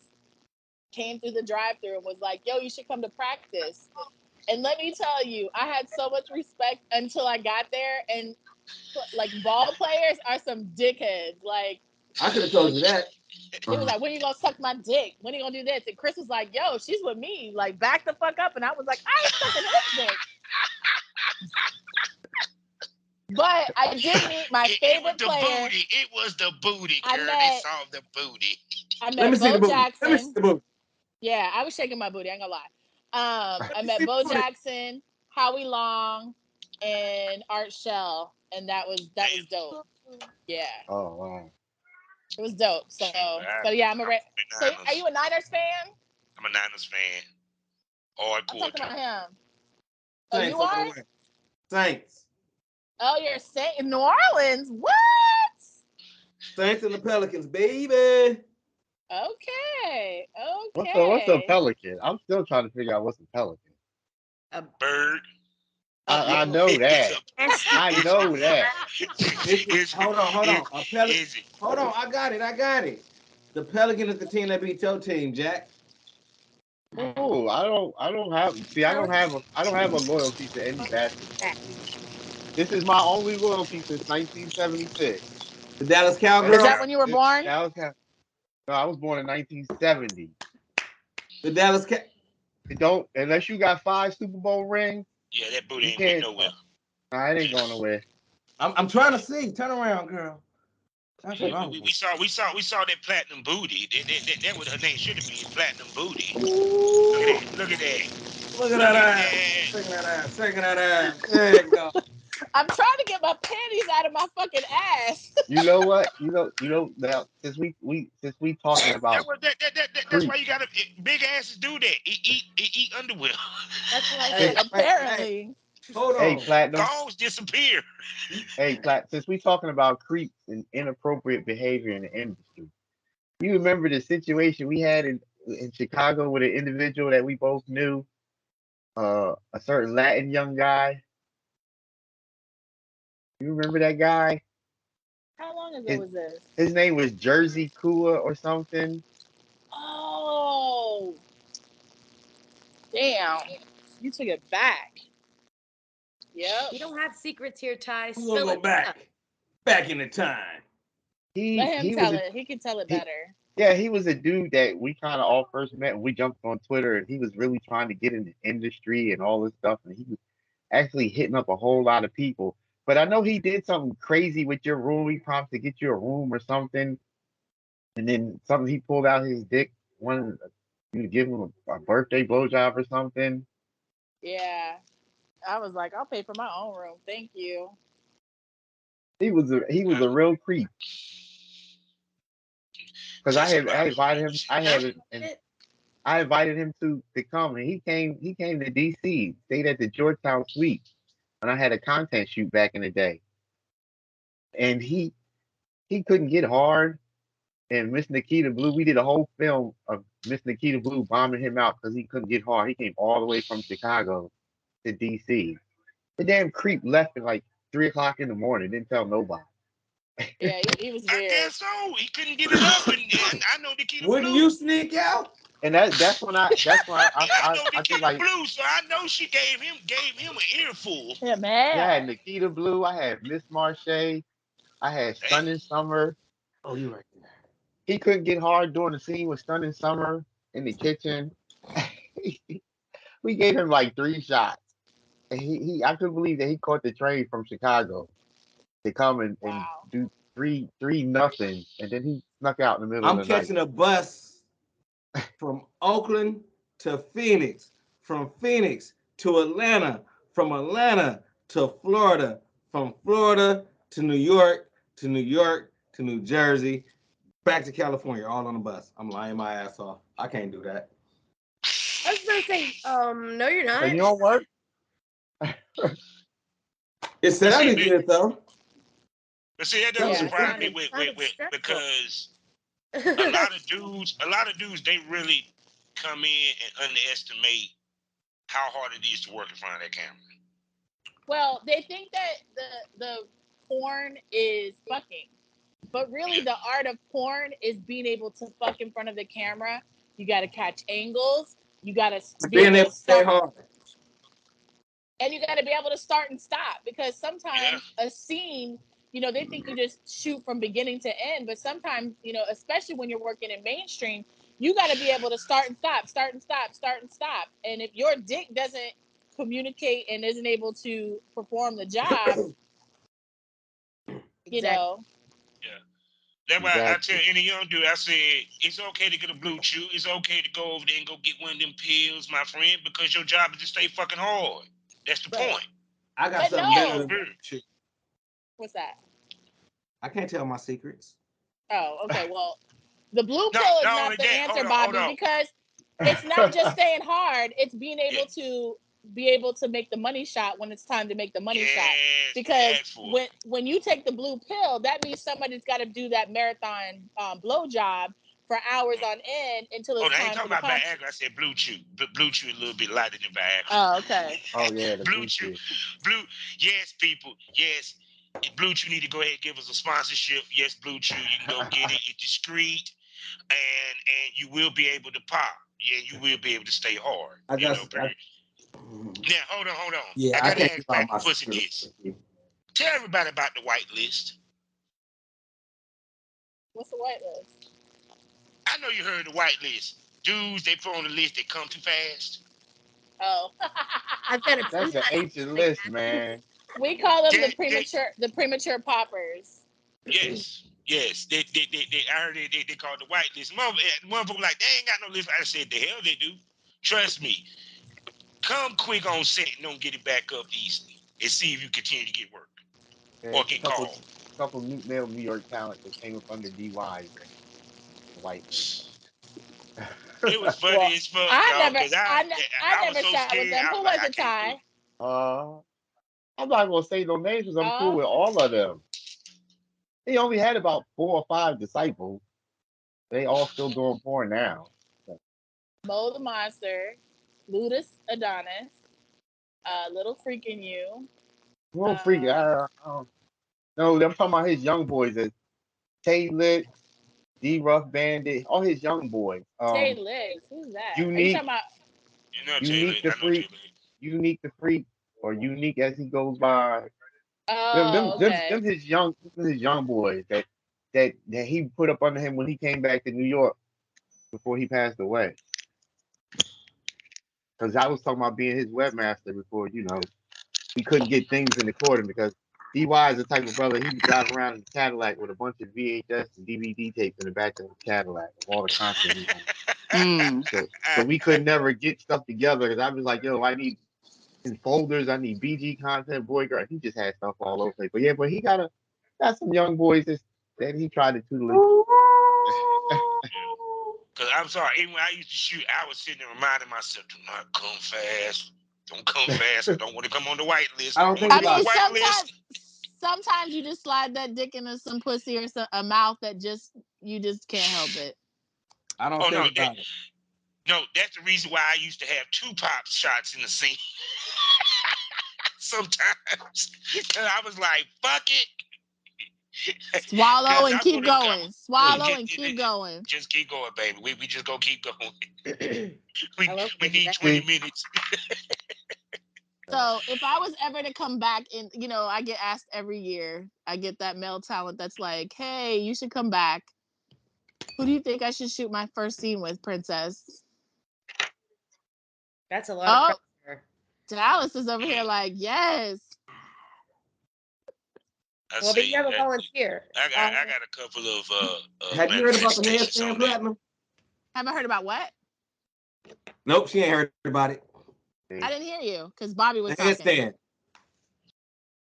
Speaker 7: came through the drive-thru and was like, "Yo, you should come to practice." And let me tell you, I had so much respect until I got there, and like ball players are some dickheads. Like,
Speaker 8: I could have told you that.
Speaker 7: It was like, when are you gonna suck my dick? When are you gonna do this? And Chris was like, yo, she's with me. Like, back the fuck up. And I was like, I ain't sucking his dick. But I did meet my favorite player.
Speaker 4: It was the booty, girl. They saw the booty.
Speaker 7: I met Bo Jackson.
Speaker 8: Let me see the booty.
Speaker 7: Yeah, I was shaking my booty. I ain't gonna lie. I met Bo Jackson, Howie Long, and Art Shell, and that was dope. Yeah.
Speaker 6: Oh wow.
Speaker 7: It was dope. So yeah, I'm So are you a Niners fan?
Speaker 4: I'm a Niners fan. Hardcore.
Speaker 7: I'm talking about him.
Speaker 8: Saints,
Speaker 7: you are?
Speaker 8: Saints.
Speaker 7: Oh, you're saying New Orleans? What?
Speaker 8: Saints and the Pelicans, baby.
Speaker 7: Okay.
Speaker 6: What's a
Speaker 7: Okay.
Speaker 6: pelican? I'm still trying to figure out what's a pelican.
Speaker 5: A
Speaker 4: Bird.
Speaker 6: I know that. I know that.
Speaker 8: Hold on. A pelican.
Speaker 4: Is it?
Speaker 8: Hold on, I got it. The Pelican is the team that beat your team, Jack.
Speaker 6: Oh, I don't have. See, I don't have a loyalty to any basketball team. This is my only loyalty since 1976.
Speaker 8: The Dallas
Speaker 7: Is
Speaker 8: Cowgirls.
Speaker 7: that when you were born?
Speaker 6: That was no, I was born in 1970.
Speaker 8: The Dallas Cow.
Speaker 6: It don't unless you got 5 Super Bowl rings,
Speaker 4: Yeah, that booty
Speaker 6: you
Speaker 4: ain't went
Speaker 6: can't.
Speaker 4: nowhere.
Speaker 6: Nah, it ain't going nowhere.
Speaker 8: I'm trying to see. Turn around, girl. That's what I'm
Speaker 4: We saw that platinum booty. That what her name should have been, platinum booty. Look at that.
Speaker 8: Look at that ass. Look at that ass. There you go.
Speaker 7: I'm trying to get my panties out of my fucking ass.
Speaker 6: You know what? You know. Now, since we talking about
Speaker 4: That's why
Speaker 6: creep,
Speaker 4: you gotta big asses do that. Eat underwear.
Speaker 5: That's what I
Speaker 8: Hey,
Speaker 5: said.
Speaker 7: Apparently.
Speaker 8: hold
Speaker 6: hey
Speaker 8: on.
Speaker 6: platinum,
Speaker 4: Calls disappear.
Speaker 6: hey plat. Since we talking about creeps and inappropriate behavior in the industry, you remember the situation we had in Chicago with an individual that we both knew, a certain Latin young guy. You remember that guy?
Speaker 7: How long ago
Speaker 6: His,
Speaker 7: was this?
Speaker 6: his name was Jersey Kua or something.
Speaker 7: Oh, damn. You took it back. Yep.
Speaker 5: We don't have secrets here, Ty.
Speaker 8: We're gonna
Speaker 5: Spill
Speaker 8: go
Speaker 5: it.
Speaker 8: back in the time.
Speaker 7: Let him
Speaker 6: He was
Speaker 7: tell
Speaker 6: a
Speaker 7: it. He can tell it
Speaker 6: he,
Speaker 7: better.
Speaker 6: yeah, he was a dude that we kind of all first met and we jumped on Twitter and he was really trying to get in the industry and all this stuff and he was actually hitting up a whole lot of people. But I know he did something crazy with your room. He promised to get you a room or something, and then something he pulled out his dick, wanted you to give him a birthday blowjob or something.
Speaker 7: Yeah. I was like, I'll pay for my own room. Thank you.
Speaker 6: He was a real creep because
Speaker 4: Just
Speaker 6: I
Speaker 4: about
Speaker 6: invited him.
Speaker 5: It-
Speaker 6: I invited him to come and he came to DC, stayed at the Georgetown Suite, and I had a content shoot back in the day, and he couldn't get hard. And Miss Nikita Blue, we did a whole film of Miss Nikita Blue bombing him out because he couldn't get hard. He came all the way from Chicago to DC. The damn creep left at like 3 o'clock in the morning, didn't tell nobody.
Speaker 7: Yeah, he was
Speaker 4: I
Speaker 7: weird.
Speaker 4: guess so. He couldn't get it up, and I know Nikita
Speaker 8: Wouldn't
Speaker 4: Blue.
Speaker 8: you sneak out?
Speaker 6: And that's when I
Speaker 4: I know
Speaker 6: I did
Speaker 4: Nikita
Speaker 6: like
Speaker 4: Blue, so I know she gave him an earful.
Speaker 7: Yeah,
Speaker 6: yeah, I had
Speaker 7: man.
Speaker 6: Nikita Blue, I had Miss Marche, I had
Speaker 4: Damn.
Speaker 6: Stunning Summer.
Speaker 8: Oh, you right there.
Speaker 6: He couldn't get hard during the scene with Stunning Summer in the kitchen. We gave him like 3 shots. And he I couldn't believe that he caught the train from Chicago to come and
Speaker 7: Wow.
Speaker 6: do three nothing, and then he snuck out in the middle
Speaker 8: I'm
Speaker 6: of the night.
Speaker 8: catching a bus from Oakland to Phoenix, from Phoenix to Atlanta, from Atlanta to Florida, from Florida to New York, to New York to New Jersey, back to California, all on the bus. I'm lying my ass off. I can't do that.
Speaker 5: I was gonna say, no, you're
Speaker 6: So
Speaker 5: not.
Speaker 6: you don't work?
Speaker 8: It sounded good though.
Speaker 4: But see, that doesn't
Speaker 7: Yeah,
Speaker 4: surprise me
Speaker 5: sounded
Speaker 4: with
Speaker 5: stressful.
Speaker 4: because a lot of dudes, they really come in and underestimate how hard it is to work in front of that camera.
Speaker 7: Well, they think that the porn is fucking, but really the art of porn is being able to fuck in front of the camera. You got to catch angles. You got to be
Speaker 8: Being
Speaker 7: able
Speaker 8: able
Speaker 7: to
Speaker 8: to stay
Speaker 7: start,
Speaker 8: hard.
Speaker 7: and you got to be able to start and stop because
Speaker 4: Yeah.
Speaker 7: sometimes a scene, they think you just shoot from beginning to end, but sometimes, especially when you're working in mainstream, you got to be able to start and stop, start and stop, start and stop. And if your dick doesn't communicate and isn't able to perform the job, you know.
Speaker 4: Yeah. That's why I tell
Speaker 6: Exactly.
Speaker 4: any young dude, I said, it's okay to get a blue chew. It's okay to go over there and go get one of them pills, my friend, because your job is to stay fucking hard. That's the
Speaker 7: Right.
Speaker 4: point.
Speaker 8: I got
Speaker 7: But
Speaker 8: something
Speaker 7: no.
Speaker 8: better than blue chew.
Speaker 7: What's that?
Speaker 8: I can't tell my secrets.
Speaker 7: Oh, okay. Well, the blue
Speaker 4: No,
Speaker 7: pill is
Speaker 4: not
Speaker 7: not
Speaker 4: only
Speaker 7: the
Speaker 4: that.
Speaker 7: answer,
Speaker 4: Hold
Speaker 7: Bobby,
Speaker 4: on.
Speaker 7: because it's not just staying hard. It's being able to be able to make the money shot when it's time to make the money shot. Because when you take the blue pill, that means somebody's got to do that marathon blow job for hours on end until it's
Speaker 4: I ain't
Speaker 7: time for
Speaker 4: talking
Speaker 7: the
Speaker 4: about
Speaker 7: punch.
Speaker 4: Viagra. I said Blue Chew. Blue Chew a little bit lighter than Viagra.
Speaker 7: Oh, okay.
Speaker 6: Oh yeah, the
Speaker 4: Blue Chew. Yes, people. Yes. Blue Chew need to go ahead and give us a sponsorship. Yes, Blue Chew. You can go get it. It's discreet, and you will be able to pop. Yeah, you will be able to stay hard. Now, hold on.
Speaker 8: Yeah,
Speaker 4: I
Speaker 8: I
Speaker 4: gotta
Speaker 8: can't
Speaker 4: ask
Speaker 8: give out
Speaker 4: back
Speaker 8: my
Speaker 4: to Pussy
Speaker 8: secret
Speaker 4: this.
Speaker 8: recipe.
Speaker 4: Tell everybody about the white list.
Speaker 7: What's the white list?
Speaker 4: I know you heard the white list. Dudes they put on the list that come too fast.
Speaker 7: Oh.
Speaker 5: I've got a
Speaker 6: That's an ancient list, man.
Speaker 7: We call them
Speaker 4: They-
Speaker 7: the premature poppers.
Speaker 4: Yes. They I heard they call it the white list. Motherfucker like they ain't got no list. I said the hell they do. Trust me. Come quick on set and don't get it back up easily. And see if you continue to get work.
Speaker 6: Yeah,
Speaker 4: Or
Speaker 6: it's
Speaker 4: get called.
Speaker 6: a couple male New York talent that came up under DY, the white list.
Speaker 4: It was funny as fuck, y'all, because I was
Speaker 7: never
Speaker 4: so
Speaker 7: shot with
Speaker 4: scared.
Speaker 7: them.
Speaker 4: I
Speaker 7: Who
Speaker 4: was
Speaker 7: was
Speaker 4: like, I
Speaker 7: it,
Speaker 4: can't do
Speaker 7: Ty?
Speaker 4: it.
Speaker 6: I'm not gonna say no names because I'm cool with all of them. He only had about 4 or 5 disciples. They all still doing porn now.
Speaker 7: Mo the Monster, Ludus Adonis, Little Freaking You.
Speaker 6: Little freak. No, I'm talking about his young boys. Tay Lit, D Rough Bandit, all his young boys.
Speaker 7: Tay Lit, who's that? Are you
Speaker 6: Unique,
Speaker 7: talking about?
Speaker 4: You know
Speaker 6: Unique the Freak, Unique the Freak, or Unique as he goes by. Them his young boys that he put up under him when he came back to New York before he passed away. Because I was talking about being his webmaster before, he couldn't get things in the quarter because DY is the type of brother he would drive around in a Cadillac with a bunch of VHS and DVD tapes in the back of the Cadillac of all the content he had. So we could never get stuff together because I was like, yo, I need in folders, I need BG content, boy, girl. He just had stuff all over the place. But he got some young boys that he tried to tutelage.
Speaker 4: Because I'm sorry, even when I used to shoot, I was sitting there reminding myself, do not come fast. Don't come fast. I don't want to come on the white list.
Speaker 8: I mean,
Speaker 7: sometimes you just slide that dick into some pussy or a mouth that you just can't help it.
Speaker 8: I don't think about it.
Speaker 4: No, that's the reason why I used to have 2 pop shots in the scene. Sometimes. And I was like, fuck it.
Speaker 7: Swallow and keep going. Swallow and keep going.
Speaker 4: Just keep going, baby. We just gonna keep going. we need 20 minutes.
Speaker 7: So if I was ever to come back and I get asked every year, I get that male talent that's like, hey, you should come back. Who do you think I should shoot my first scene with, Princess?
Speaker 5: That's a lot of pressure.
Speaker 7: Dallas is over here like, yes.
Speaker 5: Well, but you have a volunteer.
Speaker 4: I got a couple of
Speaker 8: have you heard about the handstand platinum?
Speaker 7: Haven't heard about what?
Speaker 8: Nope, she ain't heard about it.
Speaker 7: I didn't hear you because Bobby was
Speaker 8: talking. Headstand.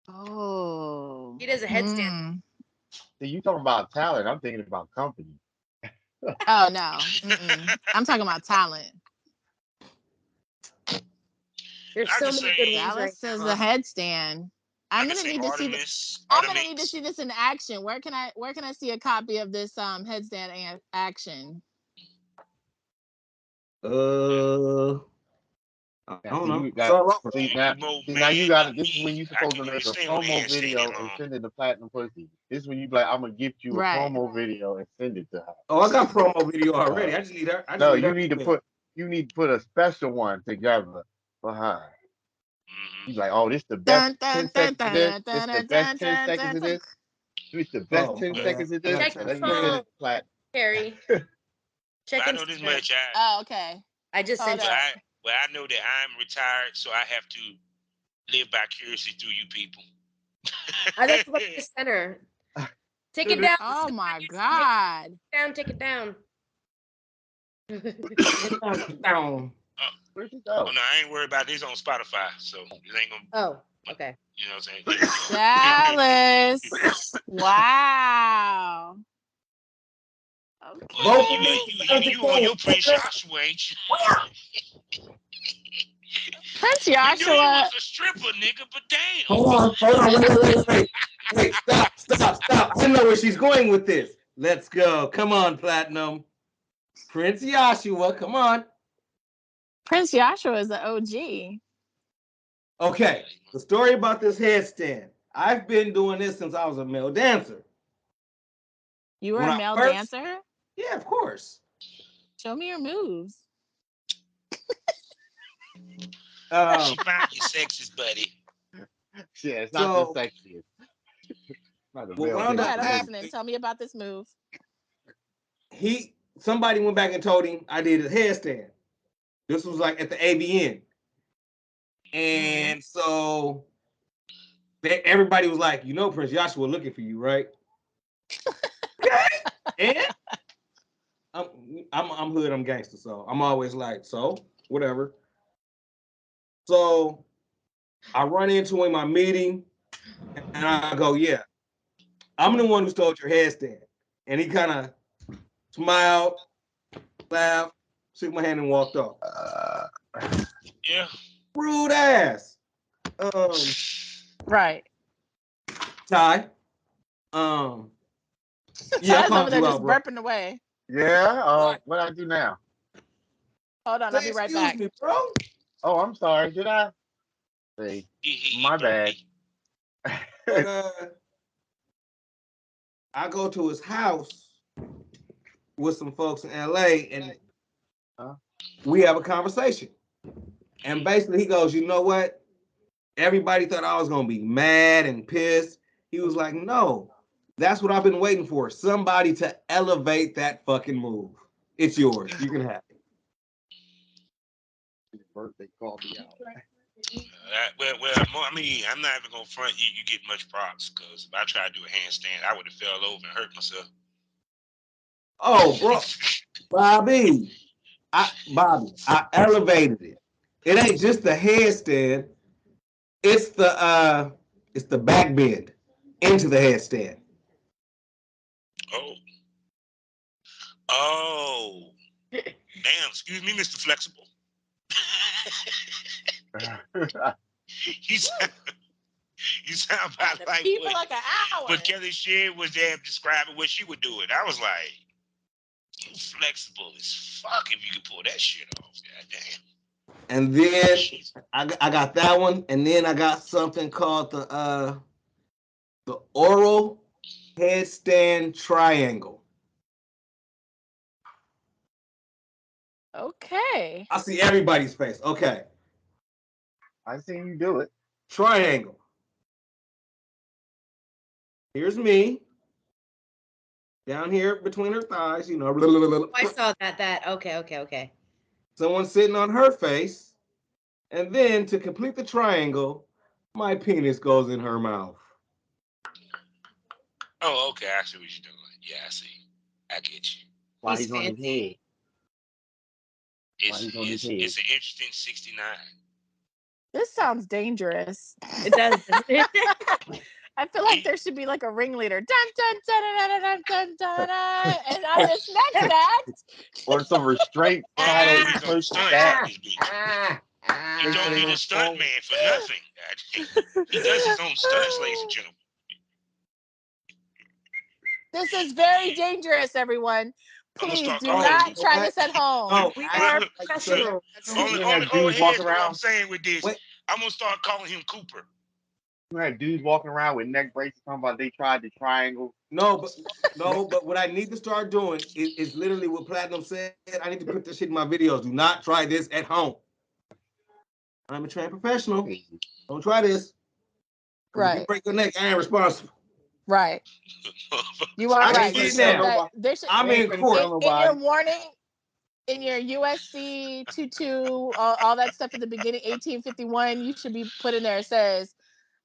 Speaker 7: Oh.
Speaker 5: He does a headstand.
Speaker 6: See, you talking about talent. I'm thinking about company.
Speaker 7: Oh, no. I'm talking about talent.
Speaker 5: There's so many good ones.
Speaker 7: Dallas says the headstand. I'm gonna need to see this. I'm gonna need to see this in action. Where can I see a copy of this headstand action?
Speaker 8: I don't know.
Speaker 6: Now you got it. This is when you supposed to make a promo video and send it to Platinum Pussy. This is when you like, I'm gonna gift you a promo video and send it to her.
Speaker 8: Oh, I got promo video already. I just need her.
Speaker 6: You need to put a special one together for her. He's like, oh, this is the best 10 seconds of this. This is the best 10 seconds of this. This is the best 10 seconds of this.
Speaker 5: Check your phone, Carrie.
Speaker 4: I know this much.
Speaker 7: Oh, okay.
Speaker 5: I just sent you.
Speaker 4: Well, I know that I'm retired, so I have to live vicariously through you people.
Speaker 5: I just look at the center. Take it down.
Speaker 7: Oh my God.
Speaker 5: Take it down.
Speaker 8: Down.
Speaker 6: Where'd you go?
Speaker 4: Oh no, I ain't worried about this on Spotify, so it ain't gonna.
Speaker 5: Oh, okay.
Speaker 4: You know what I'm saying?
Speaker 7: Dallas. Wow. Okay.
Speaker 4: You on your Prince Joshua, ain't you?
Speaker 7: Prince
Speaker 4: We knew you
Speaker 7: Joshua.
Speaker 4: was a stripper, nigga, but damn.
Speaker 8: Hold on, wait, stop. I know where she's going with this. Let's go. Come on, Platinum. Prince Joshua, come on.
Speaker 7: Prince Joshua is the OG.
Speaker 8: Okay, the story about this headstand. I've been doing this since I was a male dancer.
Speaker 7: You were
Speaker 8: When
Speaker 7: a
Speaker 8: I
Speaker 7: male
Speaker 8: first-
Speaker 7: dancer?
Speaker 8: Yeah, of course.
Speaker 7: Show me your moves.
Speaker 4: She found you sexist, buddy.
Speaker 6: Yeah, it's not
Speaker 8: So-
Speaker 6: the sexiest. Not the
Speaker 8: Well,
Speaker 6: male
Speaker 8: wound
Speaker 6: thing.
Speaker 8: up
Speaker 7: Right, I'm
Speaker 8: happening.
Speaker 7: listening. Tell me about this move.
Speaker 8: Somebody went back and told him I did a headstand. This was like at the ABN. And so everybody was like, you know, Prince Joshua looking for you, right? Okay. And I'm hood, I'm gangster, so I'm always like, so whatever. So I run into him in my meeting, and I go, yeah, I'm the one who stole your headstand. And he kind of smiled, laughed, shook my hand, and walked off.
Speaker 4: Yeah.
Speaker 8: Rude ass.
Speaker 7: Right.
Speaker 8: Ty. Yeah, I
Speaker 7: Ty's
Speaker 8: called
Speaker 7: over there
Speaker 8: you
Speaker 7: just
Speaker 8: out, bro.
Speaker 7: burping away.
Speaker 6: Yeah. What I do now?
Speaker 7: Hold on, I'll be right back.
Speaker 8: Excuse me, bro.
Speaker 6: Oh, I'm sorry. Did I? Say, my bad.
Speaker 8: I go to his house with some folks in LA, and we have a conversation. And basically, he goes, you know what? Everybody thought I was going to be mad and pissed. He was like, no, that's what I've been waiting for. Somebody to elevate that fucking move. It's yours. You can have it.
Speaker 6: His birthday called me out.
Speaker 4: I mean, I'm not even gonna front you. You get much props because if I tried to do a handstand, I would have fell over and hurt myself.
Speaker 8: Oh, bro, Bobby, I elevated it. It ain't just the headstand. It's the back bend into the headstand.
Speaker 4: Oh, damn! Excuse me, Mr. Flexible. you sound about like
Speaker 7: People
Speaker 4: what?
Speaker 7: like an hour.
Speaker 4: But Kelly Shea was there describing what she would do it. I was like, you flexible as fuck if you could pull that shit off. God damn.
Speaker 8: And then I got that one, and then I got something called the oral headstand triangle.
Speaker 7: Okay.
Speaker 8: I see everybody's face. Okay.
Speaker 6: I seen you do it.
Speaker 8: Triangle. Here's me. Down here between her thighs, you know.
Speaker 5: Oh, I saw that. Okay.
Speaker 8: Someone sitting on her face. And then to complete the triangle, my penis goes in her mouth.
Speaker 4: Oh, okay. I see what you're doing. Yeah, I see. I get you.
Speaker 6: While he's on his head.
Speaker 4: It's an interesting 69.
Speaker 7: This sounds dangerous.
Speaker 5: It does.
Speaker 7: I feel like there should be like a ringleader. Dun dun dun dun dun dun dun dun, dun. And on this next act,
Speaker 6: or some restraint.
Speaker 4: You don't need a stunt man for nothing. He does his own stunts, ladies and gentlemen.
Speaker 7: This is very dangerous, everyone. Please do not try this at home.
Speaker 8: Oh,
Speaker 5: we are professional.
Speaker 4: Only here's what I'm saying with this. I'm gonna start calling him Cooper.
Speaker 6: You had dudes walking around with neck braces talking about they tried the triangle.
Speaker 8: No, but what I need to start doing is literally what Platinum said. I need to put this shit in my videos. Do not try this at home. I'm a trained professional. Don't try this.
Speaker 7: Right.
Speaker 8: If you break your neck, I ain't responsible.
Speaker 7: Right. You are right.
Speaker 8: I'm in court.
Speaker 7: In your warning, in your USC 22, all that stuff at the beginning, 1851, you should be put in there. It says,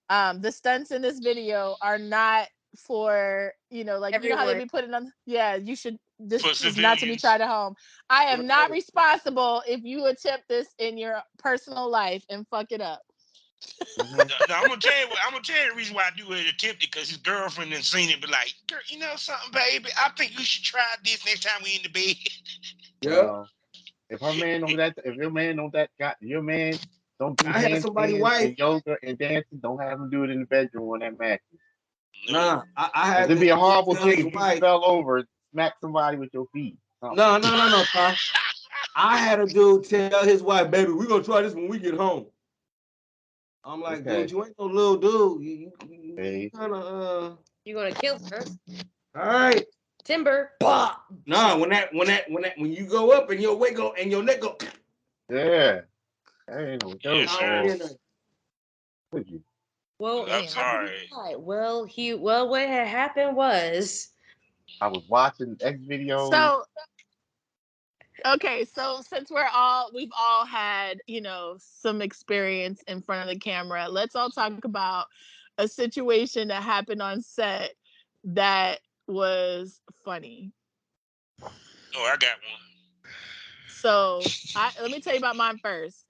Speaker 7: the stunts in this video are not for, like, everyone. You know how they be putting on. Yeah, you should. This is not to be tried at home. I am not responsible if you attempt this in your personal life and fuck it up.
Speaker 4: No, I'm gonna tell you the reason why I do it attempt it, because his girlfriend has seen it, but like, girl, you know something, baby? I think you should try this next time we in the bed.
Speaker 6: Yeah. If her man know that, if your man know that, got your man Don't do
Speaker 8: I had somebody
Speaker 6: handstands
Speaker 8: wife.
Speaker 6: and yoga and dancing. Don't have them do it in the bedroom on that mattress.
Speaker 8: Nah, I had.
Speaker 6: It'd be a horrible
Speaker 8: tell
Speaker 6: thing
Speaker 8: his
Speaker 6: if you
Speaker 8: wife.
Speaker 6: fell over, smack somebody with your feet.
Speaker 8: No, son. I had a dude tell his wife, "Baby, we're gonna try this when we get home." I'm like,
Speaker 6: Okay.
Speaker 8: dude, you ain't no little dude. You
Speaker 6: Hey.
Speaker 8: kind of
Speaker 5: You're gonna kill her.
Speaker 8: All right.
Speaker 5: Timber.
Speaker 8: Bah. No, when you go up and your weight go and your neck go.
Speaker 6: Yeah. That ain't no joke.
Speaker 4: Yes, sir.
Speaker 5: Well,
Speaker 4: I'm sorry.
Speaker 5: Well, what had happened was
Speaker 6: I was watching X videos.
Speaker 7: So okay, so since we've all had, some experience in front of the camera, let's all talk about a situation that happened on set that was funny.
Speaker 4: Oh, I got one.
Speaker 7: So let me tell you about mine first.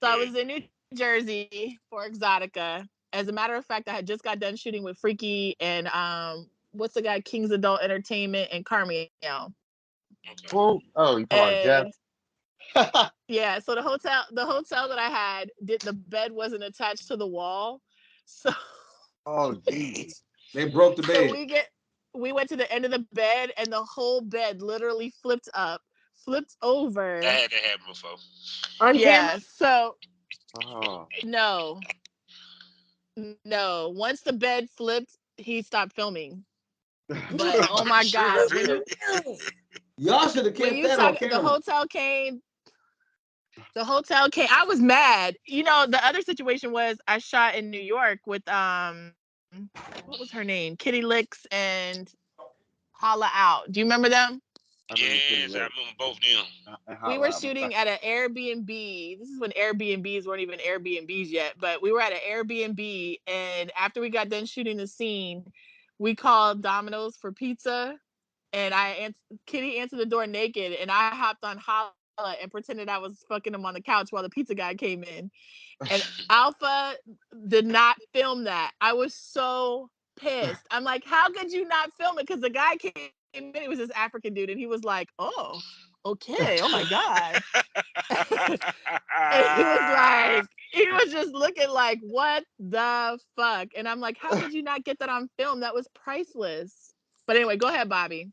Speaker 7: So I was in New Jersey for Exotica. As a matter of fact, I had just got done shooting with Freaky and what's the guy, King's Adult Entertainment and Carmio.
Speaker 6: Oh, you talking about Jeff?
Speaker 7: Yeah, so the hotel that I had, the bed wasn't attached to the wall. So
Speaker 6: Jesus.
Speaker 8: They broke the bed.
Speaker 7: So we went to the end of the bed and the whole bed literally flipped over.
Speaker 4: That had to happen before.
Speaker 5: On
Speaker 7: camera? So
Speaker 6: Oh.
Speaker 7: no. Once the bed flipped, he stopped filming. But oh my God.
Speaker 8: Y'all should have kept that on camera.
Speaker 7: The hotel came. I was mad. The other situation was I shot in New York with what was her name? Kitty Licks and Holla Out. Do you remember them?
Speaker 4: Yes, I remember both of them.
Speaker 7: We were shooting at an Airbnb. This is when Airbnbs weren't even Airbnbs yet, but we were at an Airbnb, and after we got done shooting the scene, we called Domino's for pizza, and Kitty answered the door naked, and I hopped on Holla and pretended I was fucking him on the couch while the pizza guy came in. And Alpha did not film that. I was so pissed. I'm like, how could you not film it? Because the guy came in, it was this African dude, and he was like, oh, okay, oh my God. And he was just looking like, what the fuck? And I'm like, how could you not get that on film? That was priceless. But anyway, go ahead, Bobby.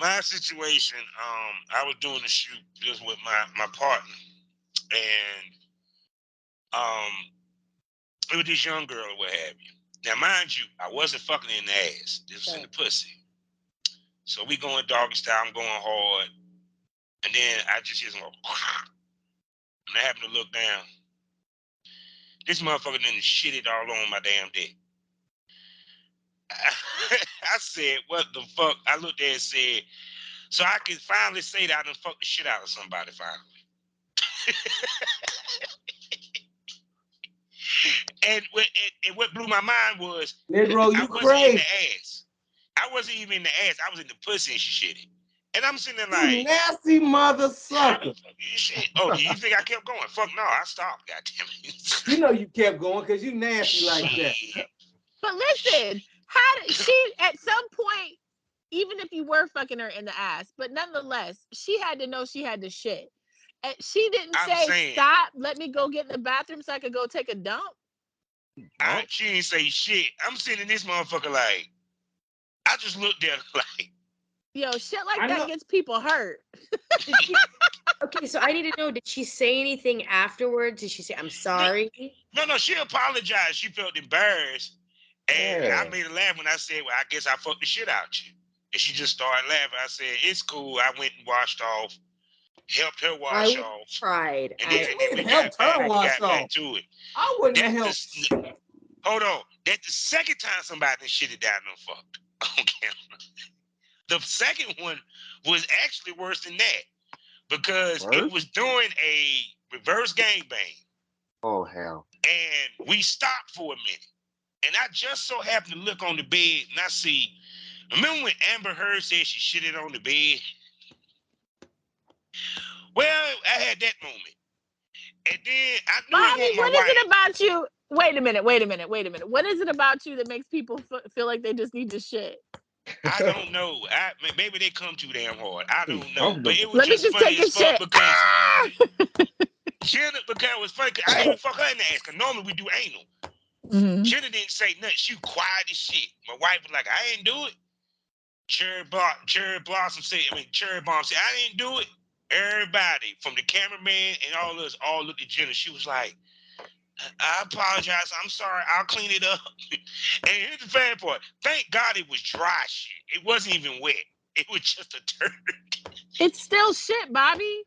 Speaker 4: My situation, I was doing a shoot just with my partner, and it was this young girl or what have you. Now, mind you, I wasn't fucking in the ass. This was in the pussy. So we going doggy style, I'm going hard. And then I just hear some go, and I happen to look down. This motherfucker done shit it all on my damn dick. I said, what the fuck? I looked there and said, so I can finally say that I done fucked the shit out of somebody finally. And what blew my mind was,
Speaker 8: Negro,
Speaker 4: I
Speaker 8: you
Speaker 4: wasn't
Speaker 8: crazy.
Speaker 4: in the ass. I wasn't even in the ass. I was in the pussy and she shit it. And I'm sitting there like,
Speaker 8: you nasty mother sucker.
Speaker 4: Shit. Oh, do you think I kept going? Fuck no, I stopped, goddamn it.
Speaker 8: You know you kept going because you nasty like that.
Speaker 7: But listen, how did she at some point, even if you were fucking her in the ass, but nonetheless, she had to know she had to shit. And she didn't say, stop, let me go get in the bathroom so I could go take a dump.
Speaker 4: She didn't say shit. I'm sitting in this motherfucker like, I just looked there like,
Speaker 7: yo, shit like that gets people hurt.
Speaker 5: Okay, so I need to know, did she say anything afterwards? Did she say, I'm sorry?
Speaker 4: No, she apologized. She felt embarrassed. And I made her laugh when I said, well, I guess I fucked the shit out you. And she just started laughing. I said, it's cool. I went and washed off, helped her wash off.
Speaker 5: Tried.
Speaker 4: And then we got back to it.
Speaker 8: I wouldn't have helped.
Speaker 4: Hold on. That's the second time somebody shit it down and fucked on camera. The second one was actually worse than that because it was doing a reverse gangbang.
Speaker 6: Oh, hell.
Speaker 4: And we stopped for a minute. And I just so happened to look on the bed and I see, remember when Amber Heard said she shitted on the bed? Well, I had that moment. And then I knew
Speaker 7: Bobby, what is it about you? Wait a minute. What is it about you that makes people feel like they just need to shit?
Speaker 4: I don't know. Maybe they come too damn hard. I don't know. But it was just funny as fuck because Jenna, because it was funny, 'cause I didn't even fuck her in the ass, because normally we do anal.
Speaker 7: Mm-hmm.
Speaker 4: Jenna didn't say nothing. She was quiet as shit. My wife was like, I ain't do it. Cherry Blossom said, Cherry Bomb said, I didn't do it. Everybody, from the cameraman and all of us, all looked at Jenna. She was like, I apologize. I'm sorry. I'll clean it up. And here's the bad part. Thank God it was dry shit. It wasn't even wet. It was just a turd.
Speaker 7: It's still shit, Bobby.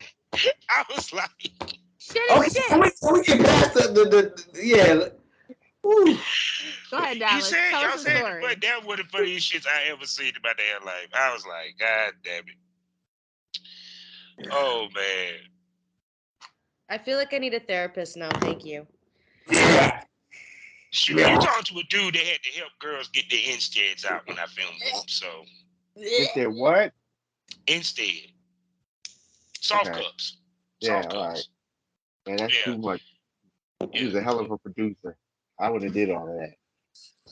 Speaker 4: I was like,
Speaker 7: Shit is shit.
Speaker 8: So we get past the yeah. Woo.
Speaker 7: Go ahead, Dallas. Tell us the story.
Speaker 4: But that was one of the funniest shits I ever seen in my damn life. I was like, God damn it. Oh, man.
Speaker 5: I feel like I need a therapist now. Thank you.
Speaker 8: Yeah.
Speaker 4: Shoot,
Speaker 8: Yeah.
Speaker 4: you talking to a dude that had to help girls get their insteads out when I filmed them. So,
Speaker 6: Get there what?
Speaker 4: instead. Soft
Speaker 6: Okay.
Speaker 4: cups.
Speaker 6: Yeah,
Speaker 4: Soft
Speaker 6: all right.
Speaker 4: cups.
Speaker 6: Man, that's
Speaker 4: Yeah.
Speaker 6: too much. He was a hell of a producer. I would have did all of that.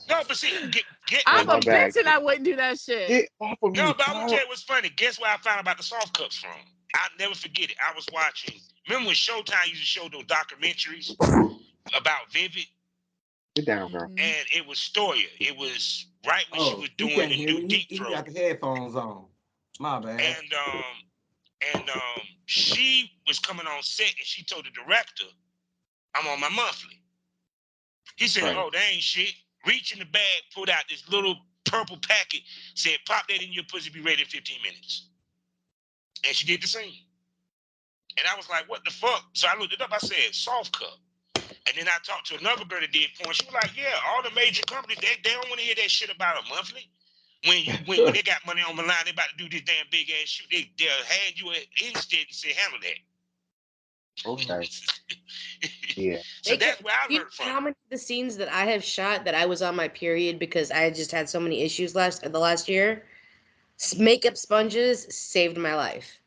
Speaker 4: No, but see, get
Speaker 7: I'm
Speaker 6: my
Speaker 7: a
Speaker 6: bag.
Speaker 7: bitch and I wouldn't do that shit.
Speaker 6: Get off of me,
Speaker 4: no, but I will
Speaker 6: child.
Speaker 4: tell you what's funny. Guess where I found out about the soft cups from? I'll never forget it. I was watching. Remember when Showtime used to show those documentaries about Vivid?
Speaker 6: Sit down, girl.
Speaker 4: And it was Stoya. It was right when she was
Speaker 8: He
Speaker 4: doing
Speaker 8: can't
Speaker 4: the
Speaker 8: hear
Speaker 4: new
Speaker 8: me.
Speaker 4: Deep
Speaker 8: He
Speaker 4: Throat.
Speaker 8: got the headphones on. My bad.
Speaker 4: And she was coming on set and she told the director, I'm on my monthly. He said,
Speaker 6: Right.
Speaker 4: oh, that ain't shit. Reached in the bag, pulled out this little purple packet, said, pop that in your pussy, be ready in 15 minutes. And she did the same. And I was like, what the fuck? So I looked it up. I said, soft cup. And then I talked to another girl that did porn. She was like, yeah, all the major companies, they don't want to hear that shit about a monthly. When they got money on the line, they about to do this damn big ass shoot. They'll hand you an instead and say, handle that.
Speaker 6: Okay. Yeah.
Speaker 4: So that's where I learned from.
Speaker 5: How many of the scenes that I have shot that I was on my period because I just had so many issues the last year? Makeup sponges saved my life.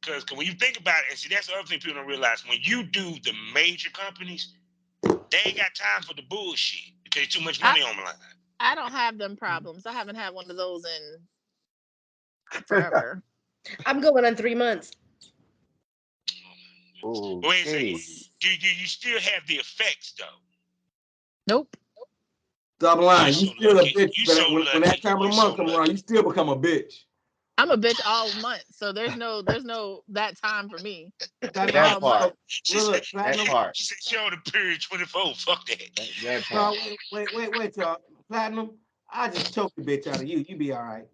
Speaker 4: Because when you think about it, and see, that's the other thing people don't realize. When you do the major companies, they ain't got time for the bullshit because there's too much money on the line.
Speaker 7: I don't have them problems. I haven't had one of those in forever.
Speaker 5: I'm going on 3 months.
Speaker 4: Wait a second. You still have the effects, though.
Speaker 7: Nope.
Speaker 8: Stop lying. You
Speaker 4: so
Speaker 8: still
Speaker 4: lucky.
Speaker 8: a bitch.
Speaker 4: You so
Speaker 8: When that time of the month come around, you still become a bitch.
Speaker 7: I'm a bitch all month, so there's no that time for me.
Speaker 6: That part.
Speaker 4: She said she on the period 24. Fuck that.
Speaker 6: That part.
Speaker 8: No, wait, y'all. Platinum, I just choked the bitch out of you. You be all right.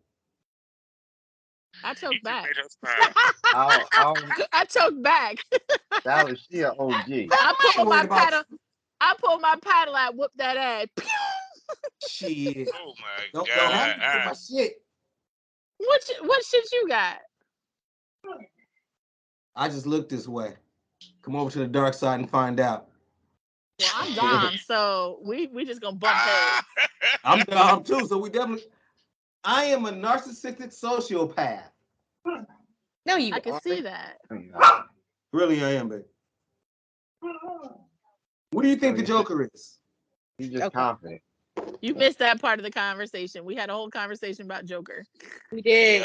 Speaker 7: I choked back.
Speaker 6: I
Speaker 7: choked back.
Speaker 6: That was she an OG.
Speaker 7: I pulled my paddle out, whooped that ass.
Speaker 8: Shit.
Speaker 4: Oh my
Speaker 8: Don't
Speaker 4: God.
Speaker 8: have to do my shit.
Speaker 7: What shit you got?
Speaker 8: I just look this way. Come over to the dark side and find out.
Speaker 7: Well, I'm Dom, so we just gonna bump heads.
Speaker 8: I'm Dom too, so we definitely. I am a narcissistic sociopath.
Speaker 5: No, you.
Speaker 7: I can see that.
Speaker 8: Really, I am, baby. What do you think the Joker is?
Speaker 6: He's just confident.
Speaker 7: You missed that part of the conversation. We had a whole conversation about Joker.
Speaker 5: We did.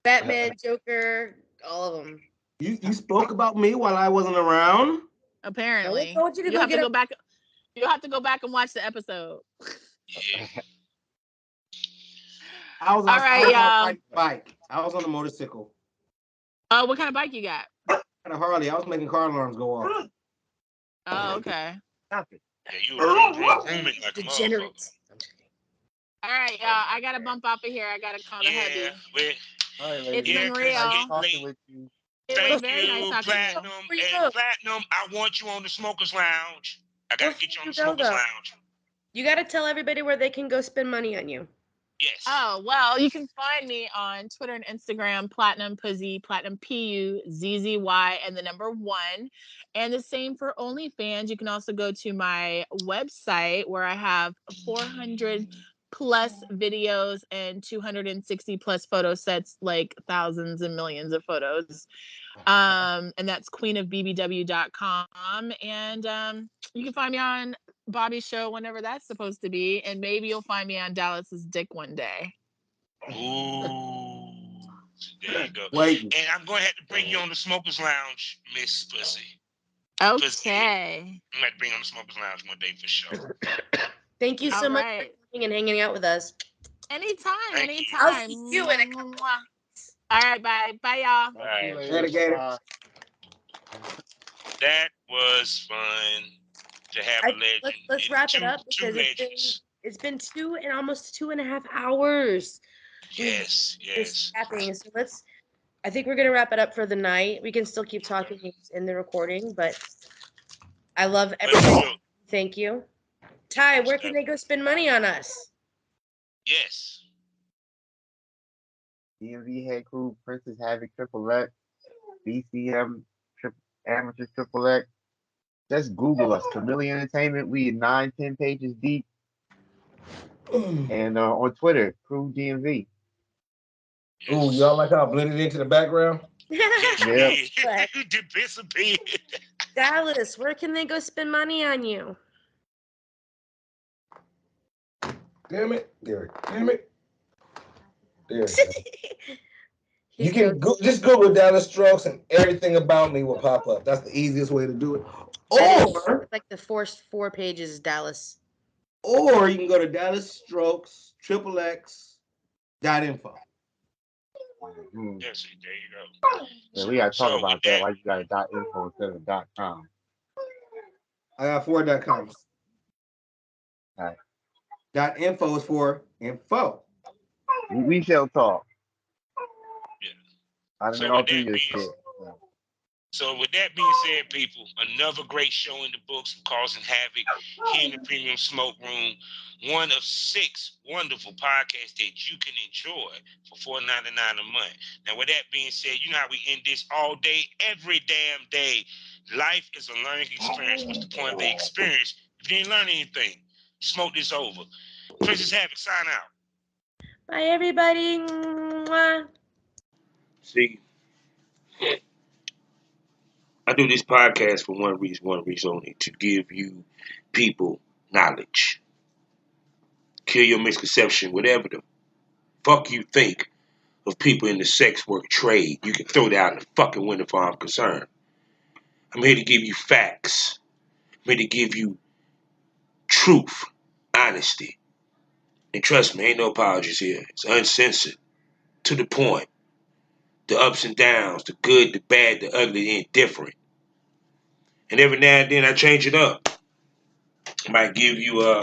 Speaker 5: Batman, Joker, all of them.
Speaker 8: You spoke about me while I wasn't around.
Speaker 7: Apparently,
Speaker 5: I told you to
Speaker 7: have to go back. You have to go back and watch the episode.
Speaker 8: I was on a bike. I was on a motorcycle.
Speaker 7: Oh, what kind of bike you got?
Speaker 8: And a Harley. I was making car alarms go off.
Speaker 7: Oh, okay.
Speaker 6: Stop it.
Speaker 4: Yeah, you were grooming like
Speaker 5: degenerate.
Speaker 7: All right, y'all. I gotta bump off of here. I gotta call the hubby.
Speaker 6: All right,
Speaker 7: it's been real.
Speaker 4: Thank
Speaker 7: very
Speaker 4: you,
Speaker 7: nice
Speaker 4: Platinum. And Platinum, I want you on the Smokers Lounge. I gotta get you on the Smokers Lounge.
Speaker 5: You gotta tell everybody where they can go spend money on you.
Speaker 4: Yes.
Speaker 7: Oh, well, you can find me on Twitter and Instagram, Platinum Puzzy, Platinum PUZZY, and the number 1. And the same for OnlyFans. You can also go to my website where I have 400 plus videos and 260 plus photo sets, like thousands and millions of photos. And that's queenofbbw.com. And you can find me on Bobby's show whenever that's supposed to be, and maybe you'll find me on Dallas's dick one day.
Speaker 4: Ooh. There you go.
Speaker 8: Waiting.
Speaker 4: And I'm going to have to bring you on the Smokers Lounge, Miss Puzzy.
Speaker 7: Okay.
Speaker 4: I'm going to bring you on the Smokers Lounge one day for sure.
Speaker 5: Thank you so
Speaker 7: All
Speaker 5: much
Speaker 7: right.
Speaker 5: for coming and hanging out with us.
Speaker 7: Anytime.
Speaker 4: Thank you.
Speaker 7: Anytime.
Speaker 5: I'll see you in a couple.
Speaker 7: All right. Bye. Bye, y'all.
Speaker 6: Talk to you
Speaker 4: Right.
Speaker 6: later.
Speaker 8: Dedicated.
Speaker 6: Bye.
Speaker 4: That was fun to have a legend.
Speaker 5: Let's wrap it up
Speaker 4: Two
Speaker 5: because
Speaker 4: legends.
Speaker 5: it's been almost 2.5 hours.
Speaker 4: Yes, yes.
Speaker 5: Happening. So I think we're gonna wrap it up for the night. We can still keep talking in the recording, but I love everything. Thank you. Ty, where can they go spend money on us?
Speaker 4: Yes.
Speaker 6: DMV Head Crew, Princess Havoc, Triple X, BCM, Amateur Triple X. Just Google us, Camilly Entertainment. We 9-10 pages deep. And on Twitter, Crew DMV.
Speaker 8: Ooh, y'all like how I blended into the background?
Speaker 4: Yes, you disappeared.
Speaker 5: Dallas, where can they go spend money on you?
Speaker 8: Damn it, Derek. Damn it. There you can just Google Dallas Strokes and everything about me will pop up. That's the easiest way to do it. Or
Speaker 5: like the first 4 pages is Dallas.
Speaker 8: Or you can go to Dallas Strokes XXX.info.
Speaker 4: Yes, there you go.
Speaker 6: Yeah, we gotta talk about that. Why you got a .info instead of .com?
Speaker 8: I got 4 .coms.
Speaker 6: All right.
Speaker 8: .info is for info.
Speaker 6: We shall talk.
Speaker 4: Yeah.
Speaker 6: I don't know your shit.
Speaker 4: So with that being said, people, another great show in the books of Causin Havoc here in the Premium Smoke Room. One of 6 wonderful podcasts that you can enjoy for $4.99 a month. Now, with that being said, you know how we end this all day, every damn day. Life is a learning experience. What's the point of the experience? If you didn't learn anything, smoke this over. Princess Havoc, sign out.
Speaker 5: Bye, everybody. Mwah.
Speaker 4: See, I do this podcast for one reason only, to give you people knowledge. Kill your misconception, whatever the fuck you think of people in the sex work trade. You can throw that out in the fucking window for I'm concerned. I'm here to give you facts. I'm here to give you truth, honesty. And trust me, ain't no apologies here. It's uncensored, to the point. The ups and downs, the good, the bad, the ugly, the indifferent. And every now and then I change it up. I might give you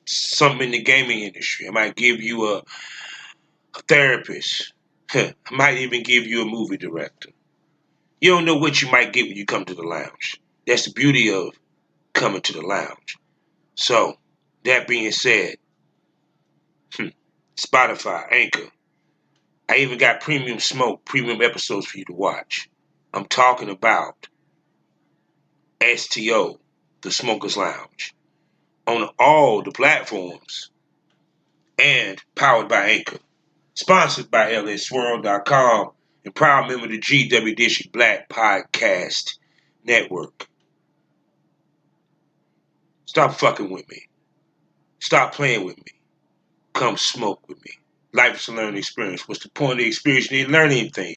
Speaker 4: something in the gaming industry. I might give you a therapist. I might even give you a movie director. You don't know what you might get when you come to the lounge. That's the beauty of coming to the lounge. So, that being said, Spotify, Anchor. I even got premium smoke, premium episodes for you to watch. I'm talking about STO, the Smokers Lounge, on all the platforms and powered by Anchor. Sponsored by LSWorld.com and proud member of the GW District Black Podcast Network. Stop fucking with me. Stop playing with me. Come smoke with me. Life is a learning experience. What's the point of the experience? You didn't learn anything.